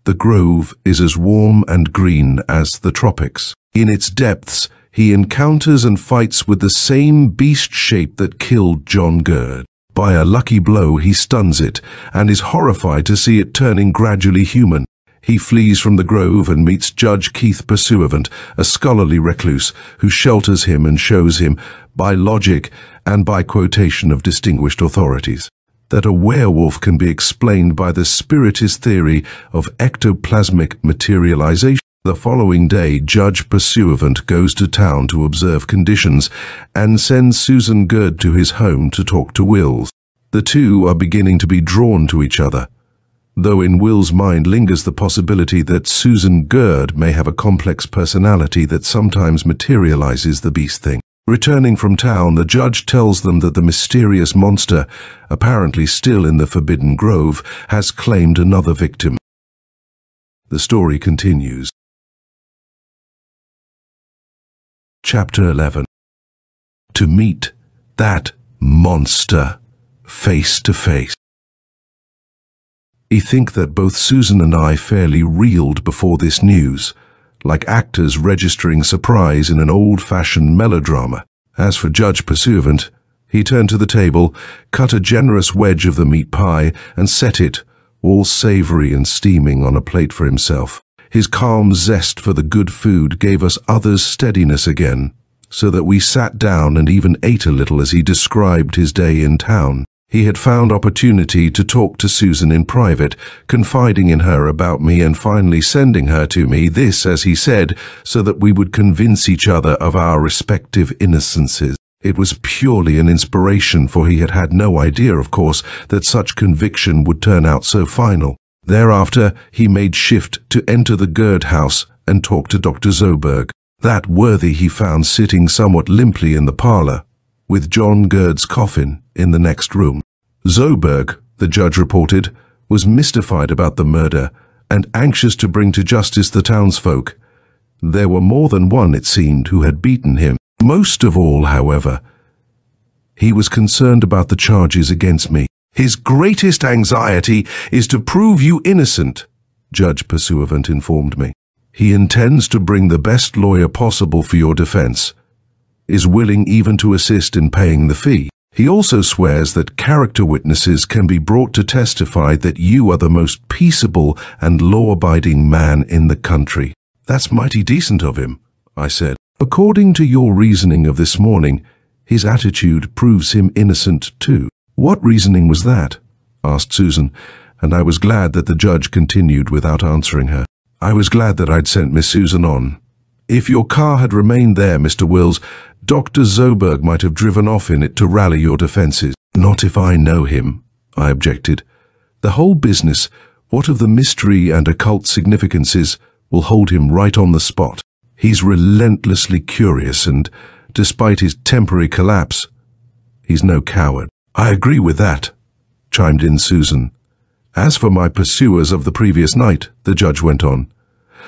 S1: the grove is as warm and green as the tropics. In its depths, he encounters and fights with the same beast shape that killed John Gurd. By a lucky blow, he stuns it, and is horrified to see it turning gradually human. He flees from the grove and meets Judge Keith Pursuivant, a scholarly recluse, who shelters him and shows him, by logic and by quotation of distinguished authorities, that a werewolf can be explained by the spiritist theory of ectoplasmic materialization. The following day, Judge Pursuivant goes to town to observe conditions and sends Susan Gurd to his home to talk to Wills. The two are beginning to be drawn to each other, though in Will's mind lingers the possibility that Susan Gurd may have a complex personality that sometimes materializes the beast thing. Returning from town, the judge tells them that the mysterious monster, apparently still in the Forbidden Grove, has claimed another victim. The story continues. Chapter 11. To meet that monster face to face. I think that both Susan and I fairly reeled before this news, like actors registering surprise in an old-fashioned melodrama. As for Judge Pursuivant, he turned to the table, cut a generous wedge of the meat pie, and set it, all savory and steaming, on a plate for himself. His calm zest for the good food gave us others steadiness again, so that we sat down and even ate a little as he described his day in town. He had found opportunity to talk to Susan in private, confiding in her about me and finally sending her to me, this, as he said, so that we would convince each other of our respective innocences. It was purely an inspiration, for he had had no idea, of course, that such conviction would turn out so final. Thereafter, he made shift to enter the Gurd house and talk to Dr. Zoberg. That worthy he found sitting somewhat limply in the parlor, with John Gurd's coffin in the next room. Zoberg, the judge reported, was mystified about the murder and anxious to bring to justice the townsfolk. There were more than one, it seemed, who had beaten him. Most of all, however, he was concerned about the charges against me. His greatest anxiety is to prove you innocent, Judge Pursuivant informed me. He intends to bring the best lawyer possible for your defense, is willing even to assist in paying the fee. He also swears that character witnesses can be brought to testify that you are the most peaceable and law-abiding man in the country. That's mighty decent of him, I said. According to your reasoning of this morning, his attitude proves him innocent too. What reasoning was that? Asked Susan, and I was glad that the judge continued without answering her. I was glad that I'd sent Miss Susan on. If your car had remained there, Mr. Wills, Dr. Zoberg might have driven off in it to rally your defenses. Not if I know him, I objected. The whole business, what of the mystery and occult significances, will hold him right on the spot. He's relentlessly curious and, despite his temporary collapse, he's no coward. I agree with that, chimed in Susan. As for my pursuers of the previous night, the judge went on,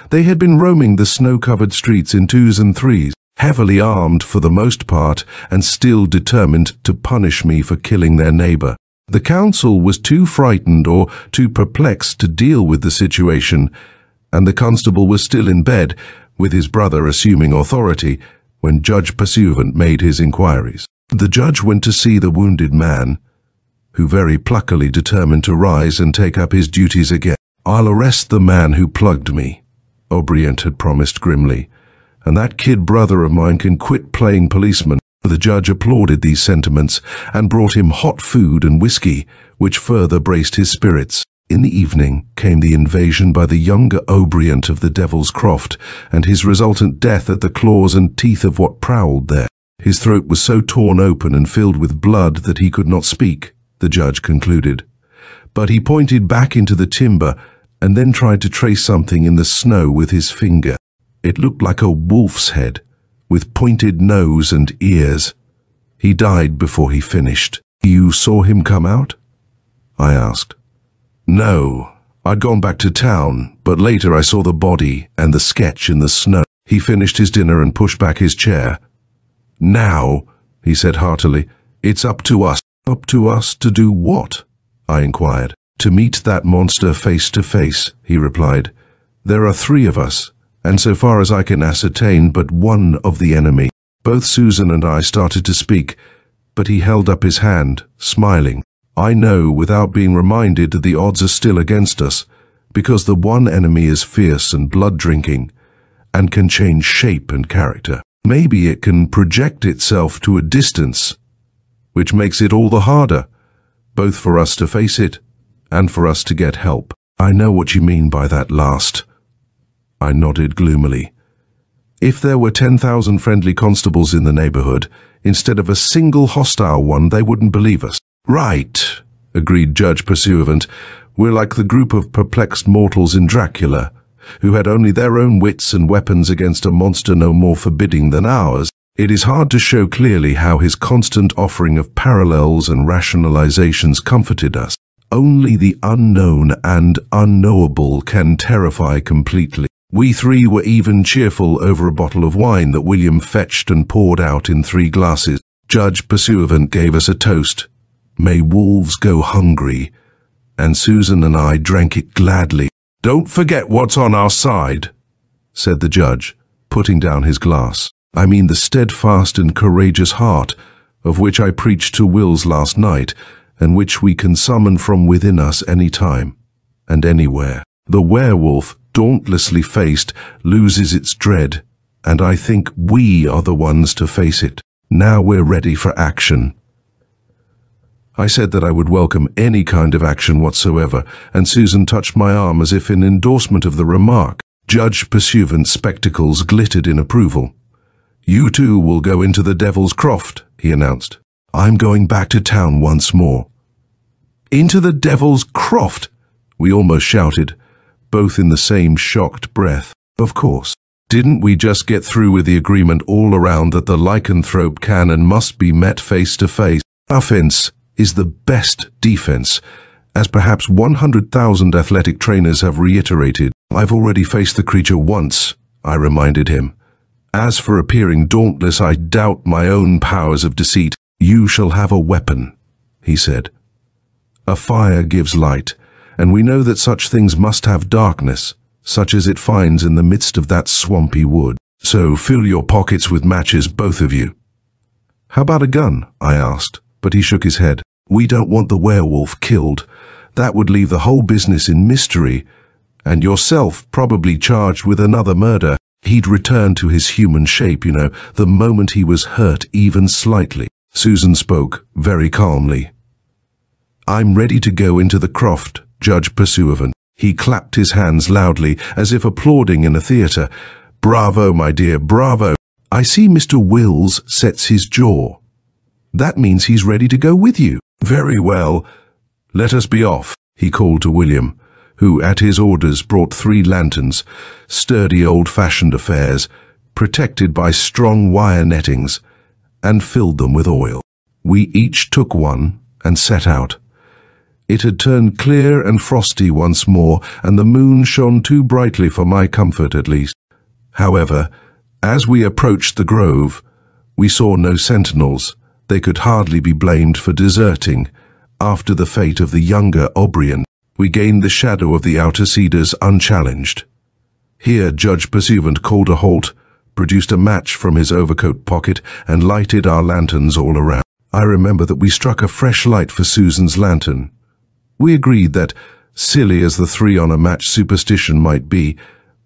S1: they had been roaming the snow-covered streets in twos and threes, heavily armed for the most part, and still determined to punish me for killing their neighbor. The counsel was too frightened or too perplexed to deal with the situation, and the constable was still in bed, with his brother assuming authority, when Judge Pursuivant made his inquiries. The judge went to see the wounded man, who very pluckily determined to rise and take up his duties again. I'll arrest the man who plugged me, O'Brien had promised grimly, and that kid brother of mine can quit playing policeman. The judge applauded these sentiments and brought him hot food and whiskey, which further braced his spirits. In the evening came the invasion by the younger O'Brien of the Devil's Croft, and his resultant death at the claws and teeth of what prowled there. His throat was so torn open and filled with blood that he could not speak, the judge concluded. But he pointed back into the timber and then tried to trace something in the snow with his finger. It looked like a wolf's head, with pointed nose and ears. He died before he finished. You saw him come out? I asked. No, I'd gone back to town, but later I saw the body and the sketch in the snow. He finished his dinner and pushed back his chair. Now, he said heartily, it's up to us. Up to us to do what? I inquired. To meet that monster face to face, he replied. There are 3 of us, and so far as I can ascertain, but one of the enemy. Both Susan and I started to speak, but he held up his hand, smiling. I know without being reminded that the odds are still against us, because the one enemy is fierce and blood-drinking, and can change shape and character. Maybe it can project itself to a distance, which makes it all the harder, both for us to face it and for us to get help. I know what you mean by that last. I nodded gloomily. If there were 10,000 friendly constables in the neighborhood, instead of a single hostile one, they wouldn't believe us. Right, agreed Judge Pursuivant. We're like the group of perplexed mortals in Dracula, who had only their own wits and weapons against a monster no more forbidding than ours. It is hard to show clearly how his constant offering of parallels and rationalizations comforted us. Only the unknown and unknowable can terrify completely. We 3 were even cheerful over a bottle of wine that William fetched and poured out in 3 glasses. Judge Pursuivant gave us a toast. May wolves go hungry, and Susan and I drank it gladly. Don't forget what's on our side, said the judge, putting down his glass. I mean the steadfast and courageous heart, of which I preached to Wills last night, and which we can summon from within us any time and anywhere. The werewolf, dauntlessly faced, loses its dread, and I think we are the ones to face it. Now we're ready for action. I said that I would welcome any kind of action whatsoever, and Susan touched my arm as if in endorsement of the remark. Judge Pursuivant's spectacles glittered in approval. You 2 will go into the Devil's Croft, he announced. I'm going back to town once more. Into the Devil's Croft, we almost shouted, both in the same shocked breath. Of course. Didn't we just get through with the agreement all around that the lycanthrope can and must be met face to face? Offense is the best defense, as perhaps 100,000 athletic trainers have reiterated. I've already faced the creature once, I reminded him. As for appearing dauntless, I doubt my own powers of deceit. You shall have a weapon, he said. A fire gives light, and we know that such things must have darkness, such as it finds in the midst of that swampy wood. So fill your pockets with matches, both of you. How about a gun? I asked, but he shook his head. We don't want the werewolf killed. That would leave the whole business in mystery, and yourself probably charged with another murder. He'd returned to his human shape, the moment he was hurt even slightly. Susan spoke very calmly. "I'm ready to go into the Croft, Judge Pursuivant." He clapped his hands loudly, as if applauding in a theatre. "Bravo, my dear, bravo. I see Mr. Wills sets his jaw. That means he's ready to go with you. Very well. Let us be off," he called to William, who at his orders brought 3 lanterns, sturdy old-fashioned affairs, protected by strong wire nettings, and filled them with oil. We each took one and set out. It had turned clear and frosty once more, and the moon shone too brightly for my comfort at least. However, as we approached the grove, we saw no sentinels. They could hardly be blamed for deserting. After the fate of the younger O'Brien, we gained the shadow of the outer cedars unchallenged. Here Judge Pursuivant called a halt, produced a match from his overcoat pocket, and lighted our lanterns all around. I remember that we struck a fresh light for Susan's lantern. We agreed that, silly as the 3-on-a-match superstition might be,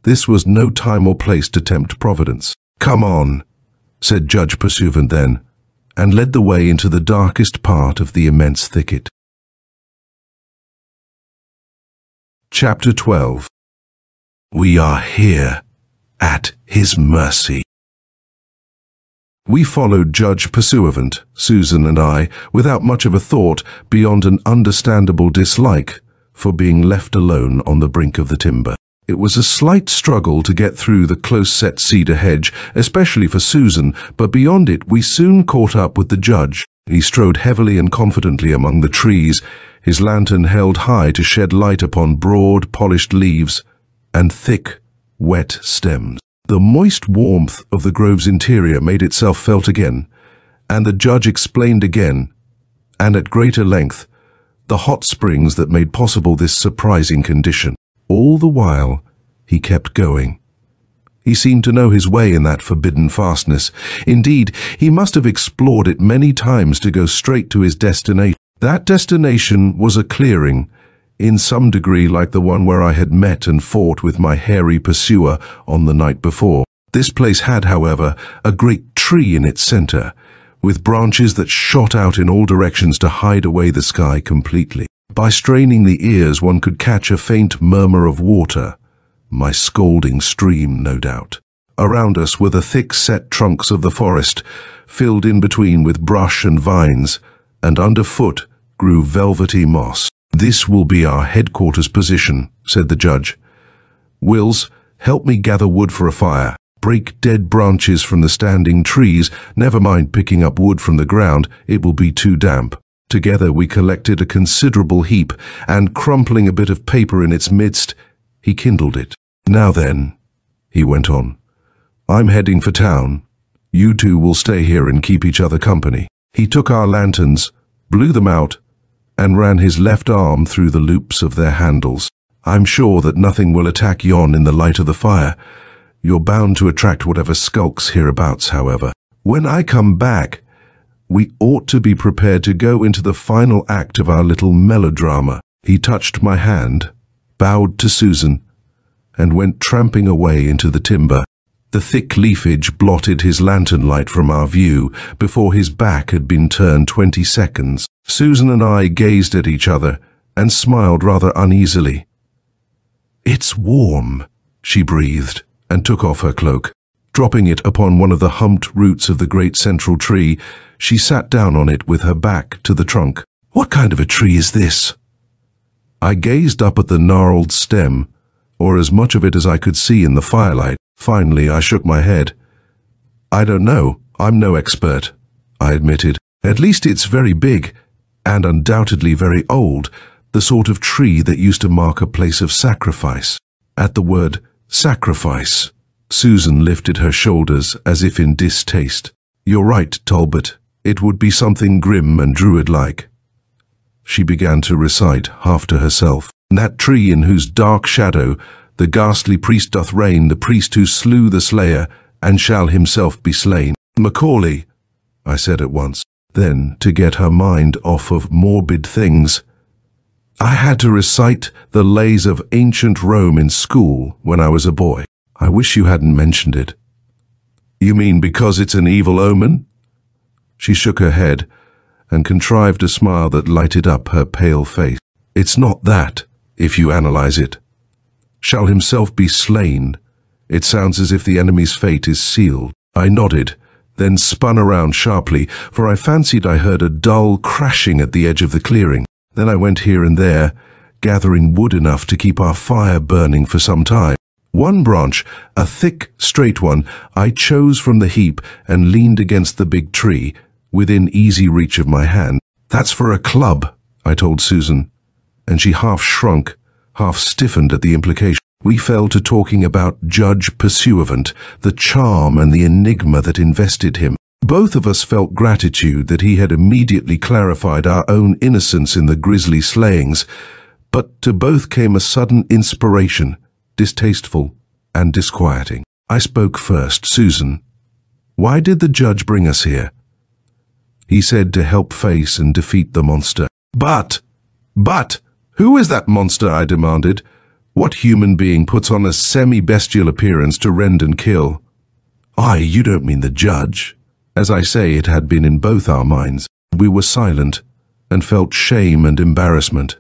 S1: this was no time or place to tempt Providence. "Come on," said Judge Pursuivant then, and led the way into the darkest part of the immense thicket. Chapter 12. We are here, at his mercy. We followed Judge Pursuivant, Susan and I, without much of a thought beyond an understandable dislike for being left alone on the brink of the timber. It was a slight struggle to get through the close-set cedar hedge, especially for Susan, but beyond it we soon caught up with the judge. He strode heavily and confidently among the trees, his lantern held high to shed light upon broad, polished leaves and thick, wet stems. The moist warmth of the grove's interior made itself felt again, and the judge explained again, and at greater length, the hot springs that made possible this surprising condition. All the while, he kept going. He seemed to know his way in that forbidden fastness. Indeed, he must have explored it many times to go straight to his destination. That destination was a clearing, in some degree like the one where I had met and fought with my hairy pursuer on the night before. This place had, however, a great tree in its center, with branches that shot out in all directions to hide away the sky completely. By straining the ears one could catch a faint murmur of water, my scalding stream, no doubt. Around us were the thick-set trunks of the forest, filled in between with brush and vines, and underfoot grew velvety moss. "This will be our headquarters position," said the judge. "Wills, help me gather wood for a fire. Break dead branches from the standing trees, never mind picking up wood from the ground, it will be too damp." Together we collected a considerable heap, and crumpling a bit of paper in its midst, he kindled it. "Now then," he went on, "I'm heading for town. You two will stay here and keep each other company." He took our lanterns, blew them out, and ran his left arm through the loops of their handles. "I'm sure that nothing will attack yon in the light of the fire. You're bound to attract whatever skulks hereabouts, however. When I come back, we ought to be prepared to go into the final act of our little melodrama." He touched my hand, bowed to Susan, and went tramping away into the timber. The thick leafage blotted his lantern light from our view before his back had been turned 20 seconds. Susan and I gazed at each other and smiled rather uneasily. "It's warm," she breathed, and took off her cloak. Dropping it upon one of the humped roots of the great central tree, she sat down on it with her back to the trunk. "What kind of a tree is this?" I gazed up at the gnarled stem, or as much of it as I could see in the firelight. Finally, I shook my head. "I don't know. I'm no expert," I admitted. "At least it's very big, and undoubtedly very old, the sort of tree that used to mark a place of sacrifice." At the word sacrifice, Susan lifted her shoulders as if in distaste. "You're right, Talbot. It would be something grim and druid-like." She began to recite, half to herself. "That tree in whose dark shadow the ghastly priest doth reign, the priest who slew the slayer, and shall himself be slain." "Macaulay," I said at once. Then, to get her mind off of morbid things, "I had to recite the lays of ancient Rome in school when I was a boy." I wish you hadn't mentioned it. You mean because it's an evil omen? She shook her head and contrived a smile that lighted up her pale face. It's not that, if you analyze it. Shall himself be slain? It sounds as if the enemy's fate is sealed. I nodded, then spun around sharply, for I fancied I heard a dull crashing at the edge of the clearing. Then I went here and there, gathering wood enough to keep our fire burning for some time. One branch, a thick, straight one, I chose from the heap and leaned against the big tree, within easy reach of my hand. That's for a club, I told Susan, and she half shrunk, half stiffened at the implication. We fell to talking about Judge Pursuivant, the charm and the enigma that invested him. Both of us felt gratitude that he had immediately clarified our own innocence in the grisly slayings, but to both came a sudden inspiration, distasteful and disquieting. I spoke first. Susan, why did the judge bring us here? He said to help face and defeat the monster. But, who is that monster? I demanded. What human being puts on a semi-bestial appearance to rend and kill? You don't mean the judge. As I say, it had been in both our minds. We were silent and felt shame and embarrassment.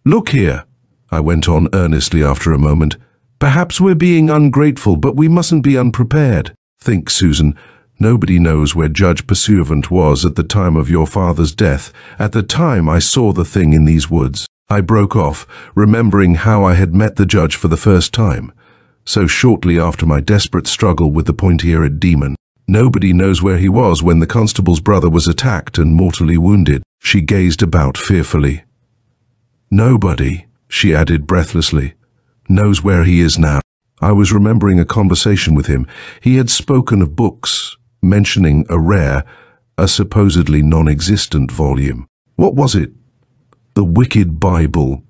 S1: Look here, I went on earnestly after a moment. Perhaps we're being ungrateful, but we mustn't be unprepared. Think, Susan, nobody knows where Judge Pursuivant was at the time of your father's death, at the time I saw the thing in these woods. I broke off, remembering how I had met the judge for the first time, so shortly after my desperate struggle with the pointy-eared demon. Nobody knows where he was when the constable's brother was attacked and mortally wounded. She gazed about fearfully. Nobody, she added breathlessly, knows where he is now. I was remembering a conversation with him. He had spoken of books, mentioning a supposedly non-existent volume. What was it? The Wicked Bible.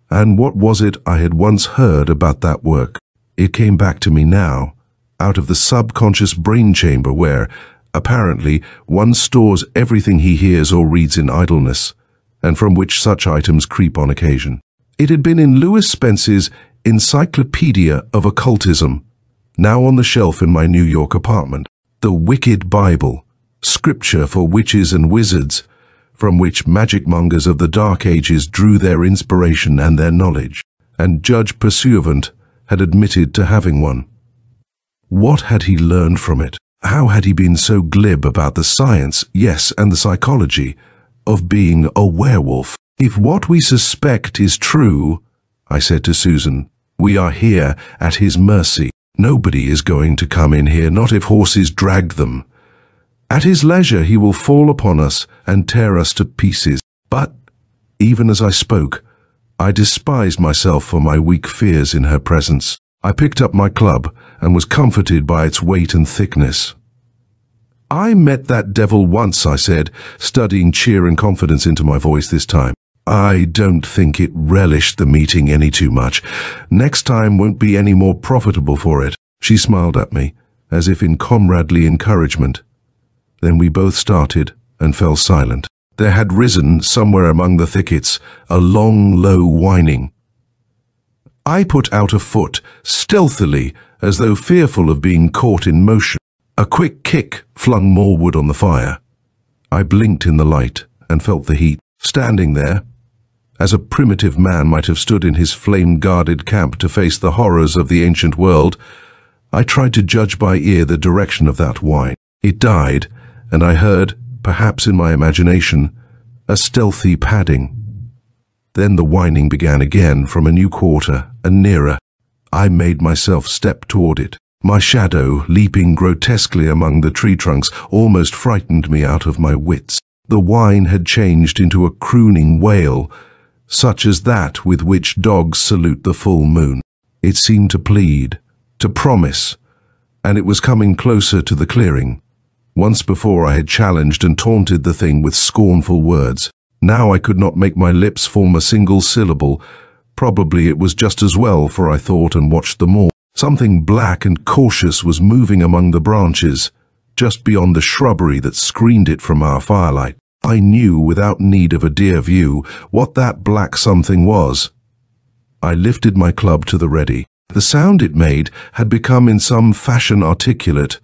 S1: And what was it I had once heard about that work? It came back to me now, out of the subconscious brain chamber where, apparently, one stores everything he hears or reads in idleness, and from which such items creep on occasion. It had been in Lewis Spence's Encyclopedia of Occultism, now on the shelf in my New York apartment. The Wicked Bible, scripture for witches and wizards, from which magic mongers of the Dark Ages drew their inspiration and their knowledge, and Judge Pursuivant had admitted to having one. What had he learned from it? How had he been so glib about the science, yes, and the psychology, of being a werewolf? If what we suspect is true, I said to Susan, we are here at his mercy. Nobody is going to come in here, not if horses dragged them. At his leisure he will fall upon us and tear us to pieces. But, even as I spoke, I despised myself for my weak fears in her presence. I picked up my club and was comforted by its weight and thickness. I met that devil once, I said, studying cheer and confidence into my voice this time. I don't think it relished the meeting any too much. Next time won't be any more profitable for it. She smiled at me, as if in comradely encouragement. Then we both started and fell silent. There had risen, somewhere among the thickets, a long, low whining. I put out a foot, stealthily, as though fearful of being caught in motion. A quick kick flung more wood on the fire. I blinked in the light and felt the heat. Standing there, as a primitive man might have stood in his flame-guarded camp to face the horrors of the ancient world, I tried to judge by ear the direction of that whine. It died, and I heard, perhaps in my imagination, a stealthy padding. Then the whining began again from a new quarter and nearer. I made myself step toward it. My shadow, leaping grotesquely among the tree trunks, almost frightened me out of my wits. The whine had changed into a crooning wail, such as that with which dogs salute the full moon. It seemed to plead, to promise, and it was coming closer to the clearing. Once before I had challenged and taunted the thing with scornful words. Now I could not make my lips form a single syllable. Probably it was just as well, for I thought and watched them all. Something black and cautious was moving among the branches, just beyond the shrubbery that screened it from our firelight. I knew, without need of a dear view, what that black something was. I lifted my club to the ready. The sound it made had become in some fashion articulate,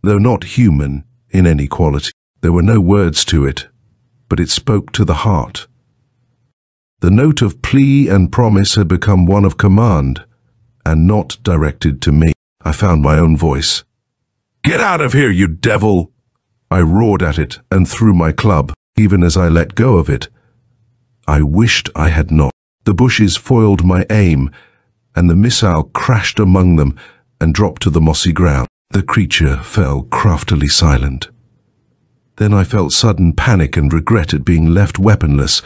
S1: though not human in any quality. There were no words to it, but it spoke to the heart. The note of plea and promise had become one of command, and not directed to me. I found my own voice. "Get out of here, you devil!" I roared at it and threw my club, even as I let go of it. I wished I had not. The bushes foiled my aim, and the missile crashed among them and dropped to the mossy ground. The creature fell craftily silent. Then I felt sudden panic and regret at being left weaponless,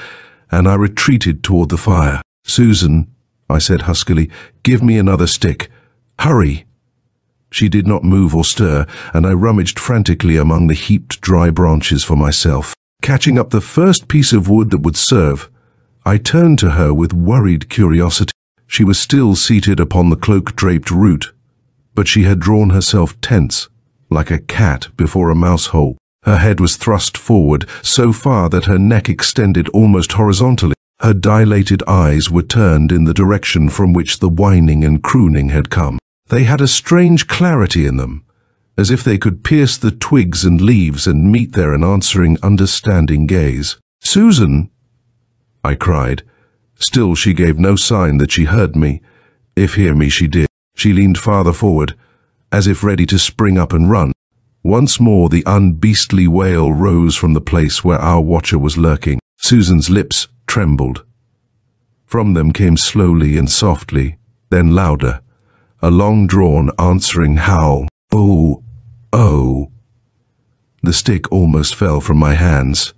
S1: and I retreated toward the fire. "Susan," I said huskily, "give me another stick. Hurry." She did not move or stir, and I rummaged frantically among the heaped dry branches for myself. Catching up the first piece of wood that would serve, I turned to her with worried curiosity. She was still seated upon the cloak-draped root, but she had drawn herself tense, like a cat before a mouse hole. Her head was thrust forward so far that her neck extended almost horizontally. Her dilated eyes were turned in the direction from which the whining and crooning had come. They had a strange clarity in them, as if they could pierce the twigs and leaves and meet there an answering, understanding gaze. "Susan!" I cried. Still she gave no sign that she heard me, if hear me she did. She leaned farther forward, as if ready to spring up and run. Once more the unbeastly wail rose from the place where our watcher was lurking. Susan's lips trembled. From them came slowly and softly, then louder, a long-drawn, answering howl. "Oh, oh." The stick almost fell from my hands.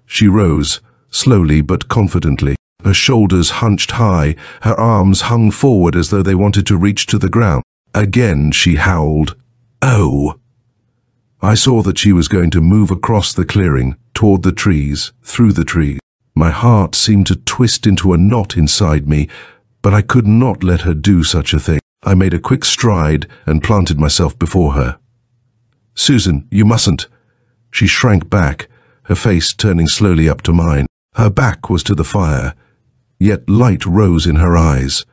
S1: She rose, slowly but confidently. Her shoulders hunched high, her arms hung forward as though they wanted to reach to the ground. Again she howled, "Oh!" I saw that she was going to move across the clearing, toward the trees, through the trees. My heart seemed to twist into a knot inside me, but I could not let her do such a thing. I made a quick stride and planted myself before her. "Susan, you mustn't." She shrank back, her face turning slowly up to mine. Her back was to the fire, yet light rose in her eyes,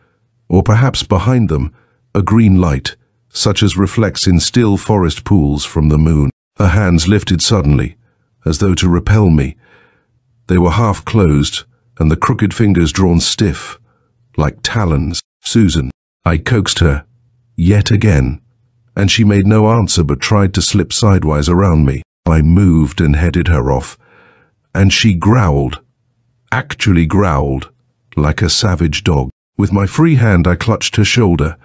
S1: or perhaps behind them, a green light, such as reflects in still forest pools from the moon. Her hands lifted suddenly, as though to repel me. They were half closed, and the crooked fingers drawn stiff, like talons. "Susan," I coaxed her, yet again, and she made no answer but tried to slip sidewise around me. I moved and headed her off, and she growled, actually growled, like a savage dog. With my free hand I clutched her shoulder.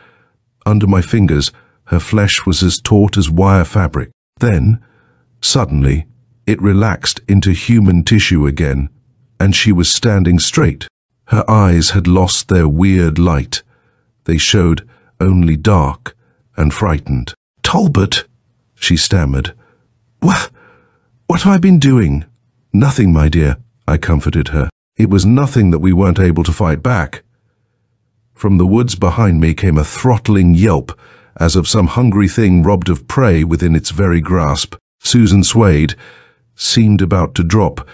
S1: Under my fingers, her flesh was as taut as wire fabric. Then, suddenly, it relaxed into human tissue again, and she was standing straight. Her eyes had lost their weird light. They showed only dark and frightened. "Talbot," she stammered. What have I been doing?" "Nothing, my dear," I comforted her. "It was nothing that we weren't able to fight back." From the woods behind me came a throttling yelp, as of some hungry thing robbed of prey within its very grasp. Susan swayed, seemed about to drop,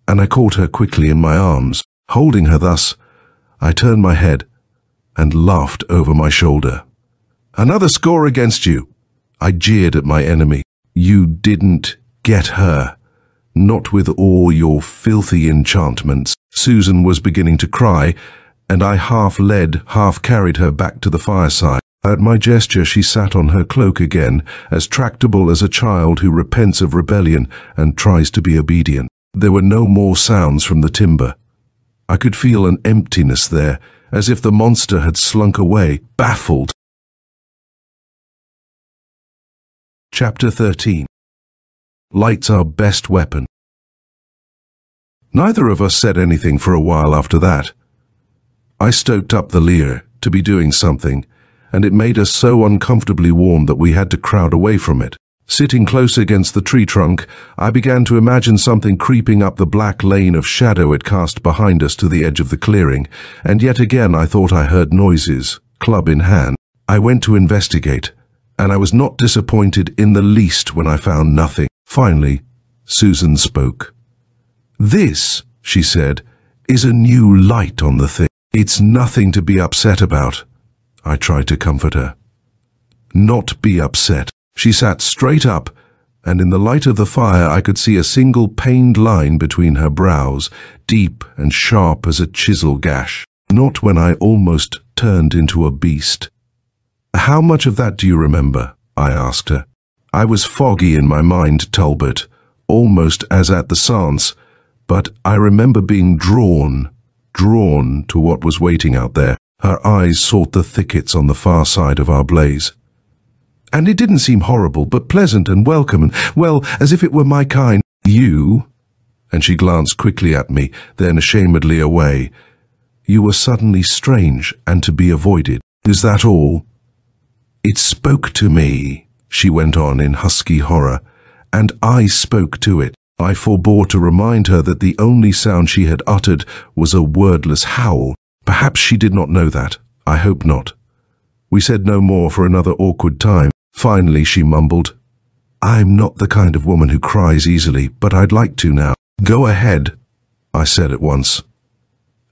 S1: and I caught her quickly in my arms. Holding her thus, I turned my head and laughed over my shoulder. "Another score against you," I jeered at my enemy. "You didn't get her. Not with all your filthy enchantments." Susan was beginning to cry, and I half led, half carried her back to the fireside. At my gesture she sat on her cloak again, as tractable as a child who repents of rebellion and tries to be obedient. There were no more sounds from the timber. I could feel an emptiness there, as if the monster had slunk away, baffled. Chapter 13. Light's our best weapon. Neither of us said anything for a while after that. I stoked up the leer to be doing something, and it made us so uncomfortably warm that we had to crowd away from it. Sitting close against the tree trunk, I began to imagine something creeping up the black lane of shadow it cast behind us to the edge of the clearing, and yet again I thought I heard noises, club in hand. I went to investigate, and I was not disappointed in the least when I found nothing. Finally, Susan spoke. "This," she said, "is a new light on the thing. It's nothing to be upset about. I tried to comfort her. Not be upset. She sat straight up, and in the light of the fire I could see a single pained line between her brows, deep and sharp as a chisel gash. Not when I almost turned into a beast. How much of that do you remember? I asked her. I was foggy in my mind, Talbot, almost as at the seance, but I remember being drawn to what was waiting out there. Her eyes sought the thickets on the far side of our blaze. And it didn't seem horrible, but pleasant and welcome, and, well, as if it were my kind. You, and she glanced quickly at me, then ashamedly away. You were suddenly strange and to be avoided. Is that all? It spoke to me, she went on in husky horror, and I spoke to it. I forbore to remind her that the only sound she had uttered was a wordless howl. Perhaps she did not know that. I hope not. We said no more for another awkward time. Finally, she mumbled, I'm not the kind of woman who cries easily, but I'd like to now. Go ahead, I said at once.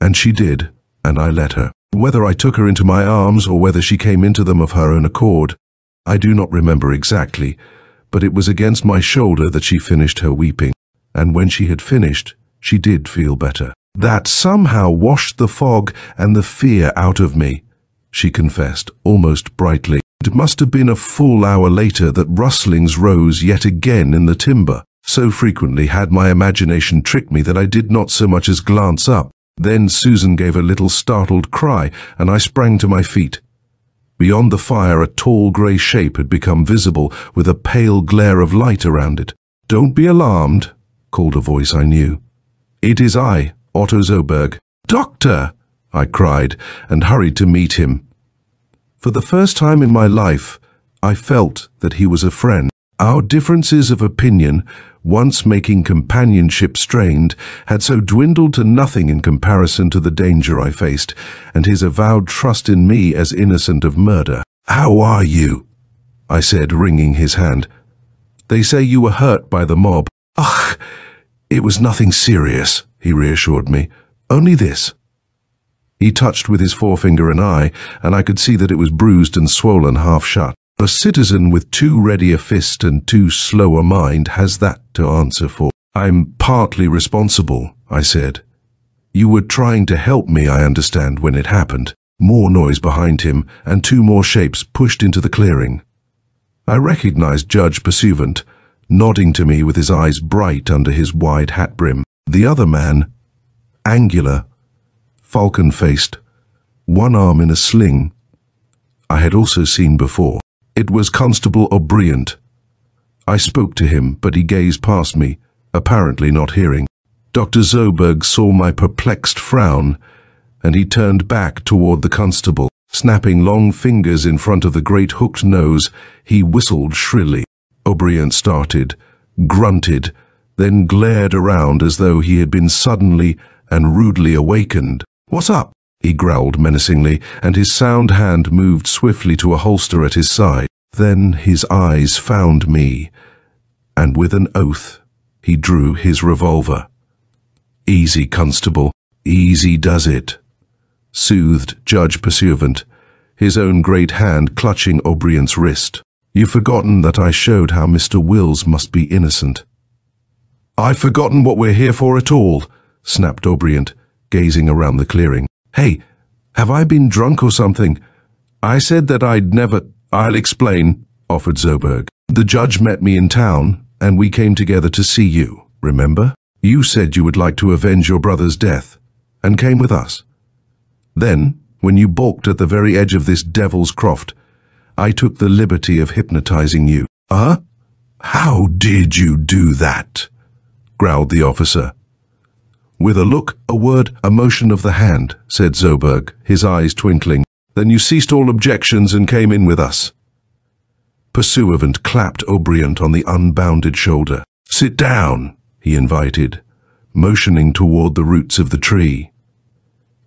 S1: And she did, and I let her. Whether I took her into my arms or whether she came into them of her own accord, I do not remember exactly, but it was against my shoulder that she finished her weeping, and when she had finished, she did feel better. That somehow washed the fog and the fear out of me, she confessed, almost brightly. It must have been a full hour later that rustlings rose yet again in the timber. So frequently had my imagination tricked me that I did not so much as glance up. Then Susan gave a little startled cry, and I sprang to my feet. Beyond the fire, a tall grey shape had become visible, with a pale glare of light around it. Don't be alarmed, called a voice I knew. It is I, Otto Zoberg. Doctor! I cried, and hurried to meet him. For the first time in my life, I felt that he was a friend. Our differences of opinion, once making companionship strained, had so dwindled to nothing in comparison to the danger I faced, and his avowed trust in me as innocent of murder. How are you? I said, wringing his hand. They say you were hurt by the mob. Ugh, it was nothing serious, he reassured me. Only this. He touched with his forefinger an eye, and I could see that it was bruised and swollen half shut. A citizen with too ready a fist and too slow a mind has that to answer for. I'm partly responsible, I said. You were trying to help me, I understand, when it happened. More noise behind him, and two more shapes pushed into the clearing. I recognized Judge Pursuivant, nodding to me with his eyes bright under his wide hat brim. The other man, angular, falcon-faced, one arm in a sling, I had also seen before. It was Constable O'Brien. I spoke to him, but he gazed past me, apparently not hearing. Dr. Zoberg saw my perplexed frown, and he turned back toward the constable. Snapping long fingers in front of the great hooked nose, he whistled shrilly. O'Brien started, grunted, then glared around as though he had been suddenly and rudely awakened. What's up? He growled menacingly, and his sound hand moved swiftly to a holster at his side. Then his eyes found me, and with an oath, he drew his revolver. Easy, Constable, easy does it, soothed Judge Pursuivant, his own great hand clutching O'Brien's wrist. You've forgotten that I showed how Mr. Wills must be innocent. I've forgotten what we're here for at all, snapped O'Brien, gazing around the clearing. Hey, have I been drunk or something? I said that I'd never... I'll explain, offered Zoberg. The judge met me in town, and we came together to see you, remember? You said you would like to avenge your brother's death, and came with us. Then, when you balked at the very edge of this devil's croft, I took the liberty of hypnotizing you. Huh? How did you do that? Growled the officer. With a look, a word, a motion of the hand, said Zoberg, his eyes twinkling. Then you ceased all objections and came in with us. Pursuivant clapped O'Brien on the unbounded shoulder. Sit down, he invited, motioning toward the roots of the tree.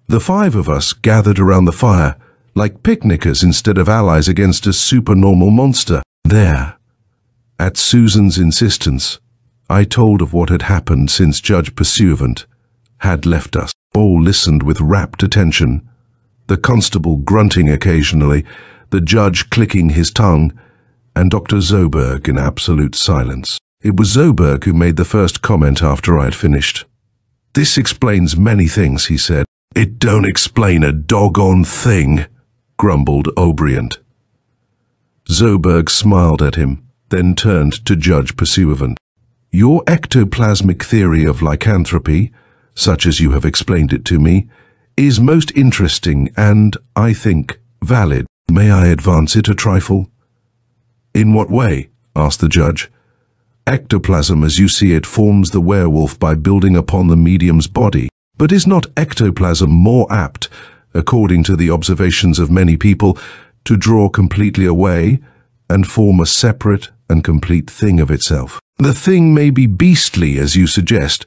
S1: The five of us gathered around the fire, like picnickers instead of allies against a supernormal monster. There, at Susan's insistence, I told of what had happened since Judge Pursuivant had left us. All listened with rapt attention. the constable grunting occasionally, the judge clicking his tongue, and Dr. Zoberg in absolute silence. It was Zoberg who made the first comment after I had finished. "This explains many things," he said. "It don't explain a doggone thing," grumbled O'Brien. Zoberg smiled at him, then turned to Judge Pursuivant. "Your ectoplasmic theory of lycanthropy, such as you have explained it to me, is most interesting and, I think, valid. May I advance it a trifle?" "In what way?" asked the judge. "Ectoplasm, as you see it, forms the werewolf by building upon the medium's body. But is not ectoplasm more apt, according to the observations of many people, to draw completely away and form a separate and complete thing of itself? The thing may be beastly, as you suggest."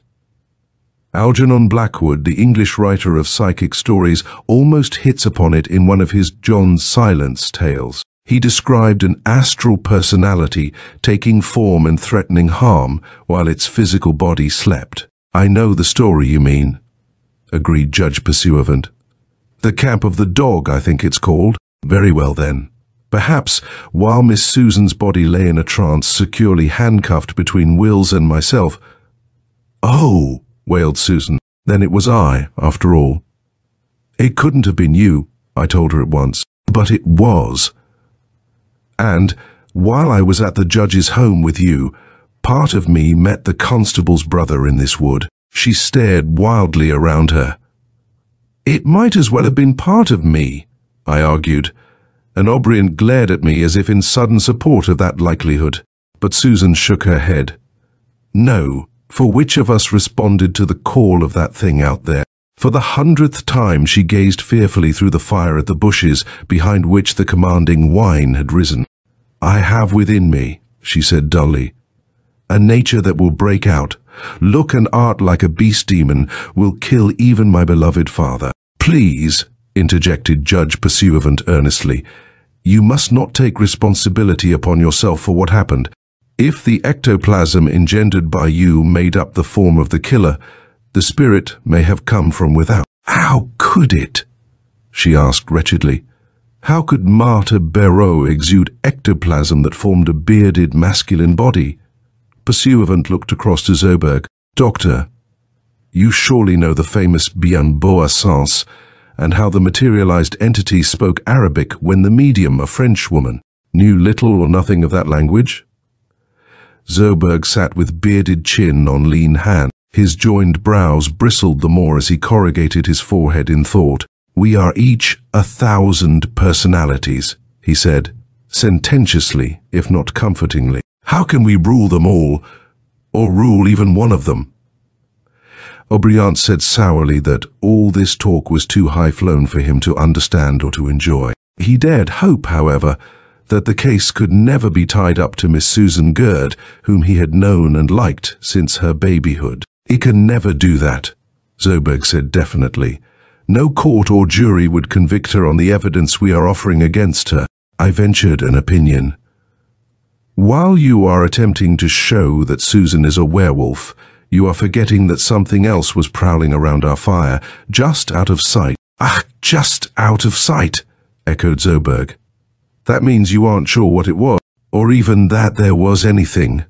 S1: Algernon Blackwood, the English writer of psychic stories, almost hits upon it in one of his John Silence tales. He described an astral personality taking form and threatening harm while its physical body slept. "I know the story you mean," agreed Judge Pursuivant. "The Camp of the Dog, I think it's called." "Very well then. Perhaps, while Miss Susan's body lay in a trance, securely handcuffed between Wills and myself—" "Oh!" wailed Susan. "Then it was I, after all." "It couldn't have been you," I told her at once. "But it was. And, while I was at the judge's home with you, part of me met the constable's brother in this wood." She stared wildly around her. "It might as well have been part of me," I argued, and O'Brien glared at me as if in sudden support of that likelihood. But Susan shook her head. "No, for which of us responded to the call of that thing out there?" For the 100th time she gazed fearfully through the fire at the bushes behind which the commanding whine had risen. "I have within me," she said dully, "a nature that will break out, look and art like a beast demon, will kill even my beloved father." "Please," interjected Judge Pursuivant earnestly, "you must not take responsibility upon yourself for what happened. If the ectoplasm engendered by you made up the form of the killer, the spirit may have come from without." "How could it?" she asked wretchedly. "How could Martha Barreau exude ectoplasm that formed a bearded masculine body?" Pursuivant looked across to Zoberg. "Doctor, you surely know the famous bien beau seance, and how the materialized entity spoke Arabic when the medium, a Frenchwoman, knew little or nothing of that language?" Zoberg sat with bearded chin on lean hand. His joined brows bristled the more as he corrugated his forehead in thought. "We are each 1,000 personalities," he said, sententiously, if not comfortingly. "How can we rule them all, or rule even one of them?" O'Brien said sourly that all this talk was too high-flown for him to understand or to enjoy. He dared hope, however, that the case could never be tied up to Miss Susan Gurd, whom he had known and liked since her babyhood. "It can never do that," Zoberg said definitely. "No court or jury would convict her on the evidence we are offering against her." I ventured an opinion. "While you are attempting to show that Susan is a werewolf, you are forgetting that something else was prowling around our fire, just out of sight." "Ah, just out of sight," echoed Zoberg. "That means you aren't sure what it was, or even that there was anything,"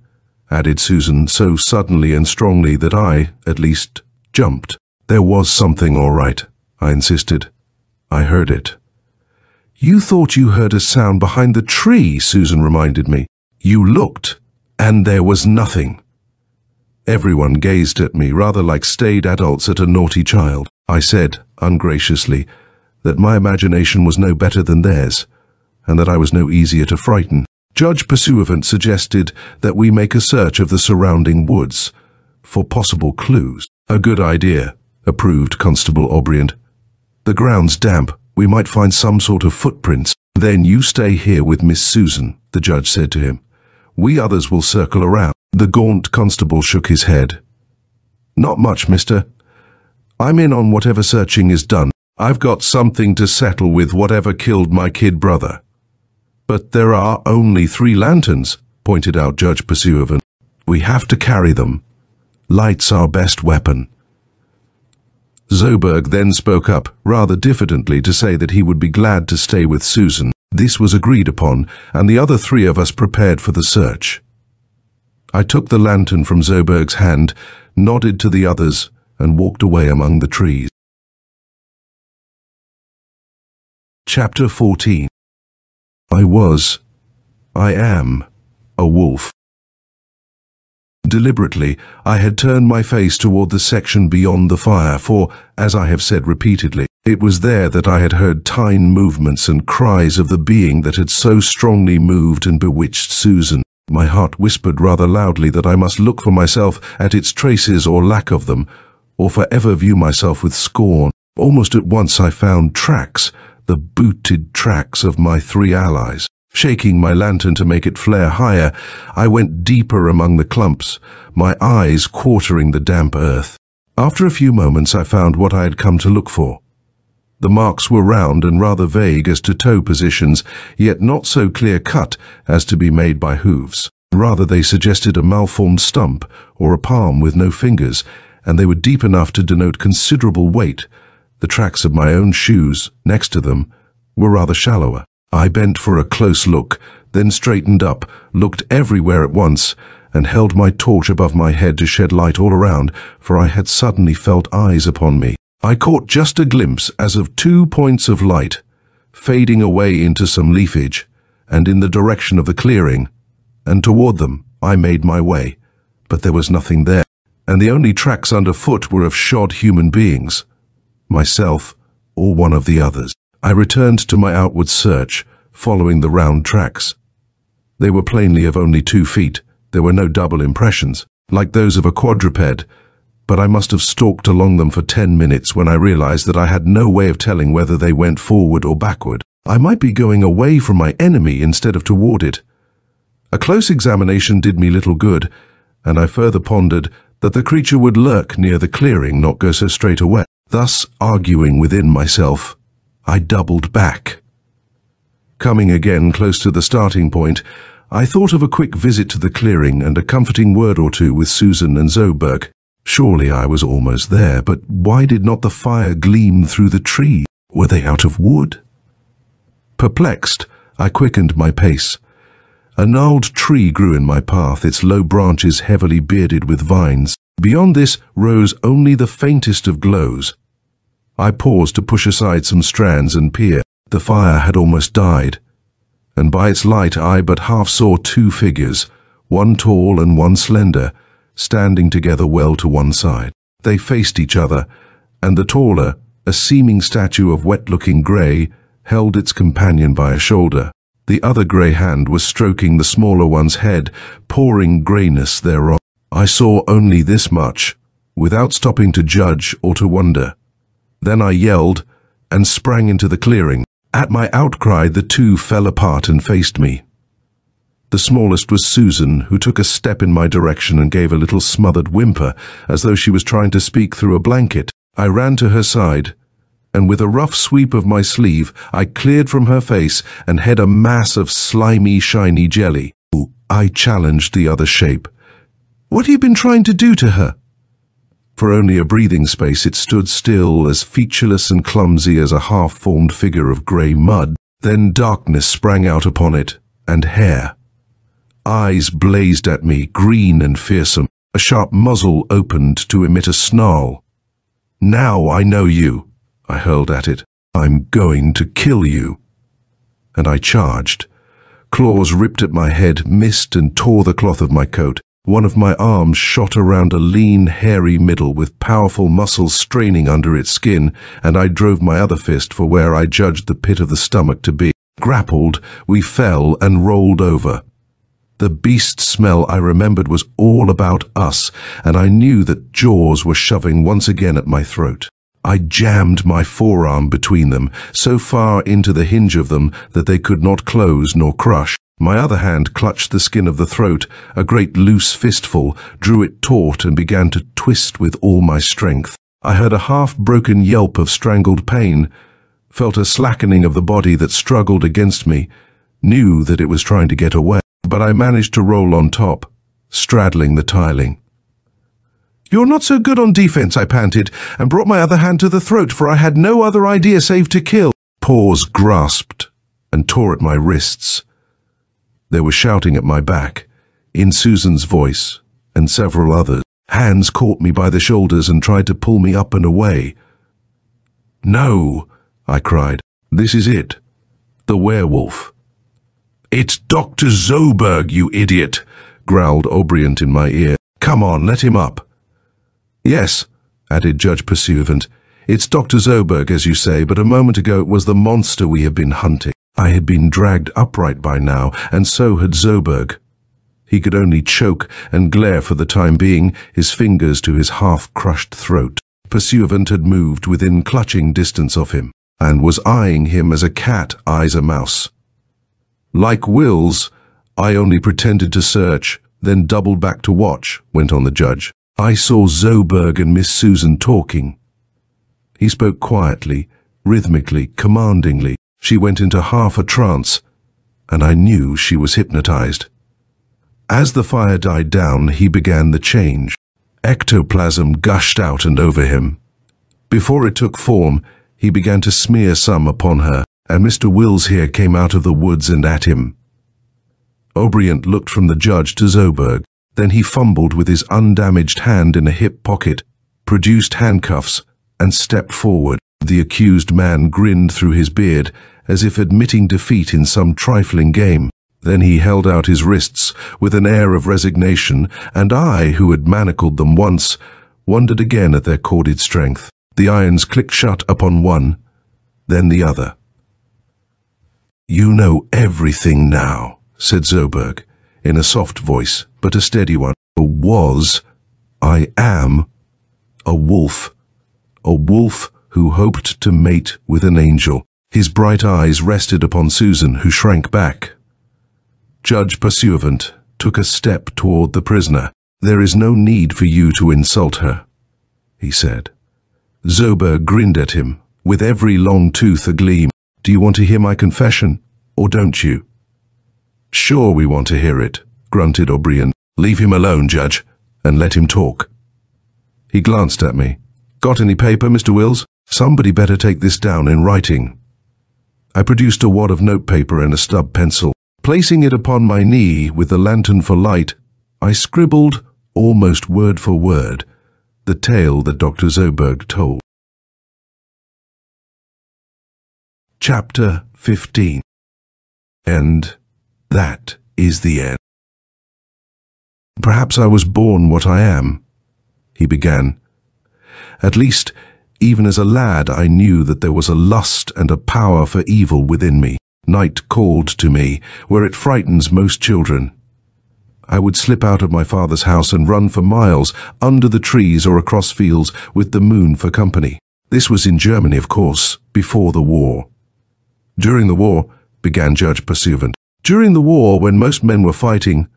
S1: added Susan so suddenly and strongly that I, at least, jumped. "There was something, all right," I insisted. "I heard it." "You thought you heard a sound behind the tree," Susan reminded me. "You looked, and there was nothing." Everyone gazed at me, rather like staid adults at a naughty child. I said, ungraciously, that my imagination was no better than theirs, and that I was no easier to frighten. Judge Pursuivant suggested that we make a search of the surrounding woods for possible clues. "A good idea," approved Constable O'Brien. "The ground's damp. We might find some sort of footprints." "Then you stay here with Miss Susan," the judge said to him. "We others will circle around." The gaunt constable shook his head. "Not much, mister. I'm in on whatever searching is done. I've got something to settle with whatever killed my kid brother." "But there are only 3 lanterns," pointed out Judge Pursuivant. "We have to carry them. Light's our best weapon." Zoberg then spoke up, rather diffidently, to say that he would be glad to stay with Susan. This was agreed upon, and the other three of us prepared for the search. I took the lantern from Zoberg's hand, nodded to the others, and walked away among the trees. Chapter 14. I am, a wolf. Deliberately, I had turned my face toward the section beyond the fire, for, as I have said repeatedly, it was there that I had heard tiny movements and cries of the being that had so strongly moved and bewitched Susan. My heart whispered rather loudly that I must look for myself at its traces or lack of them, or forever view myself with scorn. Almost at once I found tracks, the booted tracks of my three allies. Shaking my lantern to make it flare higher, I went deeper among the clumps, my eyes quartering the damp earth. After a few moments I found what I had come to look for. The marks were round and rather vague as to toe positions, yet not so clear-cut as to be made by hooves. Rather, they suggested a malformed stump or a palm with no fingers, and they were deep enough to denote considerable weight. The tracks of my own shoes, next to them, were rather shallower. I bent for a close look, then straightened up, looked everywhere at once, and held my torch above my head to shed light all around, for I had suddenly felt eyes upon me. I caught just a glimpse as of 2 points of light, fading away into some leafage, and in the direction of the clearing, and toward them I made my way. But there was nothing there, and the only tracks underfoot were of shod human beings, myself or one of the others. I returned to my outward search, following the round tracks. They were plainly of only 2 feet. There were no double impressions, like those of a quadruped, but I must have stalked along them for 10 minutes when I realized that I had no way of telling whether they went forward or backward. I might be going away from my enemy instead of toward it. A close examination did me little good, and I further pondered that the creature would lurk near the clearing, not go so straight away. Thus, arguing within myself, I doubled back. Coming again close to the starting point, I thought of a quick visit to the clearing and a comforting word or two with Susan and Zoberg. Surely I was almost there, but why did not the fire gleam through the tree? Were they out of wood? Perplexed, I quickened my pace. A gnarled tree grew in my path, its low branches heavily bearded with vines. Beyond this rose only the faintest of glows. I paused to push aside some strands and peer. The fire had almost died, and by its light I but half saw 2 figures, one tall and one slender, standing together well to one side. They faced each other, and the taller, a seeming statue of wet-looking grey, held its companion by a shoulder. The other grey hand was stroking the smaller one's head, pouring greyness thereon. I saw only this much, without stopping to judge or to wonder. Then I yelled and sprang into the clearing. At my outcry, the 2 fell apart and faced me. The smallest was Susan, who took a step in my direction and gave a little smothered whimper, as though she was trying to speak through a blanket. I ran to her side, and with a rough sweep of my sleeve, I cleared from her face and hid a mass of slimy, shiny jelly. I challenged the other shape. "What have you been trying to do to her?" For only a breathing space it stood still, as featureless and clumsy as a half-formed figure of grey mud. Then darkness sprang out upon it, and hair. Eyes blazed at me, green and fearsome. A sharp muzzle opened to emit a snarl. "Now I know you," I hurled at it. "I'm going to kill you." And I charged. Claws ripped at my head, missed and tore the cloth of my coat. One of my arms shot around a lean, hairy middle with powerful muscles straining under its skin, and I drove my other fist for where I judged the pit of the stomach to be. Grappled, we fell and rolled over. The beast smell I remembered was all about us, and I knew that jaws were shoving once again at my throat. I jammed my forearm between them, so far into the hinge of them that they could not close nor crush. My other hand clutched the skin of the throat, a great loose fistful, drew it taut and began to twist with all my strength. I heard a half-broken yelp of strangled pain, felt a slackening of the body that struggled against me, knew that it was trying to get away, but I managed to roll on top, straddling the tiling. You're not so good on defense, I panted, and brought my other hand to the throat, for I had no other idea save to kill. Paws grasped and tore at my wrists. There was shouting at my back, in Susan's voice, and several others. Hands caught me by the shoulders and tried to pull me up and away. No, I cried. This is it. The werewolf. It's Dr. Zoberg, you idiot, growled Obriant in my ear. Come on, let him up. Yes, added Judge Pursuivant. It's Dr. Zoberg, as you say, but a moment ago it was the monster we have been hunting. I had been dragged upright by now, and so had Zoberg. He could only choke and glare for the time being, his fingers to his half-crushed throat. Pursuivant had moved within clutching distance of him, and was eyeing him as a cat eyes a mouse. Like Wills, I only pretended to search, then doubled back to watch, went on the judge. I saw Zoberg and Miss Susan talking. He spoke quietly, rhythmically, commandingly. She went into half a trance, and I knew she was hypnotized. As the fire died down, he began the change. Ectoplasm gushed out and over him. Before it took form, he began to smear some upon her, and Mr. Wills here came out of the woods and at him. Obriant looked from the judge to Zoberg. Then he fumbled with his undamaged hand in a hip pocket, produced handcuffs, and stepped forward. The accused man grinned through his beard, as if admitting defeat in some trifling game. Then he held out his wrists with an air of resignation, and I, who had manacled them once, wondered again at their corded strength. The irons clicked shut upon one, then the other. You know everything now, said Zoberg, in a soft voice, but a steady one. I am a wolf who hoped to mate with an angel. His bright eyes rested upon Susan, who shrank back. Judge Pursuivant took a step toward the prisoner. There is no need for you to insult her, he said. Zoberg grinned at him, with every long tooth agleam. Do you want to hear my confession, or don't you? Sure we want to hear it, grunted O'Brien. Leave him alone, Judge, and let him talk. He glanced at me. Got any paper, Mr. Wills? Somebody better take this down in writing. I produced a wad of notepaper and a stub pencil. Placing it upon my knee with the lantern for light, I scribbled, almost word for word, the tale that Dr. Zoberg told. Chapter 15. And that is the end. Perhaps I was born what I am, he began. At least, even as a lad, I knew that there was a lust and a power for evil within me. Night called to me, where it frightens most children. I would slip out of my father's house and run for miles, under the trees or across fields, with the moon for company. This was in Germany, of course, before the war. During the war, began Judge Pursuivant. During the war, when most men were fighting,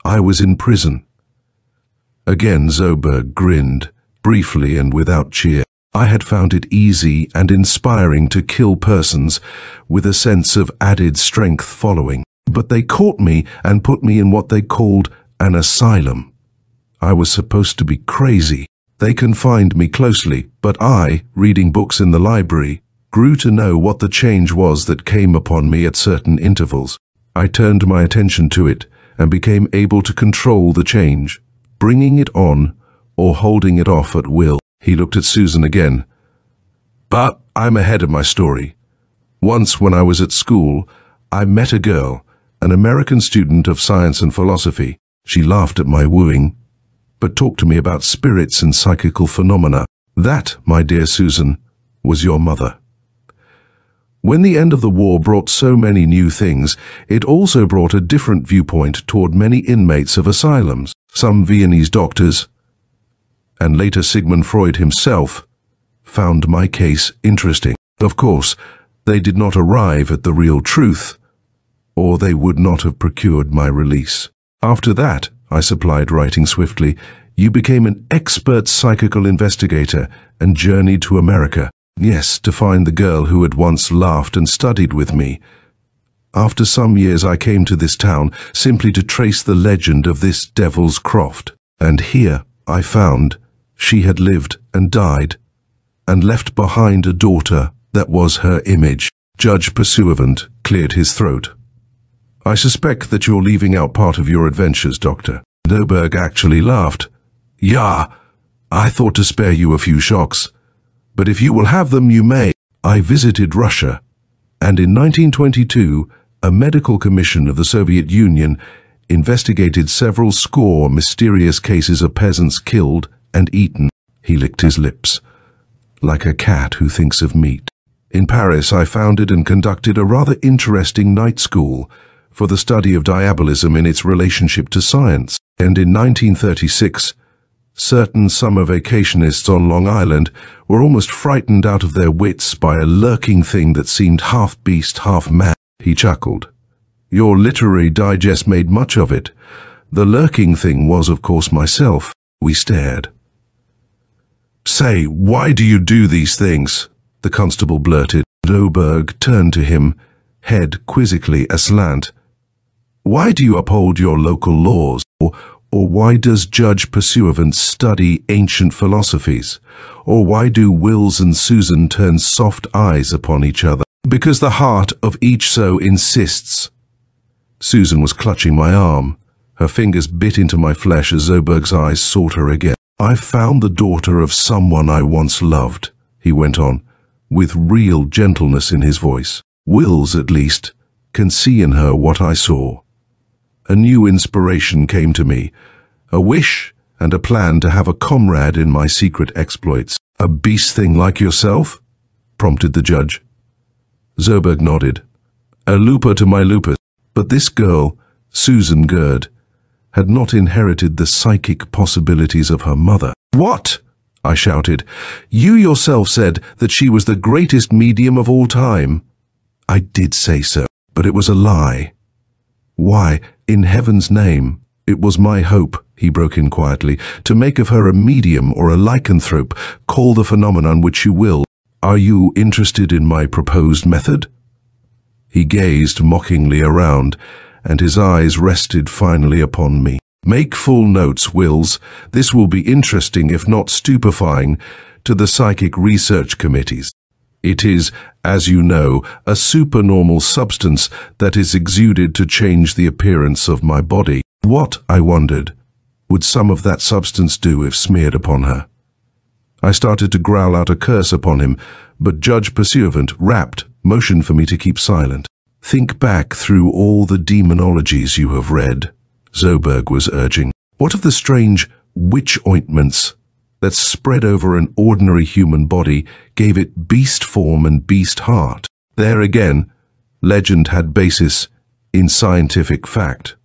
S1: I was in prison. Again Zoberg grinned, briefly and without cheer. I had found it easy and inspiring to kill persons, with a sense of added strength following. But they caught me and put me in what they called an asylum. I was supposed to be crazy. They confined me closely, but I, reading books in the library, grew to know what the change was that came upon me at certain intervals. I turned my attention to it and became able to control the change, bringing it on or holding it off at will. He looked at Susan again. But I'm ahead of my story. Once when I was at school, I met a girl, an American student of science and philosophy. She laughed at my wooing, but talked to me about spirits and psychical phenomena. That, my dear Susan, was your mother. When the end of the war brought so many new things, it also brought a different viewpoint toward many inmates of asylums. Some Viennese doctors, and later Sigmund Freud himself, found my case interesting. Of course, they did not arrive at the real truth, or they would not have procured my release. After that, I supplied, writing swiftly, you became an expert psychical investigator and journeyed to America. Yes, to find the girl who had once laughed and studied with me. After some years I came to this town simply to trace the legend of this devil's Croft. And here, I found she had lived and died, and left behind a daughter that was her image. Judge Pursuivant cleared his throat. I suspect that you're leaving out part of your adventures, Doctor. Zoberg actually laughed. Yeah, I thought to spare you a few shocks, but if you will have them, you may. I visited Russia, and in 1922, a medical commission of the Soviet Union investigated several score mysterious cases of peasants killed and eaten. He licked his lips, like a cat who thinks of meat. In Paris, I founded and conducted a rather interesting night school for the study of diabolism in its relationship to science. And in 1936, certain summer vacationists on Long Island were almost frightened out of their wits by a lurking thing that seemed half beast, half man. He chuckled. Your literary digest made much of it. The lurking thing was, of course, myself. We stared. Say, why do you do these things? The constable blurted. Zoberg turned to him, head quizzically aslant. Why do you uphold your local laws? Or why does Judge Pursuivant study ancient philosophies? Or why do Wills and Susan turn soft eyes upon each other? Because the heart of each so insists. Susan was clutching my arm. Her fingers bit into my flesh as Zoberg's eyes sought her again. I found the daughter of someone I once loved, he went on, with real gentleness in his voice. Wills, at least, can see in her what I saw. A new inspiration came to me, a wish and a plan to have a comrade in my secret exploits. A beast thing like yourself? Prompted the judge. Zoberg nodded. A looper to my loopers. But this girl, Susan Gerd, had not inherited the psychic possibilities of her mother. What? I shouted. You yourself said that she was the greatest medium of all time. I did say so, but it was a lie. Why, in heaven's name, it was my hope, he broke in quietly, to make of her a medium or a lycanthrope. Call the phenomenon which you will. Are you interested in my proposed method? He gazed mockingly around, and his eyes rested finally upon me. Make full notes, Wills. This will be interesting, if not stupefying, to the psychic research committees. It is, as you know, a supernormal substance that is exuded to change the appearance of my body. What, I wondered, would some of that substance do if smeared upon her? I started to growl out a curse upon him, but Judge Pursuivant, rapt, motioned for me to keep silent. Think back through all the demonologies you have read, Zoberg was urging. What of the strange witch ointments that spread over an ordinary human body, gave it beast form and beast heart? There again, legend had basis in scientific fact.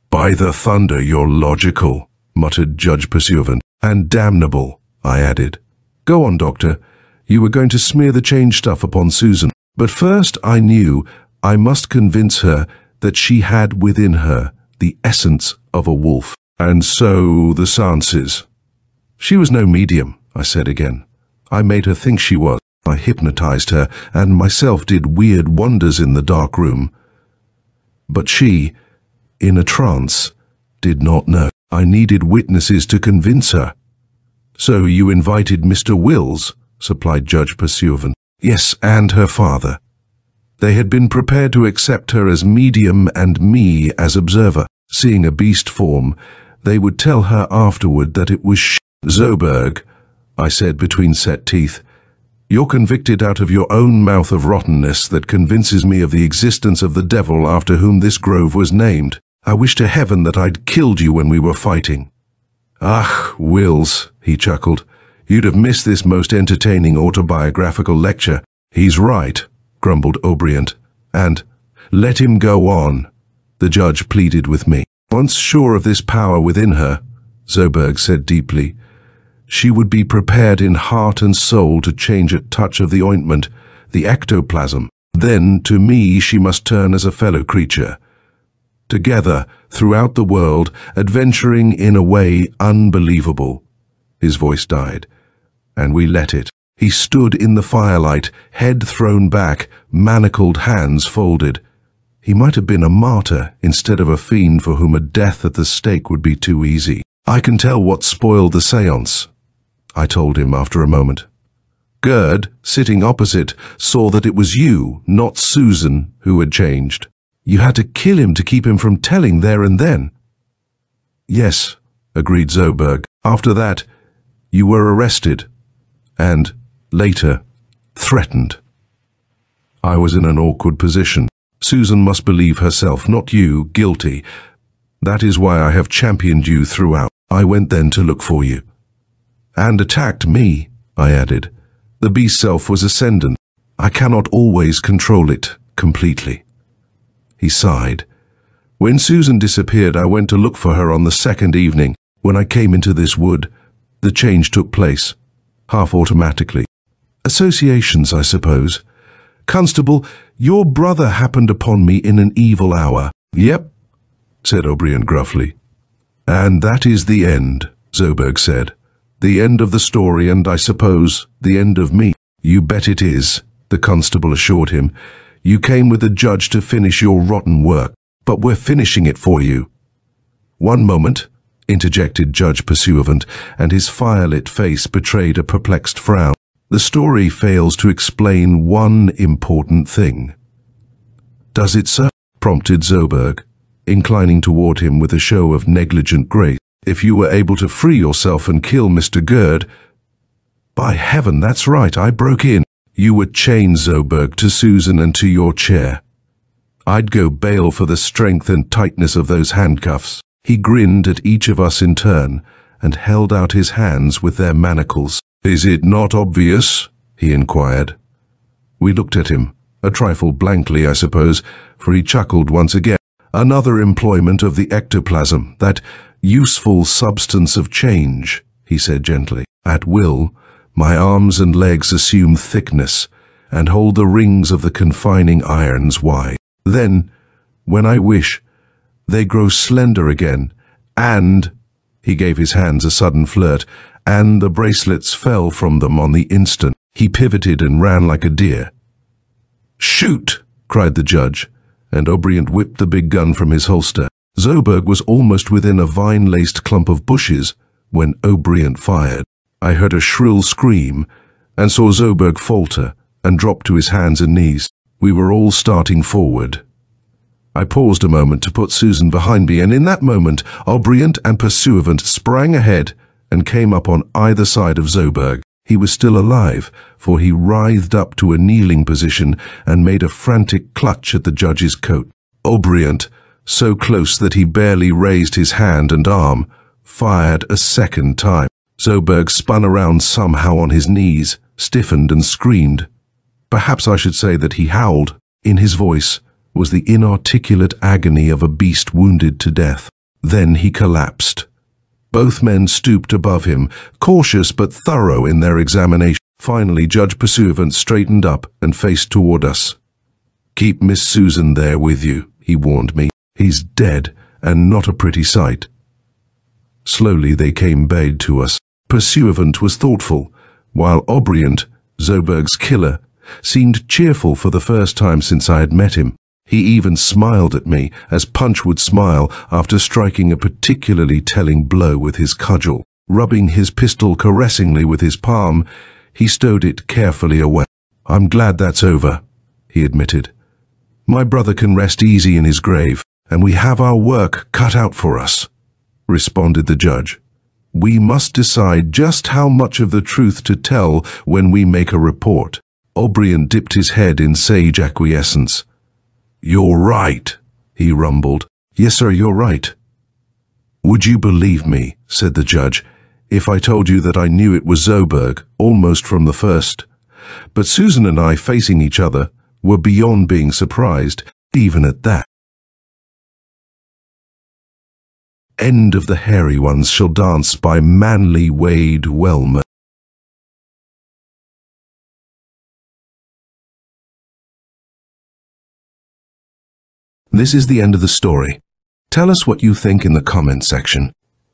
S1: By the thunder, you're logical, muttered Judge Pursuivant. And damnable, I added. Go on, Doctor. You were going to smear the change stuff upon Susan. But first I knew I must convince her that she had within her the essence of a wolf. And so the seances. She was no medium, I said again. I made her think she was. I hypnotized her and myself did weird wonders in the dark room. But she, in a trance, did not know. I needed witnesses to convince her. So you invited Mr. Wills, supplied Judge Pursuivant. Yes, and her father. They had been prepared to accept her as medium and me as observer. Seeing a beast form, they would tell her afterward that it was Zoberg, I said between set teeth. You're convicted out of your own mouth of rottenness that convinces me of the existence of the devil after whom this grove was named. I wish to heaven that I'd killed you when we were fighting. Ah, Wills, he chuckled. You'd have missed this most entertaining autobiographical lecture. He's right, grumbled O'Brien. And, let him go on, the judge pleaded with me. Once sure of this power within her, Zoberg said deeply, she would be prepared in heart and soul to change at touch of the ointment, the ectoplasm. Then, to me, she must turn as a fellow creature. Together, throughout the world, adventuring in a way unbelievable. His voice died, and we let it. He stood in the firelight, head thrown back, manacled hands folded. He might have been a martyr instead of a fiend for whom a death at the stake would be too easy. I can tell what spoiled the seance, I told him after a moment. Gerd, sitting opposite, saw that it was you, not Susan, who had changed. You had to kill him to keep him from telling there and then. Yes, agreed Zoberg. After that, you were arrested, and, later, threatened. I was in an awkward position. Susan must believe herself, not you, guilty. That is why I have championed you throughout. I went then to look for you. And attacked me, I added. The beast self was ascendant. I cannot always control it completely. He sighed. When Susan disappeared, I went to look for her on the second evening. When I came into this wood, the change took place, half automatically. Associations, I suppose. Constable, your brother happened upon me in an evil hour. Yep, said O'Brien gruffly. And that is the end, Zoberg said. The end of the story, and I suppose the end of me. You bet it is, the constable assured him. You came with the judge to finish your rotten work, but we're finishing it for you. One moment, interjected Judge Pursuivant, and his firelit face betrayed a perplexed frown. The story fails to explain one important thing. Does it, sir? Prompted Zoberg, inclining toward him with a show of negligent grace. If you were able to free yourself and kill Mr. Gerd— By heaven, that's right, I broke in. You were chained, Zoberg, to Susan and to your chair. I'd go bail for the strength and tightness of those handcuffs. He grinned at each of us in turn and held out his hands with their manacles. Is it not obvious? He inquired. We looked at him, a trifle blankly, I suppose, for he chuckled once again. Another employment of the ectoplasm, that useful substance of change, he said gently. At will, my arms and legs assume thickness and hold the rings of the confining irons wide. Then, when I wish, they grow slender again, and, he gave his hands a sudden flirt, and the bracelets fell from them on the instant. He pivoted and ran like a deer. Shoot! Cried the judge, and O'Brien whipped the big gun from his holster. Zoberg was almost within a vine-laced clump of bushes when O'Brien fired. I heard a shrill scream and saw Zoberg falter and drop to his hands and knees. We were all starting forward. I paused a moment to put Susan behind me, and in that moment, O'Brien and Pursuivant sprang ahead and came up on either side of Zoberg. He was still alive, for he writhed up to a kneeling position and made a frantic clutch at the judge's coat. O'Brien, so close that he barely raised his hand and arm, fired a second time. Zoberg spun around somehow on his knees, stiffened and screamed. Perhaps I should say that he howled. In his voice was the inarticulate agony of a beast wounded to death. Then he collapsed. Both men stooped above him, cautious but thorough in their examination. Finally, Judge Pursuivant straightened up and faced toward us. Keep Miss Susan there with you, he warned me. He's dead, and not a pretty sight. Slowly they came bayed to us. Pursuivant was thoughtful, while O'Brien, Zoberg's killer, seemed cheerful for the first time since I had met him. He even smiled at me, as Punch would smile after striking a particularly telling blow with his cudgel. Rubbing his pistol caressingly with his palm, he stowed it carefully away. I'm glad that's over, he admitted. My brother can rest easy in his grave, and we have our work cut out for us, responded the judge. We must decide just how much of the truth to tell when we make a report. O'Brien dipped his head in sage acquiescence. You're right, he rumbled. Yes, sir, you're right. Would you believe me, said the judge, if I told you that I knew it was Zoberg, almost from the first? But Susan and I, facing each other, were beyond being surprised, even at that. End of The Hairy Ones Shall Dance by Manly Wade Wellman. This is the end of the story. Tell us what you think in the comments section.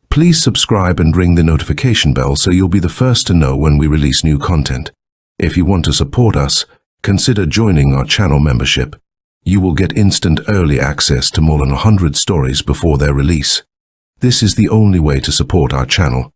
S1: Please subscribe and ring the notification bell so you'll be the first to know when we release new content. If you want to support us, consider joining our channel membership. You will get instant early access to more than 100 stories before their release. This is the only way to support our channel.